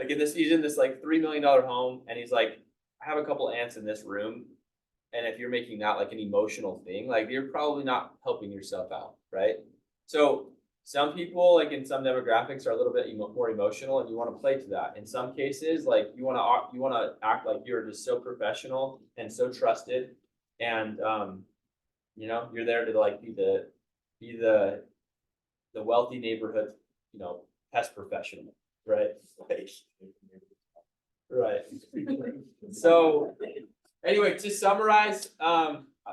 he's in this like $3 million home, and he's like, I have a couple ants in this room. And if you're making that like an emotional thing, like you're probably not helping yourself out, right? So some people, like in some demographics, are a little bit more emotional, and you want to play to that. In some cases, like you want to act like you're just so professional and so trusted, and you know, you're there to like be the wealthy neighborhood, you know, pest professional, right? Like, right. So anyway, to summarize,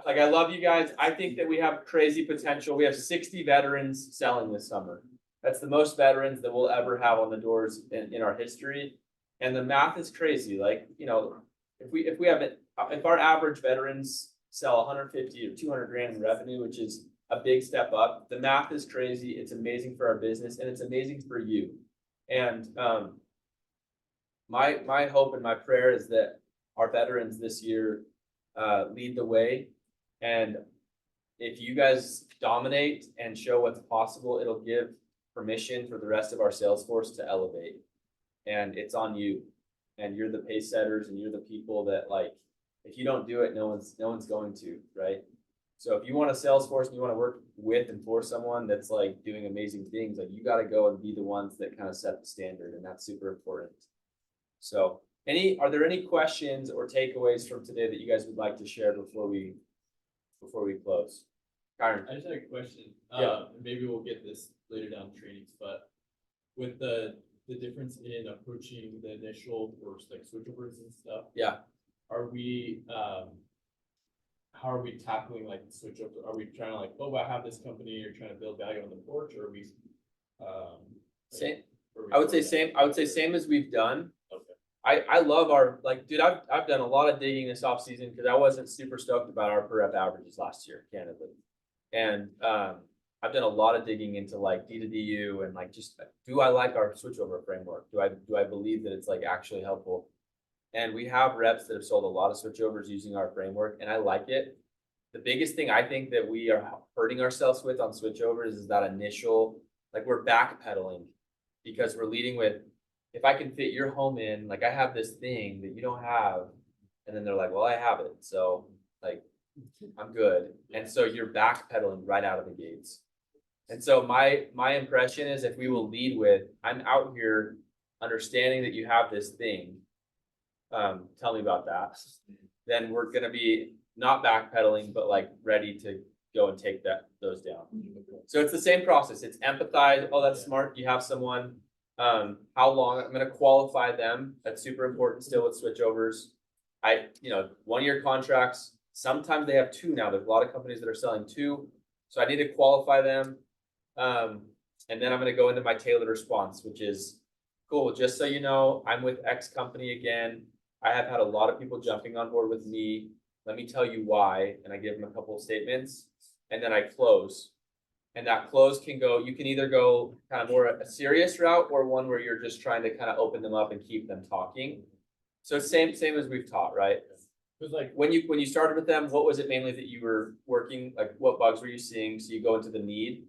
like, I love you guys. I think that we have crazy potential. We have 60 veterans selling this summer. That's the most veterans that we'll ever have on the doors in our history. And the math is crazy. Like, you know, if our average veterans sell 150 or 200 grand in revenue, which is a big step up, the math is crazy. It's amazing for our business, and it's amazing for you. And my hope and my prayer is that our veterans this year lead the way. And if you guys dominate and show what's possible, it'll give permission for the rest of our sales force to elevate. And it's on you. And you're the pace setters, and you're the people that, like, if you don't do it, no one's going to, right? So if you want a sales force and you want to work with and for someone that's like doing amazing things, like you got to go and be the ones that kind of set the standard, and that's super important. So are there any questions or takeaways from today that you guys would like to share before we close? Kyron. I just had a question. Yeah. Maybe we'll get this later down trainings, but with the difference in approaching the initial or like switchovers and stuff. Yeah. Are we, how are we tackling like switchover? Are we trying to like, oh, I have this company, you're trying to build value on the porch, or are we, Same. I would say same as we've done. Okay. I love our, like, dude, I've done a lot of digging this off season because I wasn't super stoked about our per rep averages last year, candidly. And I've done a lot of digging into like D2DU and like, just, do I like our switchover framework? Do I believe that it's like actually helpful? And we have reps that have sold a lot of switchovers using our framework, and I like it. The biggest thing I think that we are hurting ourselves with on switchovers is that initial, like, we're backpedaling because we're leading with, if I can fit your home in, like I have this thing that you don't have. And then they're like, well, I have it. So like, I'm good. And so you're backpedaling right out of the gates. And so my impression is, if we will lead with, I'm out here understanding that you have this thing. Tell me about that. Then we're going to be not backpedaling, but like ready to go and take those down. So it's the same process. It's empathize. Oh, that's smart. You have someone. How long? I'm going to qualify them. That's super important still with switchovers. 1-year contracts, Sometimes they have two now. There's a lot of companies that are selling two. So I need to qualify them. And then I'm gonna go into my tailored response, which is, cool, just so you know, I'm with X company again. I have had a lot of people jumping on board with me. Let me tell you why. And I give them a couple of statements and then I close. And that close can go, you can either go kind of more a serious route or one where you're just trying to kind of open them up and keep them talking. So same as we've taught, right? Cause like, When you started with them, what was it mainly that you were working, like what bugs were you seeing? So you go into the need.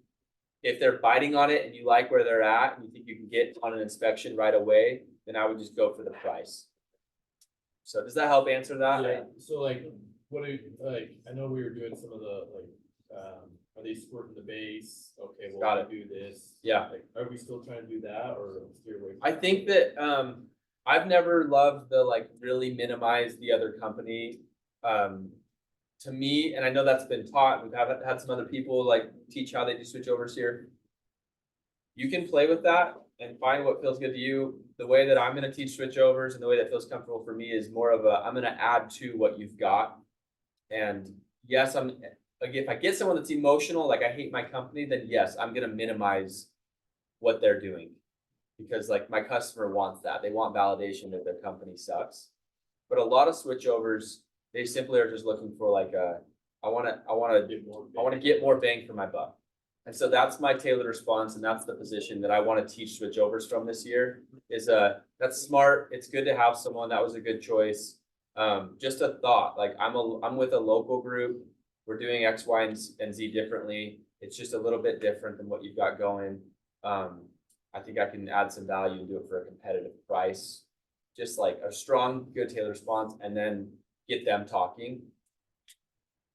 If they're biting on it and you like where they're at and you think you can get on an inspection right away, then I would just go for the price. So does that help answer that? yeah, so like, what do you, like, I know we were doing some of the, like, are they squirting the base? Okay, Got well, we do this. Yeah. Like, are we still trying to do that or steer away? I think that I've never loved the like really minimize the other company. To me, and I know that's been taught, we've had some other people like teach how they do switchovers here. You can play with that and find what feels good to you. The way that I'm gonna teach switchovers and the way that feels comfortable for me is more of a, I'm gonna add to what you've got. And yes, I'm like, if I get someone that's emotional, like I hate my company, then yes, I'm gonna minimize what they're doing. Because like my customer wants that. They want validation that their company sucks. But a lot of switchovers, they simply are just looking for like I wanna get more bang for my buck. And so that's my tailored response, and that's the position that I want to teach switchovers from this year. Is that's smart. It's good to have someone. That was a good choice. Just a thought. Like I'm with a local group. We're doing X, Y, and Z differently. It's just a little bit different than what you've got going. I think I can add some value and do it for a competitive price. Just like a strong, good tailored response, and then get them talking.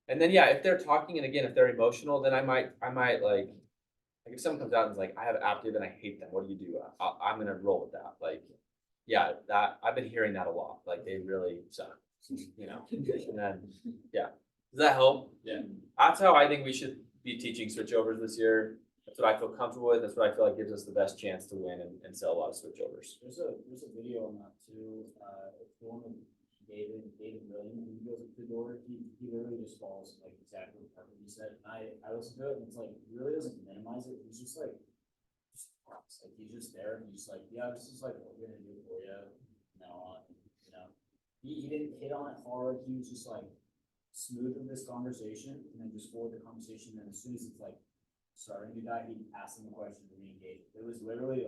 And then, yeah, if they're talking, and again, if they're emotional, then I might like if someone comes out and is like, I have active and I hate them, what do you do? I'm gonna roll with that. Like, yeah, that I've been hearing that a lot. Like they really suck, you know. And then, yeah, does that help? Yeah. That's how I think we should be teaching switchovers this year. That's what I feel comfortable with. That's what I feel like gives us the best chance to win and sell a lot of switchovers. There's a video on that too, it's the one with David Williams, when he goes up the door, he literally just follows like exactly what he said, and I listened to it, and it's like, he really doesn't minimize it, he's just like, he's just there, and he's just like, yeah, this is like what we're gonna do for you, you know, he didn't hit on it hard, he was just like, smooth with this conversation, and then just forward the conversation, and as soon as it's like, starting to die, he'd ask him a question and re-engage. It was literally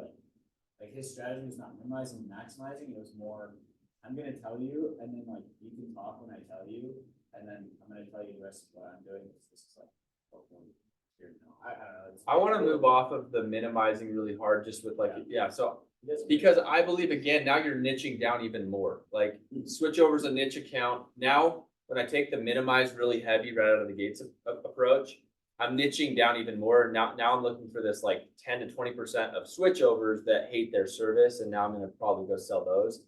like his strategy was not minimizing, maximizing. It was more, I'm gonna tell you, and then like you can talk when I tell you, and then I'm gonna tell you the rest of what I'm doing. This is like, I don't know. I want to move off of the minimizing really hard, just with like, yeah. So because I believe again, now you're niching down even more. Like switchover's a niche account. Now, when I take the minimize really heavy right out of the gates approach, I'm niching down even more. Now I'm looking for this like 10 to 20% of switchovers that hate their service. And now I'm going to probably go sell those.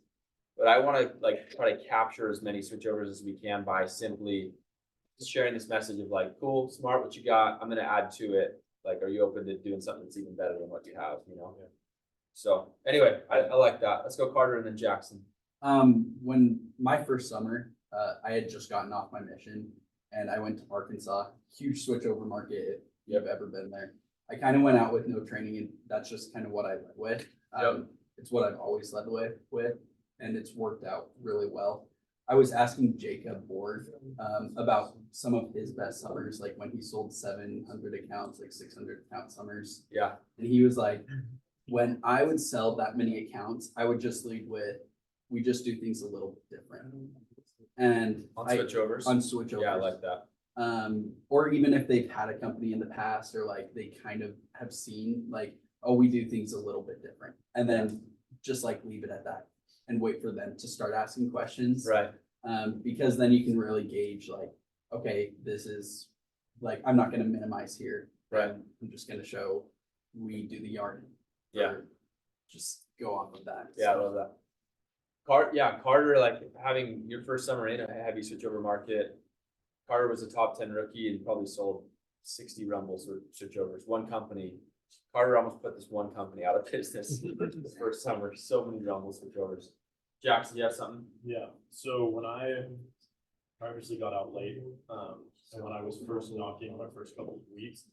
But I want to like try to capture as many switchovers as we can by simply sharing this message of like, cool, smart, what you got. I'm going to add to it. Like, are you open to doing something that's even better than what you have, you know? Yeah. So anyway, I like that. Let's go Carter and then Jackson. When my first summer, I had just gotten off my mission and I went to Arkansas, huge switchover market if you've ever been there. I kind of went out with no training, and that's just kind of what I led with. It's what I've always led with, and it's worked out really well. I was asking Jacob Borg about some of his best summers, like when he sold 700 accounts, like 600 account summers. Yeah. And he was like, when I would sell that many accounts, I would just lead with, we just do things a little different. And on switchovers. On switchovers. Yeah, I like that. Or even if they've had a company in the past, or like they kind of have seen like, oh, we do things a little bit different. And then just like leave it at that and wait for them to start asking questions. Right. Because then you can really gauge like, okay, this is like, I'm not going to minimize here. Right. I'm just going to show we do the yarn. Yeah. Just go off of that. Yeah, I love that. Carter, like having your first summer in a heavy switchover market, Carter was a top 10 rookie and probably sold 60 rumbles or switchovers. One company, Carter almost put this one company out of business the first summer. So many rumble switchovers. Jackson, you have something? Yeah, so when I I obviously got out late, and when I was first knocking my first couple of weeks,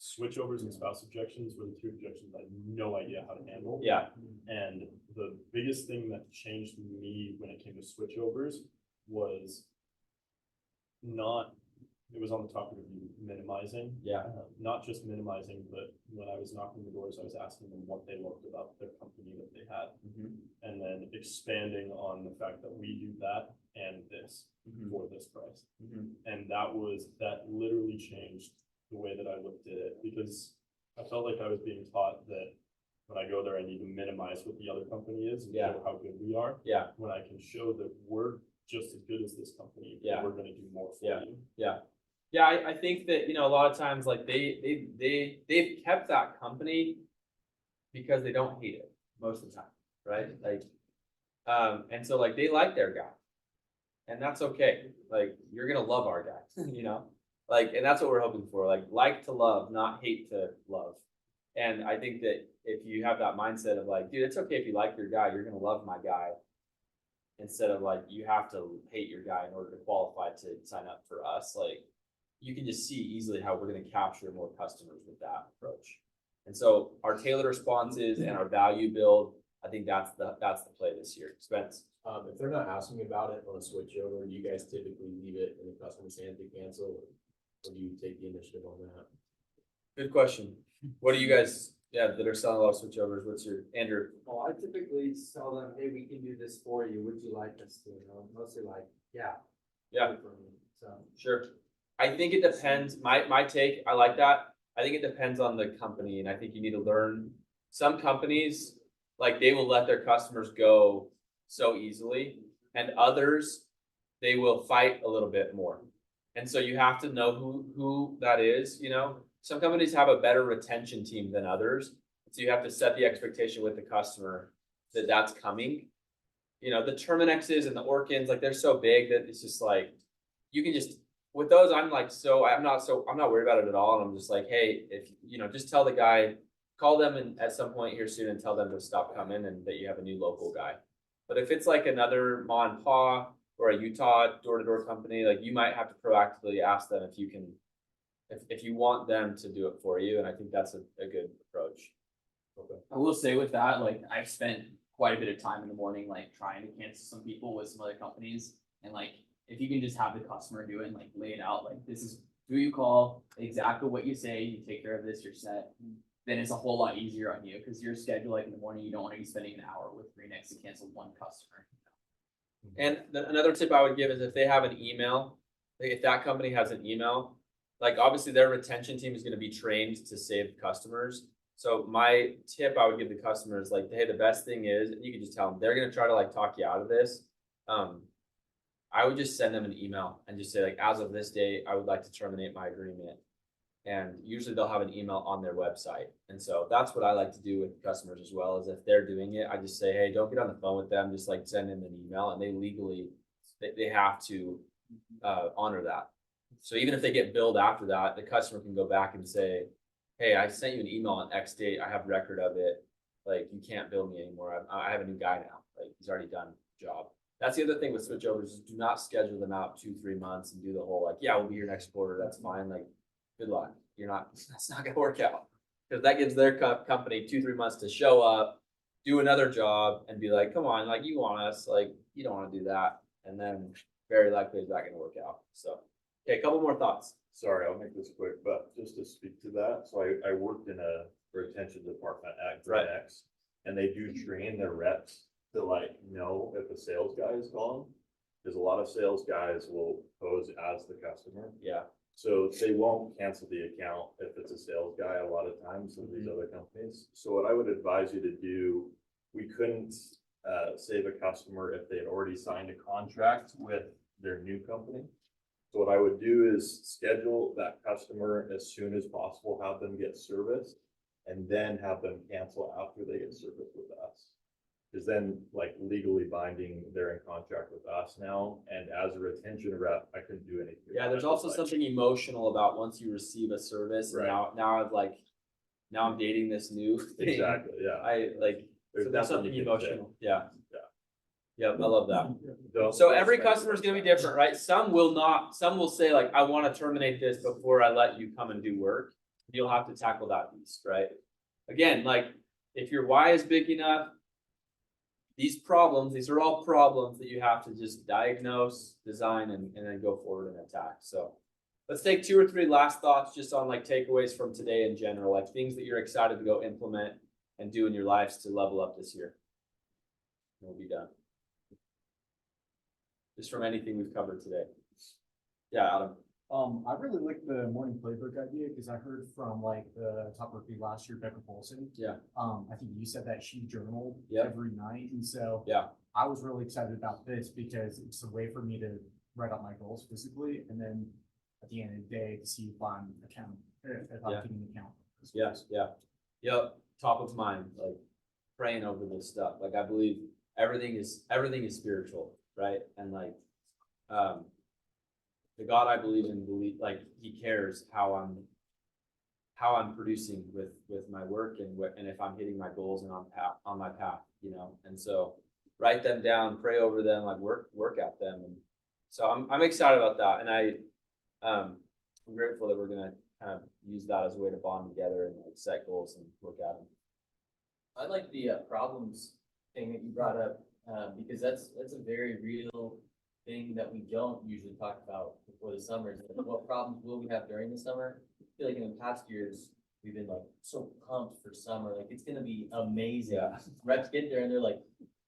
switchovers and spouse objections were the two objections I had no idea how to handle. Yeah, And the biggest thing that changed me when it came to switchovers was not, it was on the topic of minimizing. yeah, Not just minimizing, but when I was knocking the doors, I was asking them what they loved about their company that they had. And then expanding on the fact that we do that and this for this price. And that literally changed the way that I looked at it, because I felt like I was being taught that when I go there, I need to minimize what the other company is and Yeah. show how good we are. yeah, When I can show that we're just as good as this company, but Yeah. we're gonna do more for Yeah. you. yeah. Yeah, I think that, you know, a lot of times, like, they've kept that company because they don't hate it most of the time, right? Like, and so, like, they like their guy. And that's okay. Like, you're gonna love our guy, you know? Like, and that's what we're hoping for, like to love, not hate to love. And I think that if you have that mindset of like, dude, it's okay if you like your guy, you're gonna love my guy. Instead of like, you have to hate your guy in order to qualify to sign up for us, like, you can just see easily how we're gonna capture more customers with that approach. And so our tailored responses and our value build, I think that's the play this year. Spence. If they're not asking about it on a switchover, do you guys typically leave it in the customer's hand to cancel? Or do you take the initiative on that? Good question. What do you guys, that are selling a lot of switchovers, what's your, Andrew? Well, I typically tell them, hey, we can do this for you, would you like us to, mostly like, yeah. Yeah. do it for me. So, Sure. I think it depends, my take, I like that. I think it depends on the company, and I think you need to learn. Some companies, like, they will let their customers go so easily, and others, they will fight a little bit more. And so you have to know who that is, you know? Some companies have a better retention team than others, so you have to set the expectation with the customer that that's coming. You know, the Terminexes and the Orkins, like, they're so big that it's just like, you can just, with those, I'm not worried about it at all. And I'm just like, hey, if, you know, just tell the guy, call them and at some point here soon and tell them to stop coming and that you have a new local guy. But if it's like another ma and pa or a Utah door-to-door company, like, you might have to proactively ask them if you can, if you want them to do it for you. And I think that's a good approach. Okay. I will say with that, like, I've spent quite a bit of time in the morning, like, trying to cancel some people with some other companies. And like, if you can just have the customer do it and like lay it out, like, this is who you call, exactly what you say, you take care of this, you're set. Then it's a whole lot easier on you, because your schedule, like, in the morning, you don't want to be spending an hour with Greenex to cancel one customer. And another tip I would give is if they have an email, like, if that company has an email, like, obviously their retention team is going to be trained to save customers. So my tip I would give the customers, like, hey, the best thing is, and you can just tell them, they're going to try to like talk you out of this. I would just send them an email and just say, like, as of this date, I would like to terminate my agreement. And usually they'll have an email on their website. And so that's what I like to do with customers as well, is if they're doing it, I just say, hey, don't get on the phone with them, just like send them an email, and they legally, they have to honor that. So even if they get billed after that, the customer can go back and say, hey, I sent you an email on X date, I have record of it, like, you can't bill me anymore, I have a new guy now, like, he's already done the job. That's the other thing with switchovers, is do not schedule them out 2-3 months and do the whole, like, yeah, we'll be here next quarter, that's fine, like, good luck. That's not gonna work out. Because that gives their company 2-3 months to show up, do another job, and be like, come on, like, you want us, like, you don't wanna do that. And then very likely it's not gonna work out. So, okay, a couple more thoughts. Sorry, I'll make this quick, but just to speak to that, so I worked in a retention department at Right. Greenex, and they do train their reps to like know if a sales guy is gone, because a lot of sales guys will pose as the customer. Yeah. So they won't cancel the account if it's a sales guy a lot of times in these other companies. So what I would advise you to do, we couldn't save a customer if they had already signed a contract with their new company. So what I would do is schedule that customer as soon as possible, have them get service, and then have them cancel after they get service with us. Because then, like, legally binding, they're in contract with us now, and as a retention rep, I couldn't do anything. Yeah, there's about it, also like- something emotional about once you receive a service. Right. Now I'm dating this new thing. Exactly, yeah. I like, so there's nothing something you can say. emotional. Yeah. Yep, I love that. Don't- So every customer is gonna be different, right? Some will not, some will say like, I wanna terminate this before I let you come and do work. You'll have to tackle that piece, right? Again, like, if your why is big enough, these problems, these are all problems that you have to just diagnose, design, and then go forward and attack, so. Let's take 2 or 3 last thoughts just on like takeaways from today in general, like things that you're excited to go implement and do in your lives to level up this year. And we'll be done. Just from anything we've covered today. Yeah, Adam. I really like the morning playbook idea because I heard from like the top rookie last year, Becca Polson. Yeah. I think you said that she journaled Yep. every night, and so Yeah. I was really excited about this because it's a way for me to write out my goals physically, and then at the end of the day to see if I'm if I'm Yeah. getting account. Yes, yeah. Yep, top of mind, like praying over this stuff. Like I believe everything is spiritual, right? And like the God I believe in, like he cares how I'm producing with my work and if I'm hitting my goals and on my path, you know. And so write them down, pray over them, like work at them. And so I'm excited about that. And I'm grateful that we're gonna kind of use that as a way to bond together and like set goals and look at them. I like the problems thing that you brought up, because that's a very real thing that we don't usually talk about before the summer. Is like, what problems will we have during the summer? I feel like in the past years, we've been like so pumped for summer, like it's gonna be amazing. Yeah. Reps get there and they're like,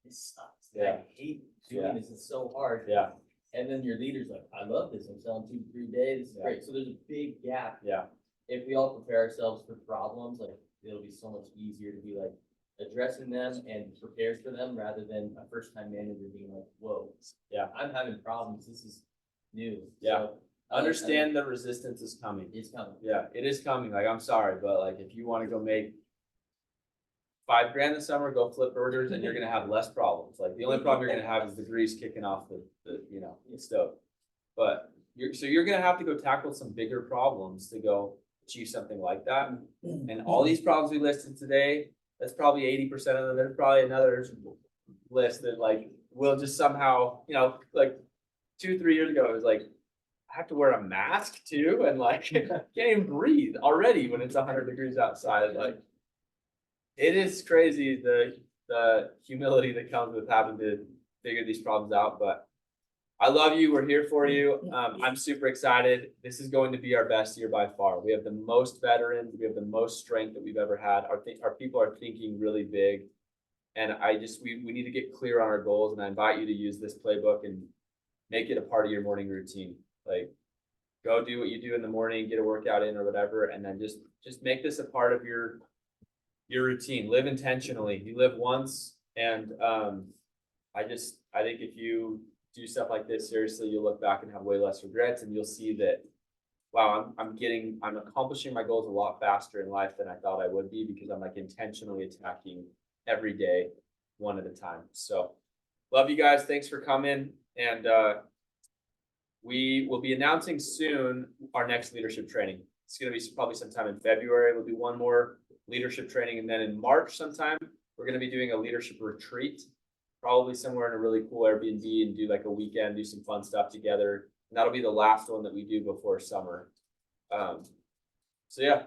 this sucks. Yeah. I hate doing Yeah. this, it's so hard. Yeah, And then your leader's like, I love this, I'm selling 2 to 3 days, this is Yeah. great. So there's a big gap. yeah, If we all prepare ourselves for problems, like it'll be so much easier to be like addressing them and prepared for them rather than a first time manager being like, whoa. Yeah. I'm having problems, this is new. Yeah. So, understand the resistance is coming. it's coming. Yeah, it is coming. Like, I'm sorry, but like, if you want to go make $5,000 this summer, go flip burgers and you're gonna have less problems. Like, the only problem you're gonna have is the grease kicking off the stove. But you're gonna have to go tackle some bigger problems to go achieve something like that. And all these problems we listed today, that's probably 80% of them. There's probably another list that like will just somehow, like 2-3 years ago, it was like, I have to wear a mask too, and like can't even breathe already when it's 100 degrees outside. Like, it is crazy the humility that comes with having to figure these problems out. But I love you. We're here for you. I'm super excited. This is going to be our best year by far. We have the most veterans. We have the most strength that we've ever had. Our people are thinking really big. And we need to get clear on our goals. And I invite you to use this playbook and make it a part of your morning routine. Like, go do what you do in the morning, get a workout in or whatever. And then just make this a part of your routine. Live intentionally. You live once. And I think if you do stuff like this seriously, you'll look back and have way less regrets, and you'll see that, wow, I'm accomplishing my goals a lot faster in life than I thought I would be, because I'm like intentionally attacking every day, one at a time. So love you guys. Thanks for coming. And we will be announcing soon our next leadership training. It's going to be probably sometime in February. We'll do one more leadership training. And then in March sometime, we're going to be doing a leadership retreat, probably somewhere in a really cool Airbnb, and do like a weekend, do some fun stuff together. And that'll be the last one that we do before summer. So yeah,